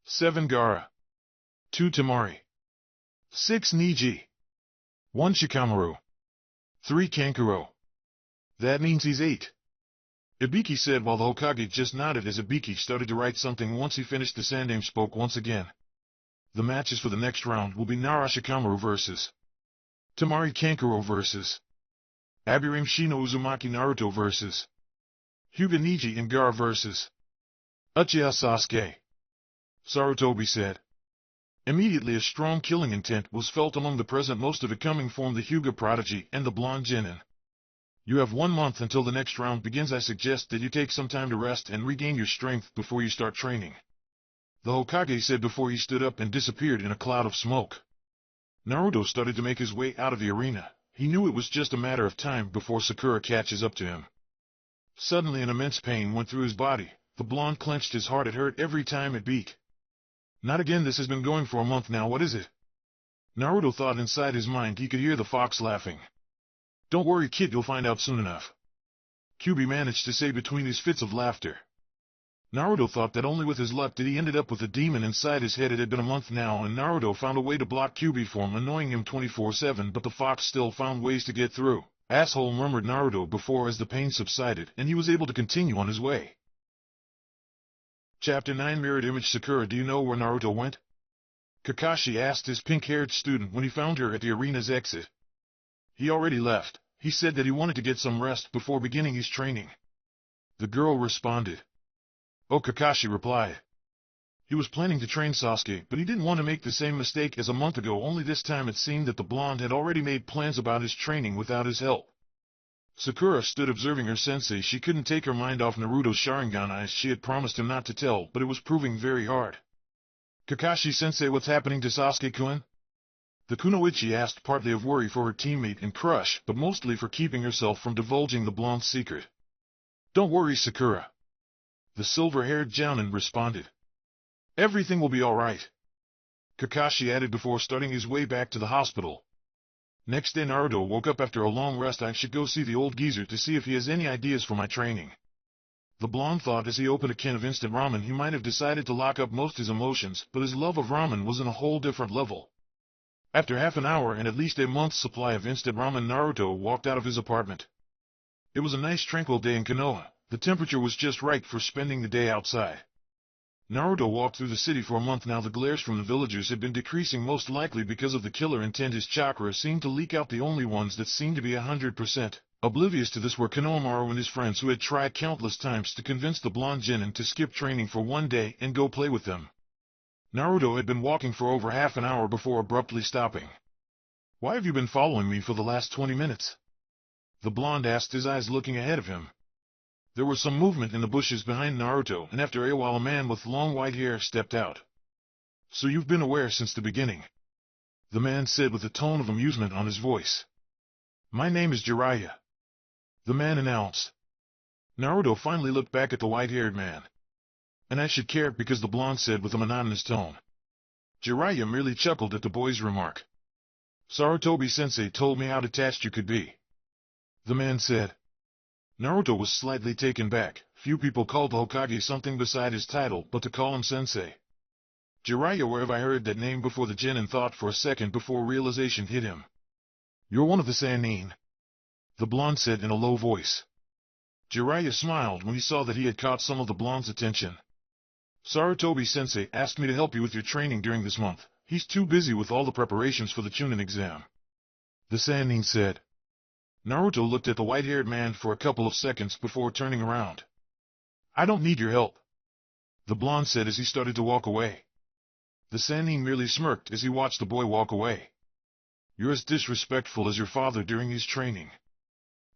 7 Gaara, 2 Temari, 6 Neji, 1 Shikamaru, 3 Kankuro. "That means he's 8. Ibiki said while the Hokage just nodded as Ibiki started to write something. Once he finished, the Sandaime spoke once again. "The matches for the next round will be Nara Shikamaru versus Temari Kankuro versus Aburame Shino Uzumaki, Naruto versus Hyuga Neji, and Gaara versus Uchiha Sasuke," Sarutobi said. Immediately a strong killing intent was felt among the present, most of it coming from the Hyuga prodigy and the blonde genin. "You have 1 month until the next round begins. I suggest that you take some time to rest and regain your strength before you start training," the Hokage said before he stood up and disappeared in a cloud of smoke. Naruto started to make his way out of the arena. He knew it was just a matter of time before Sakura catches up to him. Suddenly an immense pain went through his body. The blonde clenched his heart. It hurt every time it beat. "Not again. This has been going for a month now. What is it?" Naruto thought inside his mind. He could hear the fox laughing. "Don't worry, kid, you'll find out soon enough," Kyuubi managed to say between his fits of laughter. Naruto thought that only with his luck did he ended up with a demon inside his head. It had been a month now, and Naruto found a way to block Kyuubi from annoying him 24/7, but the fox still found ways to get through. "Asshole," murmured Naruto before as the pain subsided, and he was able to continue on his way. Chapter 9 Mirrored Image. "Sakura, do you know where Naruto went?" Kakashi asked his pink-haired student when he found her at the arena's exit. "He already left. He said that he wanted to get some rest before beginning his training," the girl responded. "Oh," Kakashi replied. He was planning to train Sasuke, but he didn't want to make the same mistake as a month ago, only this time it seemed that the blonde had already made plans about his training without his help. Sakura stood observing her sensei. She couldn't take her mind off Naruto's Sharingan eyes. She had promised him not to tell, but it was proving very hard. "Kakashi-sensei, what's happening to Sasuke-kun?" the kunoichi asked, partly of worry for her teammate and crush, but mostly for keeping herself from divulging the blonde's secret. "Don't worry, Sakura," the silver-haired Jounin responded. "Everything will be all right," Kakashi added before starting his way back to the hospital. Next day Naruto woke up after a long rest. "I should go see the old geezer to see if he has any ideas for my training," the blonde thought as he opened a can of instant ramen. He might have decided to lock up most his emotions, but his love of ramen was on a whole different level. After half an hour and at least a month's supply of instant ramen, Naruto walked out of his apartment. It was a nice tranquil day in Konoha. The temperature was just right for spending the day outside. Naruto walked through the city. For a month now the glares from the villagers had been decreasing, most likely because of the killer intent. His chakra seemed to leak out, the only ones that seemed to be 100%. Oblivious to this were Konohamaru and his friends, who had tried countless times to convince the blonde genin to skip training for one day and go play with them. Naruto had been walking for over half an hour before abruptly stopping. "Why have you been following me for the last 20 minutes? The blonde asked, his eyes looking ahead of him. There was some movement in the bushes behind Naruto, and after a while a man with long white hair stepped out. "So you've been aware since the beginning?" the man said with a tone of amusement on his voice. "My name is Jiraiya," the man announced. Naruto finally looked back at the white-haired man. "And I should care because," the blonde said with a monotonous tone. Jiraiya merely chuckled at the boy's remark. "Sarutobi-sensei told me how detached you could be," the man said. Naruto was slightly taken back. Few people called the Hokage something beside his title, but to call him sensei. "Jiraiya, where have I heard that name before?" the genin thought for a second before realization hit him. "You're one of the Sannin," the blonde said in a low voice. Jiraiya smiled when he saw that he had caught some of the blonde's attention. "Sarutobi-sensei asked me to help you with your training during this month. He's too busy with all the preparations for the Chunin exam," the Sannin said. Naruto looked at the white-haired man for a couple of seconds before turning around. "I don't need your help," the blonde said as he started to walk away. The Sannin merely smirked as he watched the boy walk away. "You're as disrespectful as your father during his training,"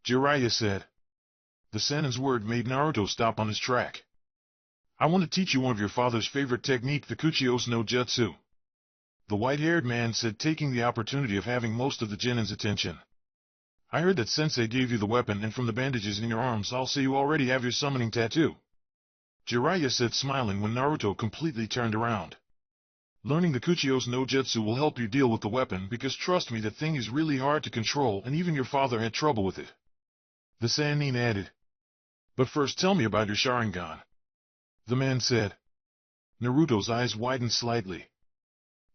Jiraiya said. The Sannin's word made Naruto stop on his track. "I want to teach you one of your father's favorite technique, the Kuchiyos no Jutsu," the white-haired man said, taking the opportunity of having most of the genin's attention. "I heard that sensei gave you the weapon, and from the bandages in your arms I'll say you already have your summoning tattoo," Jiraiya said, smiling when Naruto completely turned around. "Learning the Kuchiyos no Jutsu will help you deal with the weapon, because trust me, that thing is really hard to control, and even your father had trouble with it," the Sannin added. "But first tell me about your Sharingan," the man said. Naruto's eyes widened slightly.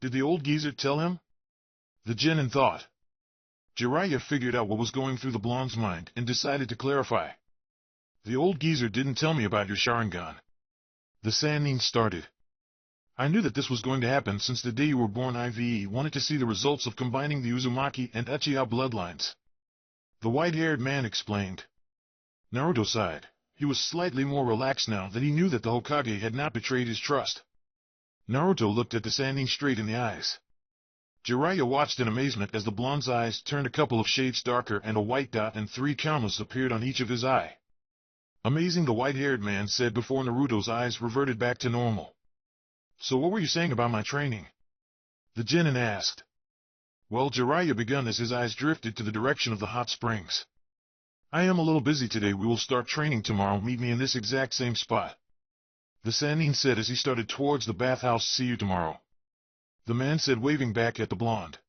Did the old geezer tell him? The genin thought. Jiraiya figured out what was going through the blonde's mind and decided to clarify. "The old geezer didn't tell me about your Sharingan," the Sannin started. "I knew that this was going to happen since the day you were born. I wanted to see the results of combining the Uzumaki and Uchiha bloodlines," the white-haired man explained. Naruto sighed. He was slightly more relaxed now that he knew that the Hokage had not betrayed his trust. Naruto looked at the Sannin straight in the eyes. Jiraiya watched in amazement as the blonde's eyes turned a couple of shades darker and a white dot and 3 commas appeared on each of his eye. "Amazing," the white-haired man said before Naruto's eyes reverted back to normal. "So what were you saying about my training?" the genin asked. "Well," Jiraiya began as his eyes drifted to the direction of the hot springs. "I am a little busy today. We will start training tomorrow. Meet me in this exact same spot," the Sannin said as he started towards the bathhouse. "See you tomorrow," the man said, waving back at the blonde.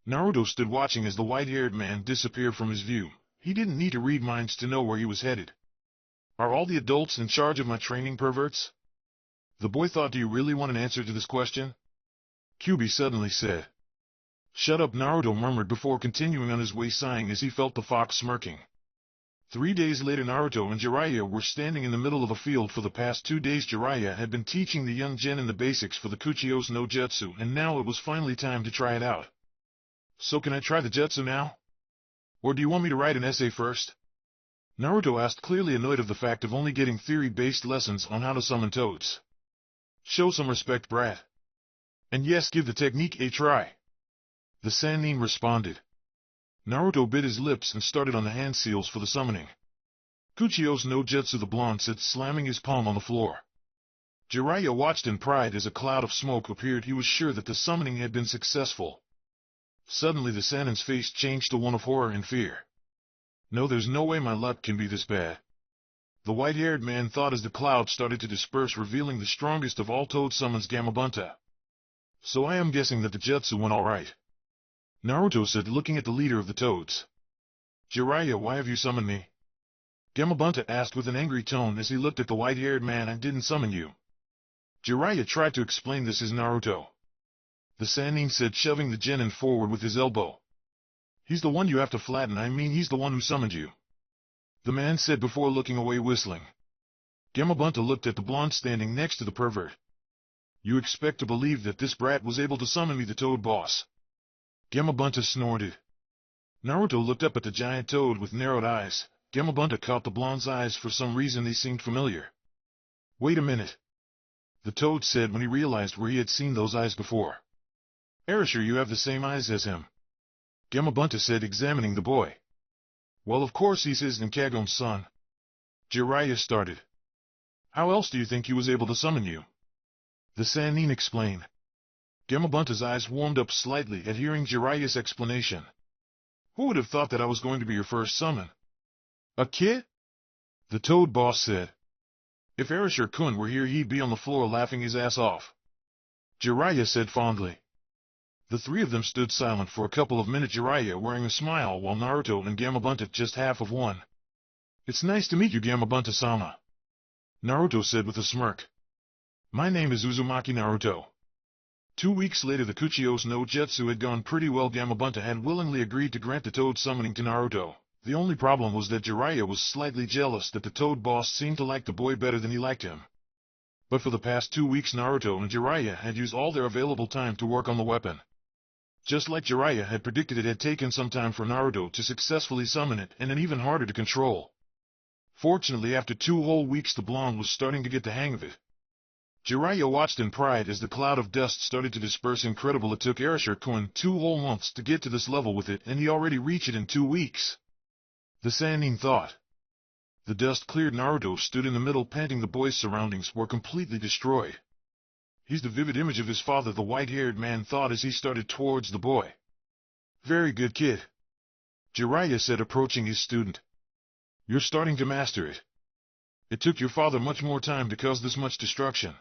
Naruto stood watching as the white-haired man disappeared from his view. He didn't need to read minds to know where he was headed. "Are all the adults in charge of my training perverts?" the boy thought. "Do you really want an answer to this question?" Kyubi suddenly said. "Shut up," Naruto murmured before continuing on his way, sighing as he felt the fox smirking. 3 days later, Naruto and Jiraiya were standing in the middle of a field. For the past 2 days, Jiraiya had been teaching the young genin the basics for the Kuchiyos no Jutsu, and now it was finally time to try it out. "So can I try the jutsu now? Or do you want me to write an essay first?" Naruto asked, clearly annoyed of the fact of only getting theory-based lessons on how to summon toads. "Show some respect, brat. And yes, give the technique a try," the Sannin responded. Naruto bit his lips and started on the hand seals for the summoning. "Kuchiyos no Jutsu," the blonde said, slamming his palm on the floor. Jiraiya watched in pride as a cloud of smoke appeared. He was sure that the summoning had been successful. Suddenly the Sannin's face changed to one of horror and fear. "No, there's no way my luck can be this bad," the white-haired man thought as the cloud started to disperse, revealing the strongest of all toad summons, Gamabunta. "So I am guessing that the jutsu went all right," Naruto said, looking at the leader of the toads. "Jiraiya, why have you summoned me?" Gamabunta asked with an angry tone as he looked at the white-haired man. "I didn't summon you." Jiraiya tried to explain this as Naruto. The Sannin said, shoving the genin forward with his elbow. "He's the one you have to flatten. I mean, he's the one who summoned you," the man said before looking away, whistling. Gamabunta looked at the blonde standing next to the pervert. "You expect to believe that this brat was able to summon me, the toad boss?" Gamabunta snorted. Naruto looked up at the giant toad with narrowed eyes. Gamabunta caught the blonde's eyes. For some reason they seemed familiar. Wait a minute, the toad said when he realized where he had seen those eyes before. Erasure, you have the same eyes as him, Gamabunta said, examining the boy. Well, of course he's his and Kagome's son. Jiraiya started. How else do you think he was able to summon you? The Sannin explained. Gamabunta's eyes warmed up slightly at hearing Jiraiya's explanation. Who would have thought that I was going to be your first summon? A kid? The toad boss said. If Erasure-kun were here, he'd be on the floor laughing his ass off, Jiraiya said fondly. The three of them stood silent for a couple of minutes, Jiraiya wearing a smile while Naruto and Gamabunta just half of one. It's nice to meet you, Gamabunta-sama, Naruto said with a smirk. My name is Uzumaki Naruto. 2 weeks later, the Kuchiyos no Jutsu had gone pretty well. Gamabunta had willingly agreed to grant the toad summoning to Naruto. The only problem was that Jiraiya was slightly jealous that the toad boss seemed to like the boy better than he liked him. But for the past 2 weeks, Naruto and Jiraiya had used all their available time to work on the weapon. Just like Jiraiya had predicted, it had taken some time for Naruto to successfully summon it, and even harder to control. Fortunately, after 2 whole weeks, the blonde was starting to get the hang of it. Jiraiya watched in pride as the cloud of dust started to disperse. Incredible, it took Erasure-kun 2 whole months to get to this level with it, and he already reached it in 2 weeks. The Sannin thought. The dust cleared. Naruto stood in the middle, panting. The boy's surroundings were completely destroyed. He's the vivid image of his father, the white-haired man thought as he started towards the boy. Very good, kid, Jiraiya said, approaching his student. You're starting to master it. It took your father much more time to cause this much destruction,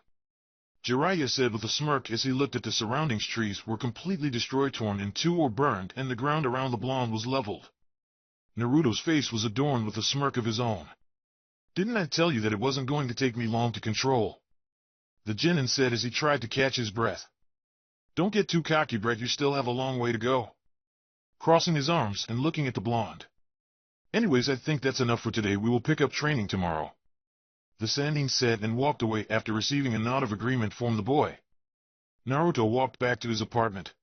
Jiraiya said with a smirk as he looked at the surroundings. Trees were completely destroyed, torn in two or burned, and the ground around the blonde was leveled. Naruto's face was adorned with a smirk of his own. Didn't I tell you that it wasn't going to take me long to control? The Chunin said as he tried to catch his breath. Don't get too cocky, Brett, you still have a long way to go, crossing his arms and looking at the blonde. Anyways, I think that's enough for today. We will pick up training tomorrow, the Sannin said and walked away after receiving a nod of agreement from the boy. Naruto walked back to his apartment.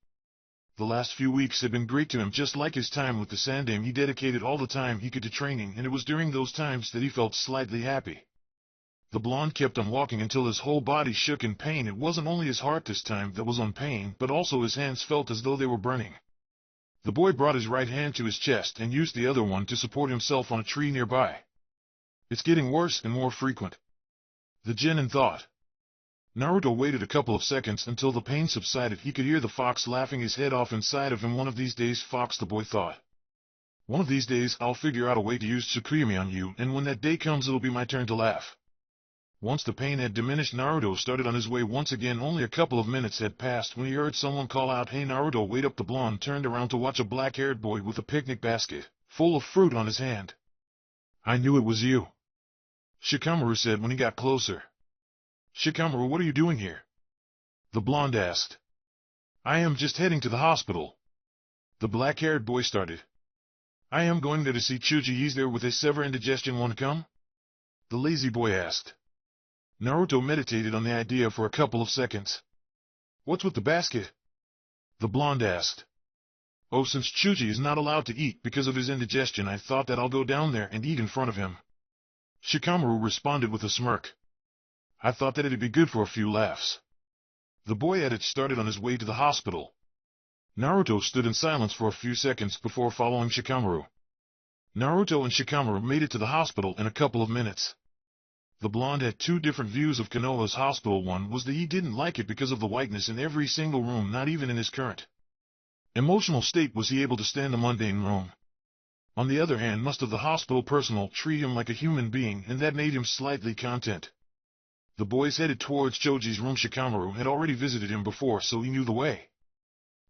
The last few weeks had been great to him. Just like his time with the Sandaime, he dedicated all the time he could to training, and it was during those times that he felt slightly happy. The blonde kept on walking until his whole body shook in pain. It wasn't only his heart this time that was on pain, but also his hands felt as though they were burning. The boy brought his right hand to his chest and used the other one to support himself on a tree nearby. It's getting worse and more frequent, the Chunin thought. Naruto waited a couple of seconds until the pain subsided. He could hear the fox laughing his head off inside of him. One of these days, Fox, the boy thought. One of these days, I'll figure out a way to use Tsukuyomi on you, and when that day comes, it'll be my turn to laugh. Once the pain had diminished, Naruto started on his way once again. Only a couple of minutes had passed when he heard someone call out, "Hey Naruto, wait up!" The blonde turned around to watch a black-haired boy with a picnic basket full of fruit on his hand. I knew it was you, Shikamaru said when he got closer. Shikamaru, what are you doing here? The blonde asked. I am just heading to the hospital, the black-haired boy started. I am going there to see Chuji. He's there with a severe indigestion. Want to come? The lazy boy asked. Naruto meditated on the idea for a couple of seconds. What's with the basket? The blonde asked. Oh, since Chuji is not allowed to eat because of his indigestion, I thought that I'll go down there and eat in front of him, Shikamaru responded with a smirk. I thought that it'd be good for a few laughs. The boy had started on his way to the hospital. Naruto stood in silence for a few seconds before following Shikamaru. Naruto and Shikamaru made it to the hospital in a couple of minutes. The blonde had two different views of Konoha's hospital. One was that he didn't like it because of the whiteness in every single room. Not even in his current emotional state was he able to stand a mundane room. On the other hand, most of the hospital personnel treat him like a human being, and that made him slightly content. The boys headed towards Choji's room. Shikamaru had already visited him before, so he knew the way.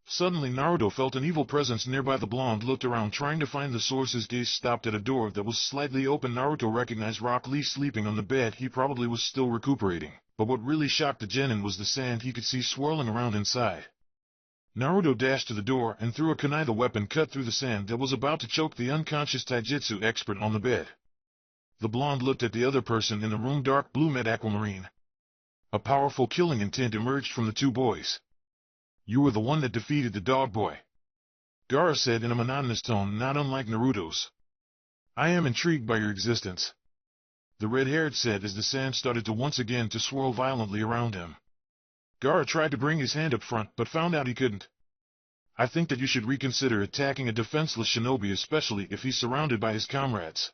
Suddenly Naruto felt an evil presence nearby. The blonde looked around trying to find the source. His gaze stopped at a door that was slightly open. Naruto recognized Rock Lee sleeping on the bed. He probably was still recuperating, but what really shocked the Chunin was the sand he could see swirling around inside. Naruto dashed to the door and threw a kunai. The weapon cut through the sand that was about to choke the unconscious taijutsu expert on the bed. The blonde looked at the other person in the room, dark blue met aquamarine. A powerful killing intent emerged from the two boys. You were the one that defeated the dog boy, Gaara said in a monotonous tone not unlike Naruto's. I am intrigued by your existence. The red-haired said as the sand started to once again to swirl violently around him. Gaara tried to bring his hand up front but found out he couldn't. I think that you should reconsider attacking a defenseless shinobi, especially if he's surrounded by his comrades.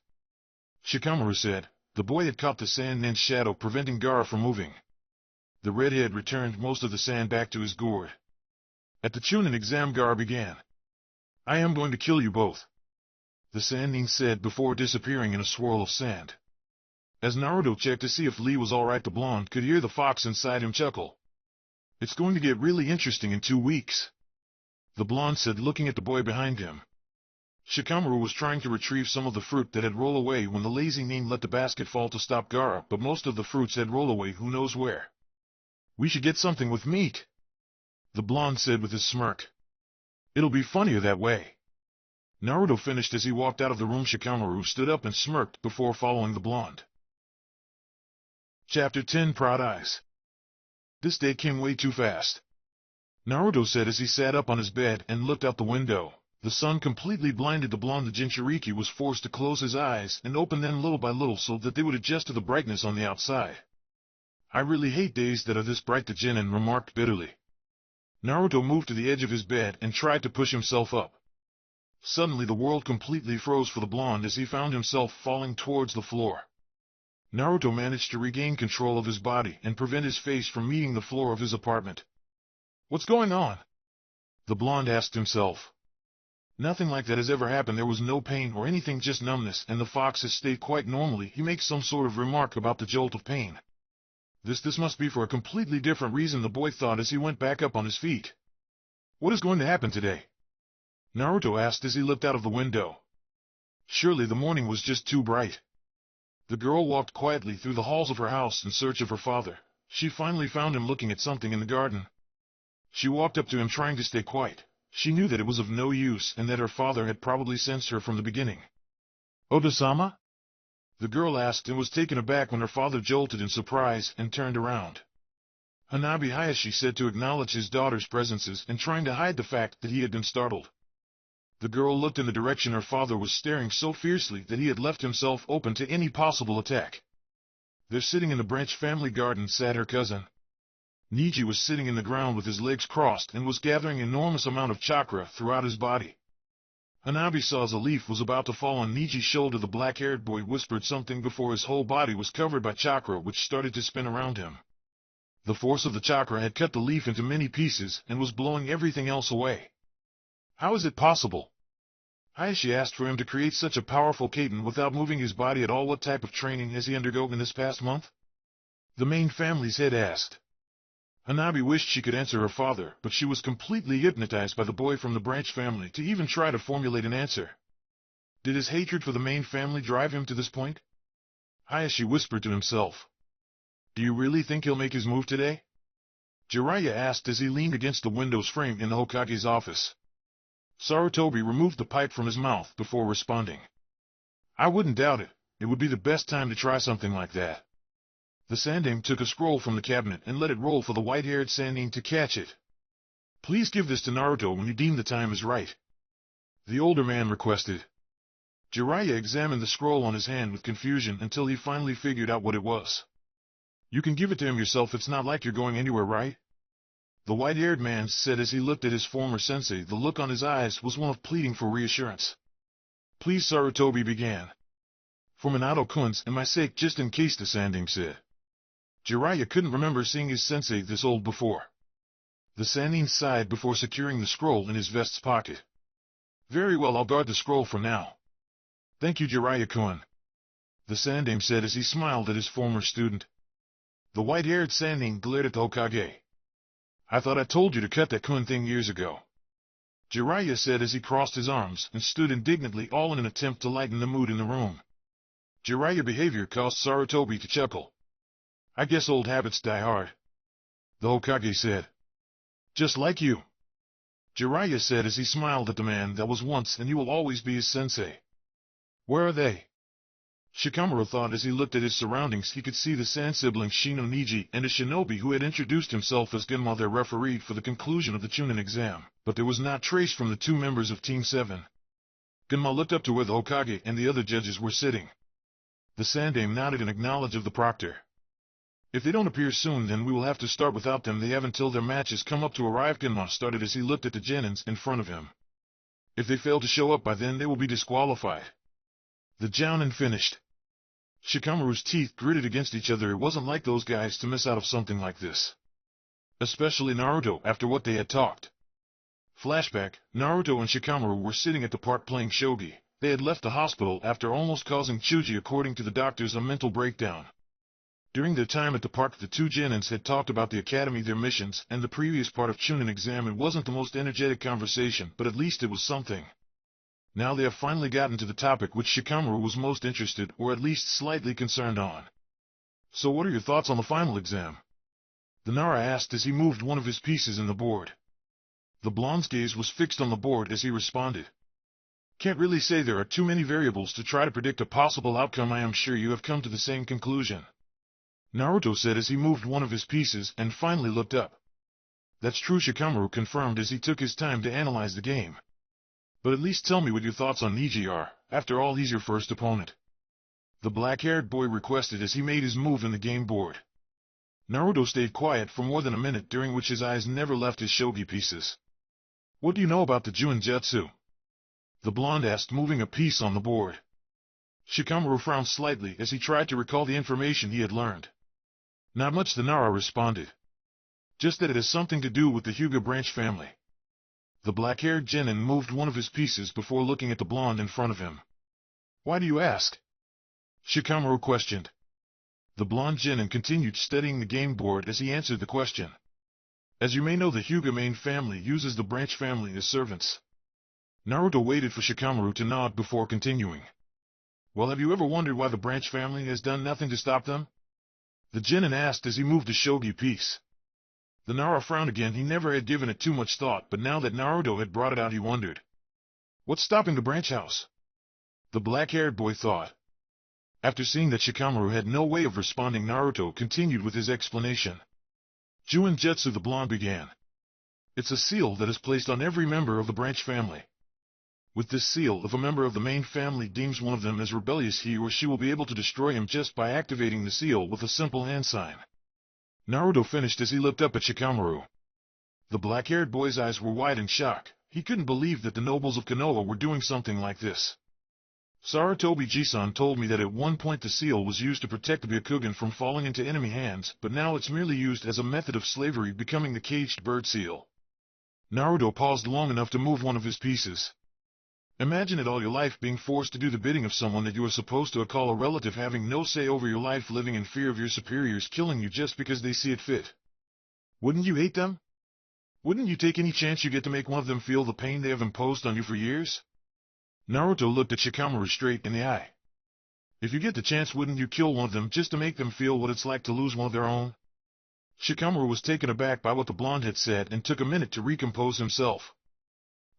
Shikamaru said. The boy had caught the sand nin's shadow, preventing Gaara from moving. The redhead returned most of the sand back to his gourd. At the Chunin exam, Gaara began. I am going to kill you both, the sand nin said before disappearing in a swirl of sand. As Naruto checked to see if Lee was alright, the blonde could hear the fox inside him chuckle. It's going to get really interesting in 2 weeks, the blonde said, looking at the boy behind him. Shikamaru was trying to retrieve some of the fruit that had rolled away when the lazy nin let the basket fall to stop Gaara, but most of the fruits had rolled away who knows where. We should get something with meat, the blonde said with his smirk. It'll be funnier that way. Naruto finished as he walked out of the room. Shikamaru stood up and smirked before following the blonde. Chapter 10 Proud Eyes. This day came way too fast, Naruto said as he sat up on his bed and looked out the window. The sun completely blinded the blonde. The Jinchuriki was forced to close his eyes and open them little by little so that they would adjust to the brightness on the outside. I really hate days that are this bright, the Chunin remarked bitterly. Naruto moved to the edge of his bed and tried to push himself up. Suddenly the world completely froze for the blonde as he found himself falling towards the floor. Naruto managed to regain control of his body and prevent his face from meeting the floor of his apartment. What's going on? The blonde asked himself. Nothing like that has ever happened. There was no pain or anything, just numbness, and the fox has stayed quite normally. He makes some sort of remark about the jolt of pain. This must be for a completely different reason, the boy thought as he went back up on his feet. What is going to happen today? Naruto asked as he looked out of the window. Surely the morning was just too bright. The girl walked quietly through the halls of her house in search of her father. She finally found him looking at something in the garden. She walked up to him trying to stay quiet. She knew that it was of no use and that her father had probably sensed her from the beginning. Oda-sama? The girl asked and was taken aback when her father jolted in surprise and turned around. Hanabi Hayashi said to acknowledge his daughter's presences and trying to hide the fact that he had been startled. The girl looked in the direction her father was staring so fiercely that he had left himself open to any possible attack. There, sitting in the branch family garden, sat her cousin. Neji was sitting in the ground with his legs crossed and was gathering an enormous amount of chakra throughout his body. Hanabi saw as a leaf was about to fall on Neji's shoulder. The black-haired boy whispered something before his whole body was covered by chakra, which started to spin around him. The force of the chakra had cut the leaf into many pieces and was blowing everything else away. How is it possible? Hayashi asked for him to create such a powerful Kaiten without moving his body at all. What type of training has he undergone in this past month? The main family's head asked. Hanabi wished she could answer her father, but she was completely hypnotized by the boy from the branch family to even try to formulate an answer. Did his hatred for the main family drive him to this point? Hayashi whispered to himself. Do you really think he'll make his move today? Jiraiya asked as he leaned against the window's frame in the Hokage's office. Sarutobi removed the pipe from his mouth before responding. I wouldn't doubt it. It would be the best time to try something like that. The Sandaime took a scroll from the cabinet and let it roll for the white-haired Sandaime to catch it. Please give this to Naruto when you deem the time is right, the older man requested. Jiraiya examined the scroll on his hand with confusion until he finally figured out what it was. You can give it to him yourself. It's not like you're going anywhere, right? The white-haired man said as he looked at his former sensei. The look on his eyes was one of pleading for reassurance. Please, Sarutobi began. For Minato-kun's and my sake, just in case, the Sandaime said. Jiraiya couldn't remember seeing his sensei this old before. The Sandaime sighed before securing the scroll in his vest's pocket. Very well, I'll guard the scroll for now. Thank you, Jiraiya-kun, the Sandaime said as he smiled at his former student. The white-haired Sandaime glared at the Hokage. I thought I told you to cut that kun thing years ago, Jiraiya said as he crossed his arms and stood indignantly, all in an attempt to lighten the mood in the room. Jiraiya's behavior caused Sarutobi to chuckle. I guess old habits die hard, the Hokage said. Just like you, Jiraiya said as he smiled at the man that was once and you will always be his sensei. Where are they? Shikamaru thought as he looked at his surroundings he could see the Sand siblings Shino Neji and a shinobi who had introduced himself as Genma their referee for the conclusion of the Chunin exam, but there was not trace from the two members of Team 7. Genma looked up to where the Hokage and the other judges were sitting. The Sandaime nodded in acknowledgement of the proctor. If they don't appear soon, then we will have to start without them. They have until their matches come up to arrive. Genma started as he looked at the genins in front of him. If they fail to show up by then, they will be disqualified. The jounin finished. Shikamaru's teeth gritted against each other. It wasn't like those guys to miss out of something like this. Especially Naruto, after what they had talked. Flashback, Naruto and Shikamaru were sitting at the park playing shogi. They had left the hospital after almost causing Chuji, according to the doctors, a mental breakdown. During their time at the park, the two genins had talked about the academy, their missions, and the previous part of Chunin exam. It wasn't the most energetic conversation, but at least it was something. Now they have finally gotten to the topic which Shikamaru was most interested, or at least slightly concerned on. So what are your thoughts on the final exam? The Nara asked as he moved one of his pieces in the board. The blonde's gaze was fixed on the board as he responded. Can't really say, there are too many variables to try to predict a possible outcome. I am sure you have come to the same conclusion, Naruto said as he moved one of his pieces and finally looked up. That's true, Shikamaru confirmed as he took his time to analyze the game. But at least tell me what your thoughts on Neji are. After all, he's your first opponent, the black-haired boy requested as he made his move in the game board. Naruto stayed quiet for more than a minute, during which his eyes never left his shogi pieces. What do you know about the Juinjutsu? The blonde asked, moving a piece on the board. Shikamaru frowned slightly as he tried to recall the information he had learned. Not much, the Nara responded. Just that it has something to do with the Hyuga branch family. The black-haired genin moved one of his pieces before looking at the blonde in front of him. Why do you ask? Shikamaru questioned. The blonde genin continued studying the game board as he answered the question. As you may know, the Hyuga main family uses the branch family as servants. Naruto waited for Shikamaru to nod before continuing. Well, have you ever wondered why the branch family has done nothing to stop them? The genin asked as he moved a shogi piece. The Nara frowned again. He never had given it too much thought, but now that Naruto had brought it out, he wondered. What's stopping the branch house? The black-haired boy thought. After seeing that Shikamaru had no way of responding, Naruto continued with his explanation. Juinjutsu, the blonde began. It's a seal that is placed on every member of the branch family. With this seal, if a member of the main family deems one of them as rebellious, he or she will be able to destroy him just by activating the seal with a simple hand sign. Naruto finished as he looked up at Shikamaru. The black-haired boy's eyes were wide in shock. He couldn't believe that the nobles of Konoha were doing something like this. Sarutobi Jisan told me that at one point the seal was used to protect the Byakugan from falling into enemy hands, but now it's merely used as a method of slavery, becoming the caged bird seal. Naruto paused long enough to move one of his pieces. Imagine it all your life, being forced to do the bidding of someone that you are supposed to call a relative, having no say over your life, living in fear of your superiors killing you just because they see it fit. Wouldn't you hate them? Wouldn't you take any chance you get to make one of them feel the pain they have imposed on you for years? Naruto looked at Shikamaru straight in the eye. If you get the chance, wouldn't you kill one of them just to make them feel what it's like to lose one of their own? Shikamaru was taken aback by what the blonde had said and took a minute to recompose himself.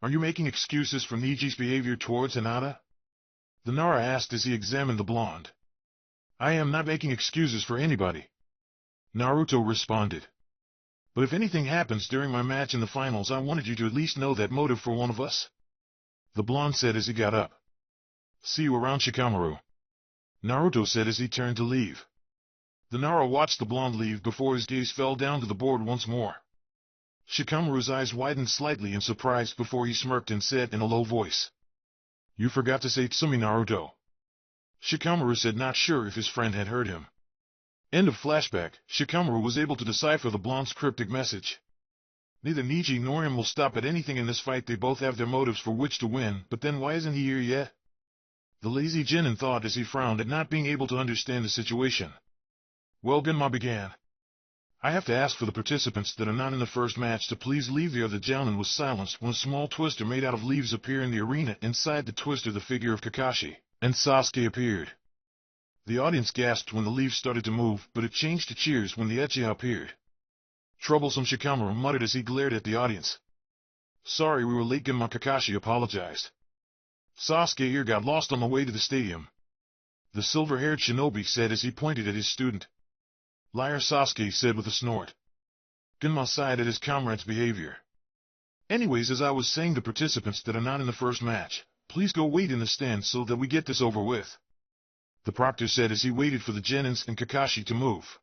Are you making excuses for Neji's behavior towards Hinata? The Nara asked as he examined the blonde. I am not making excuses for anybody, Naruto responded. But if anything happens during my match in the finals, I wanted you to at least know that motive for one of us, the blonde said as he got up. See you around, Shikamaru, Naruto said as he turned to leave. The Nara watched the blonde leave before his gaze fell down to the board once more. Shikamaru's eyes widened slightly in surprise before he smirked and said in a low voice, You forgot to say Tsumi, Naruto. Shikamaru said, not sure if his friend had heard him. End of flashback. Shikamaru was able to decipher the blonde's cryptic message. Neither Neji nor him will stop at anything in this fight. They both have their motives for which to win, but then why isn't he here yet? The lazy genin thought as he frowned at not being able to understand the situation. Well, Genma began. I have to ask for the participants that are not in the first match to please leave. The other jounin was silenced when a small twister made out of leaves appeared in the arena. Inside the twister, the figure of Kakashi and Sasuke appeared. The audience gasped when the leaves started to move, but it changed to cheers when the Uchiha appeared. Troublesome, Shikamaru muttered as he glared at the audience. Sorry we were late, Genma, Kakashi apologized. Sasuke here got lost on the way to the stadium. the silver-haired shinobi said as he pointed at his student. Liar, Sasuke said with a snort. Genma sighed at his comrade's behavior. Anyways, as I was saying to participants that are not in the first match, please go wait in the stand so that we get this over with. The proctor said as he waited for the Genins and Kakashi to move.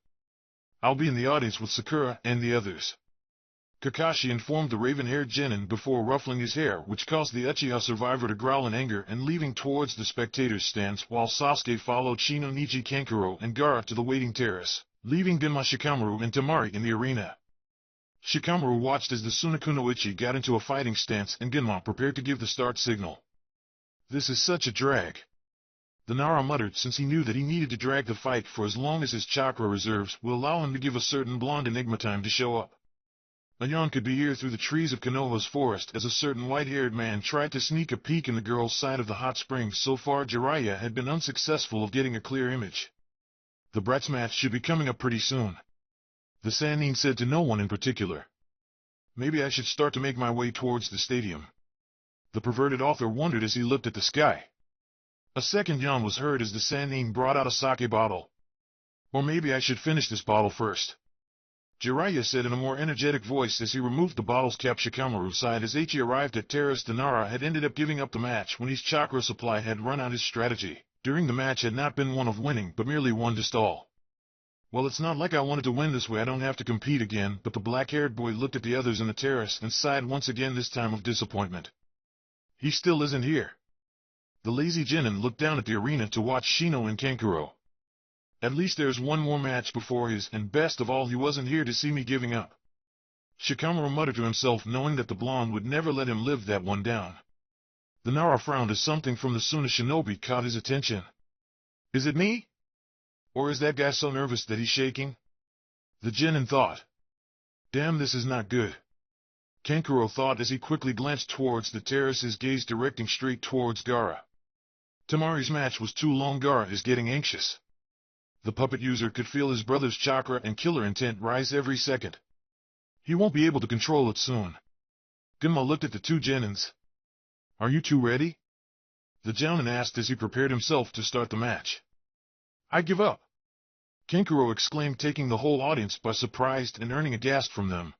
I'll be in the audience with Sakura and the others. Kakashi informed the raven-haired genin before ruffling his hair, which caused the Uchiha survivor to growl in anger and leaving towards the spectators' stands, while Sasuke followed Shino, Neji, Kankuro, and Gaara to the waiting terrace, leaving Genma, Shikamaru, and Temari in the arena. Shikamaru watched as the Sunakuno-ichi got into a fighting stance and Genma prepared to give the start signal. This is such a drag. The Nara muttered, since he knew that he needed to drag the fight for as long as his chakra reserves will allow him to give a certain blonde enigma time to show up. A yawn could be heard through the trees of Konoha's forest as a certain white-haired man tried to sneak a peek in the girl's side of the hot springs. So far, Jiraiya had been unsuccessful of getting a clear image. The Bratz match should be coming up pretty soon. The Sannin said to no one in particular. Maybe I should start to make my way towards the stadium. The perverted author wondered as he looked at the sky. A second yawn was heard as the Sannin brought out a sake bottle. Or maybe I should finish this bottle first. Jiraiya said in a more energetic voice as he removed the bottle's cap. Shikamaru sighed as Ichi arrived at Terrace. The Nara had ended up giving up the match when his chakra supply had run out. His strategy during the match had not been one of winning, but merely one to stall. Well, it's not like I wanted to win this way. I don't have to compete again. But the black-haired boy looked at the others in the terrace and sighed once again, this time of disappointment. He still isn't here. The lazy genin looked down at the arena to watch Shino and Kankuro. At least there's one more match before his, and best of all, he wasn't here to see me giving up. Shikamaru muttered to himself, knowing that the blonde would never let him live that one down. The Nara frowned as something from the Suna shinobi caught his attention. Is it me? Or is that guy so nervous that he's shaking? The genin thought. Damn, this is not good. Kankuro thought as he quickly glanced towards the terrace, his gaze directing straight towards Gaara. Temari's match was too long. Gaara is getting anxious. The puppet user could feel his brother's chakra and killer intent rise every second. He won't be able to control it soon. Genma looked at the two genins. Are you two ready? The genin asked as he prepared himself to start the match. I give up. Kankuro exclaimed, taking the whole audience by surprise and earning a gasp from them.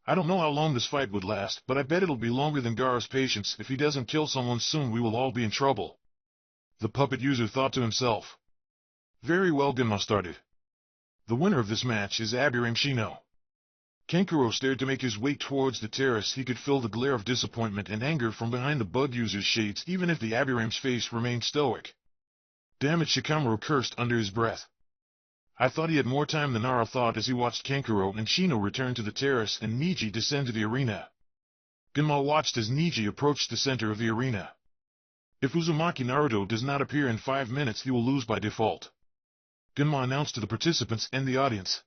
I don't know how long this fight would last, but I bet it'll be longer than Gaara's patience. If he doesn't kill someone soon, we will all be in trouble. The puppet user thought to himself. Very well, Genma started. The winner of this match is Aburame Shino. Kankuro stared to make his way towards the terrace. He could feel the glare of disappointment and anger from behind the bug user's shades, even if the Aburame's face remained stoic. Damn it, Shikamaru cursed under his breath. I thought he had more time than Nara thought as he watched Kankuro and Shino return to the terrace and Neji descend to the arena. Genma watched as Neji approached the center of the arena. If Uzumaki Naruto does not appear in 5 minutes, he will lose by default. Genma announced to the participants and the audience.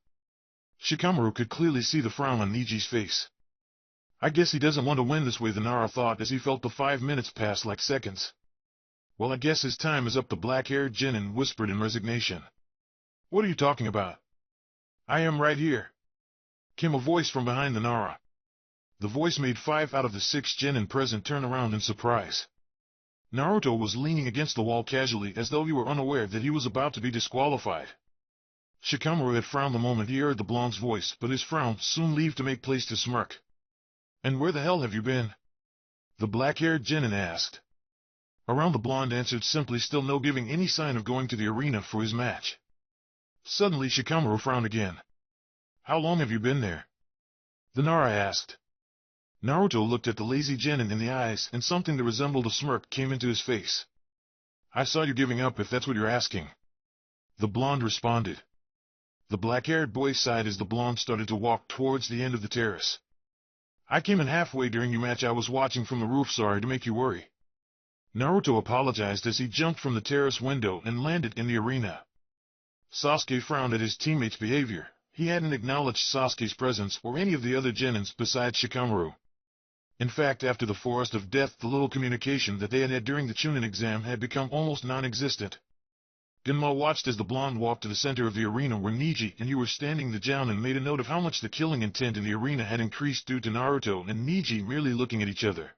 Shikamaru could clearly see the frown on Neji's face. I guess he doesn't want to win this way, the Nara thought as he felt the 5 minutes pass like seconds. Well, I guess his time is up, the black-haired genin whispered in resignation. What are you talking about? I am right here, came a voice from behind the Nara. The voice made 5 out of the 6 genin present turn around in surprise. Naruto was leaning against the wall casually as though he were unaware that he was about to be disqualified. Shikamaru had frowned the moment he heard the blonde's voice, but his frown soon leaved to make place to smirk. And where the hell have you been? The black-haired genin asked. Around, the blonde answered simply, still no giving any sign of going to the arena for his match. Suddenly Shikamaru frowned again. How long have you been there? The Nara asked. Naruto looked at the lazy genin in the eyes, and something that resembled a smirk came into his face. I saw you giving up, if that's what you're asking. The blonde responded. The black-haired boy sighed as the blonde started to walk towards the end of the terrace. I came in halfway during your match. I was watching from the roof. Sorry to make you worry. Naruto apologized as he jumped from the terrace window and landed in the arena. Sasuke frowned at his teammate's behavior. He hadn't acknowledged Sasuke's presence or any of the other genins besides Shikamaru. In fact, after the Forest of Death, the little communication that they had had during the Chunin exam had become almost non-existent. Genma watched as the blonde walked to the center of the arena where Neji and you were standing. The Jounin made a note of how much the killing intent in the arena had increased due to Naruto and Neji merely looking at each other.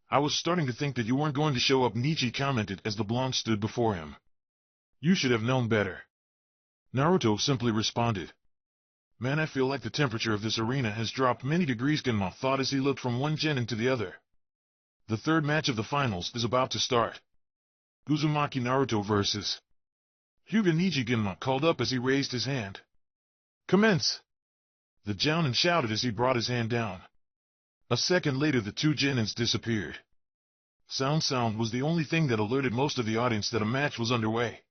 I was starting to think that you weren't going to show up, Neji commented as the blonde stood before him. You should have known better. Naruto simply responded. Man, I feel like the temperature of this arena has dropped many degrees, Genma thought as he looked from one genin to the other. The third match of the finals is about to start. Uzumaki Naruto vs. Hyuga Neji, Genma called up as he raised his hand. Commence! The jounin shouted as he brought his hand down. A second later the two genins disappeared. Sound was the only thing that alerted most of the audience that a match was underway.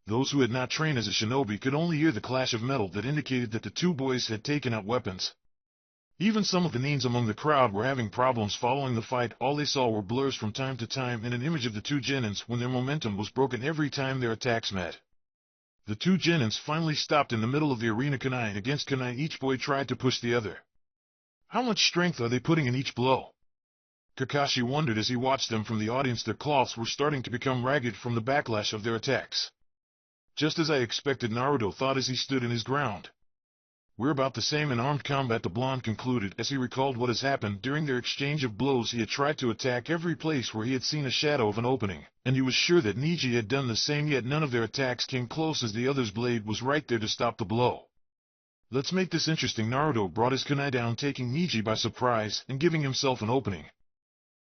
Those who had not trained as a shinobi could only hear the clash of metal that indicated that the two boys had taken out weapons. Even some of the nins among the crowd were having problems following the fight. All they saw were blurs from time to time and an image of the two genins when their momentum was broken every time their attacks met. The two genins finally stopped in the middle of the arena. Kunai against kunai, each boy tried to push the other. How much strength are they putting in each blow? Kakashi wondered as he watched them from the audience. Their cloths were starting to become ragged from the backlash of their attacks. Just as I expected, Naruto thought as he stood in his ground. We're about the same in armed combat, the blonde concluded as he recalled what has happened during their exchange of blows. He had tried to attack every place where he had seen a shadow of an opening, and he was sure that Neji had done the same, yet none of their attacks came close as the other's blade was right there to stop the blow. Let's make this interesting. Naruto brought his kunai down, taking Neji by surprise and giving himself an opening.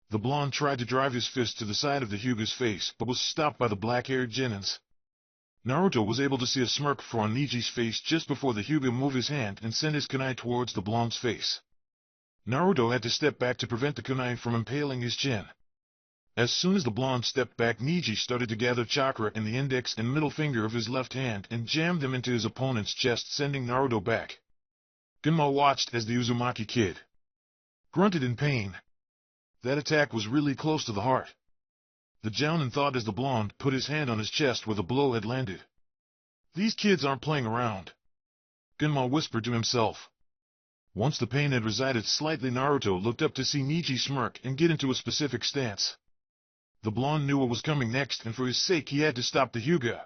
The blonde tried to drive his fist to the side of the Hyuga's face, but was stopped by the black-haired genins. Naruto was able to see a smirk form on Neji's face just before the Hyuga moved his hand and sent his kunai towards the blonde's face. Naruto had to step back to prevent the kunai from impaling his chin. As soon as the blonde stepped back, Neji started to gather chakra in the index and middle finger of his left hand and jammed them into his opponent's chest, sending Naruto back. Genma watched as the Uzumaki kid grunted in pain. That attack was really close to the heart. The jounin thought as the blonde put his hand on his chest where the blow had landed. These kids aren't playing around, Genma whispered to himself. Once the pain had resided slightly, Naruto looked up to see Neji smirk and get into a specific stance. The blonde knew what was coming next, and for his sake he had to stop the Hyuga.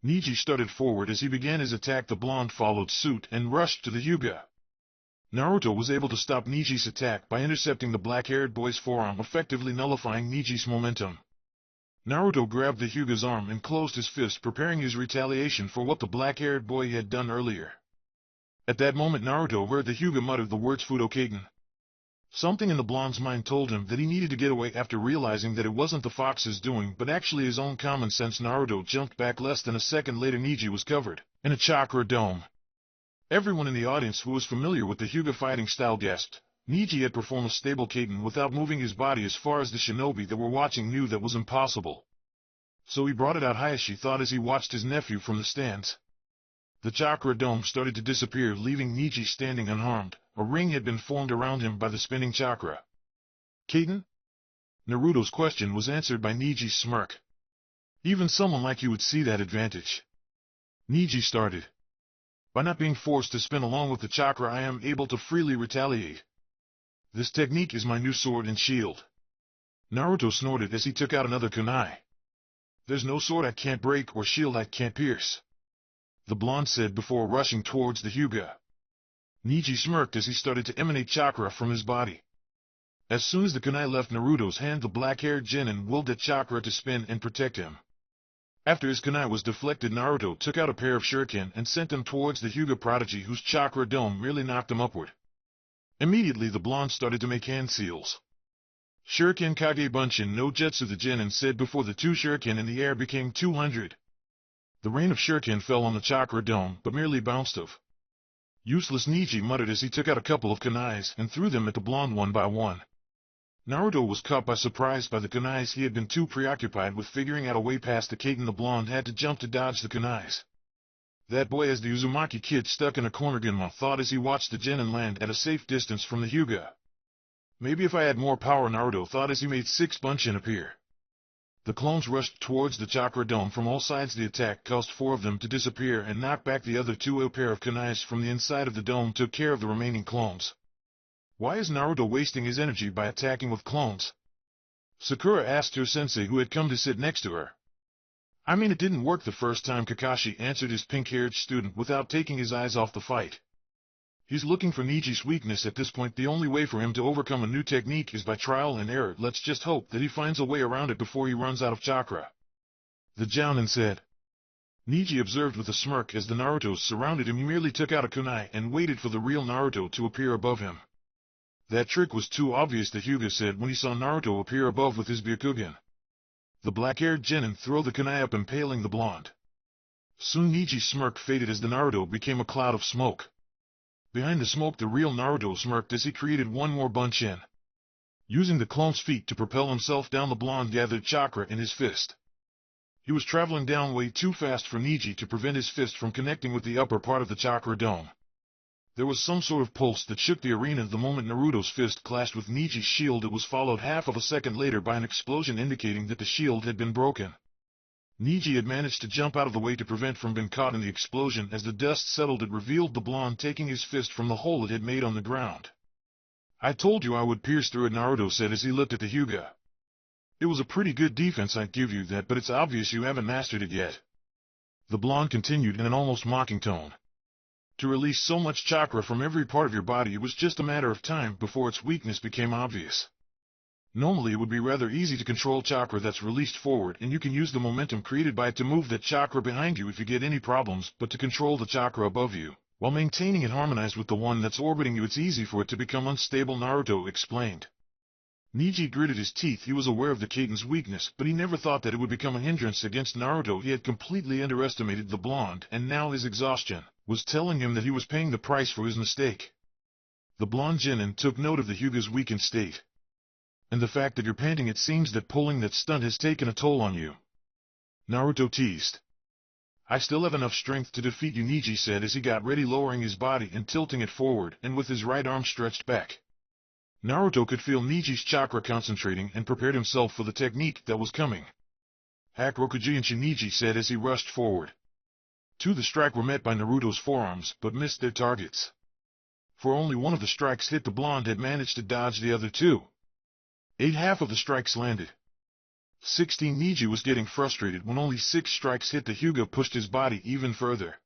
Neji started forward as he began his attack. The blonde followed suit and rushed to the Hyuga. Naruto was able to stop Neji's attack by intercepting the black-haired boy's forearm, effectively nullifying Neji's momentum. Naruto grabbed the Hyuga's arm and closed his fist, preparing his retaliation for what the black-haired boy had done earlier. At that moment, Naruto heard the Hyuga mutter the words Fudokaden. Something in the blonde's mind told him that he needed to get away. After realizing that it wasn't the fox's doing but actually his own common sense, Naruto jumped back. Less than a second later, Neji was covered in a chakra dome. Everyone in the audience who was familiar with the Hyuga fighting style gasped. Neji had performed a stable Kaden without moving his body. As far as the shinobi that were watching knew, that was impossible. So he brought it out, Hayashi thought as he watched his nephew from the stands. The chakra dome started to disappear, leaving Neji standing unharmed. A ring had been formed around him by the spinning chakra. Kaden? Naruto's question was answered by Neji's smirk. Even someone like you would see that advantage. Neji started. By not being forced to spin along with the chakra, I am able to freely retaliate. This technique is my new sword and shield. Naruto snorted as he took out another kunai. There's no sword I can't break or shield I can't pierce, the blonde said before rushing towards the Hyuga. Neji smirked as he started to emanate chakra from his body. As soon as the kunai left Naruto's hand, the black-haired genin willed that chakra to spin and protect him. After his kunai was deflected, Naruto took out a pair of shuriken and sent them towards the Hyuga prodigy, whose chakra dome merely knocked him upward. Immediately the blonde started to make hand seals. Shuriken Kage Bunshin no Jutsu, the genin said before the two shuriken in the air became 200. The rain of shuriken fell on the chakra dome, but merely bounced off. Useless, Neji muttered as he took out a couple of kunais and threw them at the blonde one by one. Naruto was caught by surprise by the kunais. He had been too preoccupied with figuring out a way past the Kaden. The blonde had to jump to dodge the kunais. That boy has the Uzumaki kid stuck in a corner, Genma thought as he watched the genin land at a safe distance from the Hyuga. Maybe if I had more power, Naruto thought as he made 6 Bunshin appear. The clones rushed towards the chakra dome from all sides. The attack caused 4 of them to disappear and knock back the other 2. A pair of kunais from the inside of the dome took care of the remaining clones. Why is Naruto wasting his energy by attacking with clones? Sakura asked her sensei, who had come to sit next to her. I mean, it didn't work the first time, Kakashi answered his pink-haired student without taking his eyes off the fight. He's looking for Neji's weakness at this point. The only way for him to overcome a new technique is by trial and error. Let's just hope that he finds a way around it before he runs out of chakra, the jounin said. Neji observed with a smirk as the Narutos surrounded him. He merely took out a kunai and waited for the real Naruto to appear above him. That trick was too obvious, the Hyuga said when he saw Naruto appear above with his Byakugan. The black-haired genin threw the kunai up, impaling the blonde. Soon Neji's smirk faded as the Naruto became a cloud of smoke. Behind the smoke, the real Naruto smirked as he created one more bunch-in. Using the clone's feet to propel himself down, the blonde gathered chakra in his fist. He was traveling down way too fast for Neji to prevent his fist from connecting with the upper part of the chakra dome. There was some sort of pulse that shook the arena the moment Naruto's fist clashed with Neji's shield. It was followed half of a second later by an explosion indicating that the shield had been broken. Neji had managed to jump out of the way to prevent from being caught in the explosion. As the dust settled, it revealed the blonde taking his fist from the hole it had made on the ground. "I told you I would pierce through it," Naruto said as he looked at the Hyuga. "It was a pretty good defense, I'd give you that, but it's obvious you haven't mastered it yet." The blonde continued in an almost mocking tone. "To release so much chakra from every part of your body, it was just a matter of time before its weakness became obvious. Normally it would be rather easy to control chakra that's released forward, and you can use the momentum created by it to move that chakra behind you if you get any problems, but to control the chakra above you, while maintaining it harmonized with the one that's orbiting you, it's easy for it to become unstable," Naruto explained. Neji gritted his teeth. He was aware of the Kaiden's weakness, but he never thought that it would become a hindrance against Naruto. He had completely underestimated the blonde, and now his exhaustion was telling him that he was paying the price for his mistake. The blonde genin took note of the Hyuga's weakened state. "And the fact that you're panting, it seems that pulling that stunt has taken a toll on you," Naruto teased. "I still have enough strength to defeat you," Neji said as he got ready, lowering his body and tilting it forward, and with his right arm stretched back. Naruto could feel Neji's chakra concentrating and prepared himself for the technique that was coming. "Hakurokujinshin," Neji said as he rushed forward. The strike were met by Naruto's forearms, but missed their targets. For only one of the strikes hit, the blonde had managed to dodge the other two. Half of the strikes landed. 16 Neji was getting frustrated when only 6 strikes hit. The Hyuga pushed his body even further.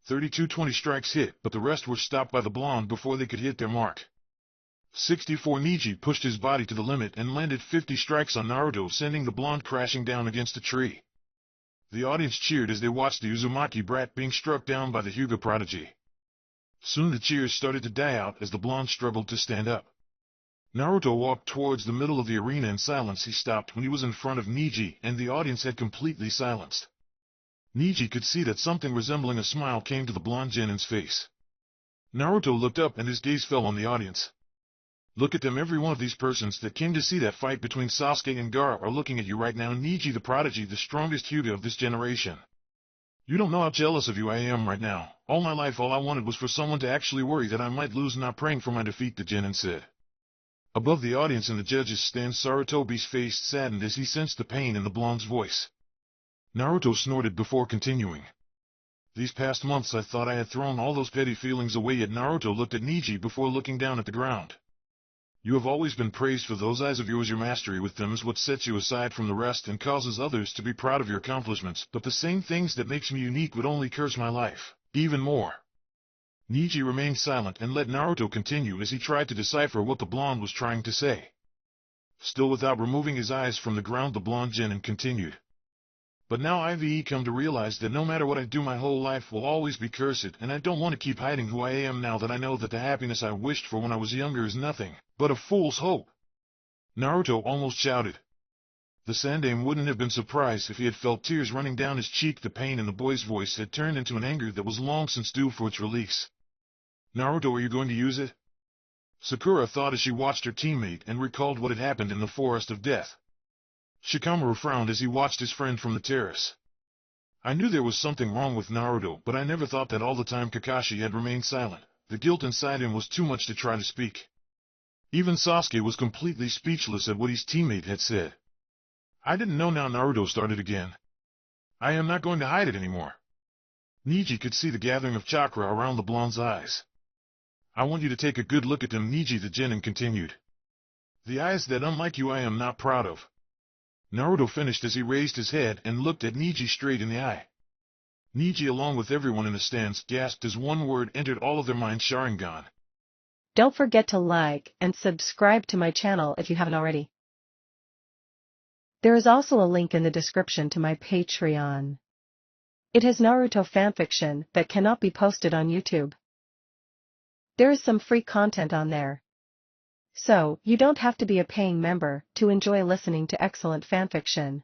20 strikes hit, but the rest were stopped by the blonde before they could hit their mark. 64 Neji pushed his body to the limit and landed 50 strikes on Naruto, sending the blonde crashing down against a tree. The audience cheered as they watched the Uzumaki brat being struck down by the Hyuga prodigy. Soon the cheers started to die out as the blonde struggled to stand up. Naruto walked towards the middle of the arena in silence. He stopped when he was in front of Neji, and the audience had completely silenced. Neji could see that something resembling a smile came to the blonde genin's face. Naruto looked up and his gaze fell on the audience. "Look at them, every one of these persons that came to see that fight between Sasuke and Gaara are looking at you right now, Neji the prodigy, the strongest Hyuga of this generation. You don't know how jealous of you I am right now. All my life all I wanted was for someone to actually worry that I might lose, not praying for my defeat," the genin said. Above the audience in the judges' stand, Sarutobi's face saddened as he sensed the pain in the blonde's voice. Naruto snorted before continuing. "These past months I thought I had thrown all those petty feelings away," yet Naruto looked at Neji before looking down at the ground. "You have always been praised for those eyes of yours. Your mastery with them is what sets you aside from the rest and causes others to be proud of your accomplishments, but the same things that makes me unique would only curse my life even more." Neji remained silent and let Naruto continue as he tried to decipher what the blonde was trying to say. Still without removing his eyes from the ground, the blonde genin continued. "But now I've come to realize that no matter what I do, my whole life will always be cursed, and I don't want to keep hiding who I am now that I know that the happiness I wished for when I was younger is nothing but a fool's hope," Naruto almost shouted. The Sandaime wouldn't have been surprised if he had felt tears running down his cheek. The pain in the boy's voice had turned into an anger that was long since due for its release. "Naruto, are you going to use it?" Sakura thought as she watched her teammate and recalled what had happened in the Forest of Death. Shikamaru frowned as he watched his friend from the terrace. "I knew there was something wrong with Naruto, but I never thought that all the time Kakashi had remained silent. The guilt inside him was too much to try to speak." Even Sasuke was completely speechless at what his teammate had said. "I didn't know." Now Naruto started again. "I am not going to hide it anymore." Neji could see the gathering of chakra around the blonde's eyes. "I want you to take a good look at them," Neji the genin continued. "The eyes that, unlike you, I am not proud of." Naruto finished as he raised his head and looked at Neji straight in the eye. Neji, along with everyone in the stands, gasped as one word entered all of their minds: Sharingan. Don't forget to like and subscribe to my channel if you haven't already. There is also a link in the description to my Patreon. It has Naruto fanfiction that cannot be posted on YouTube. There is some free content on there. So, you don't have to be a paying member to enjoy listening to excellent fanfiction.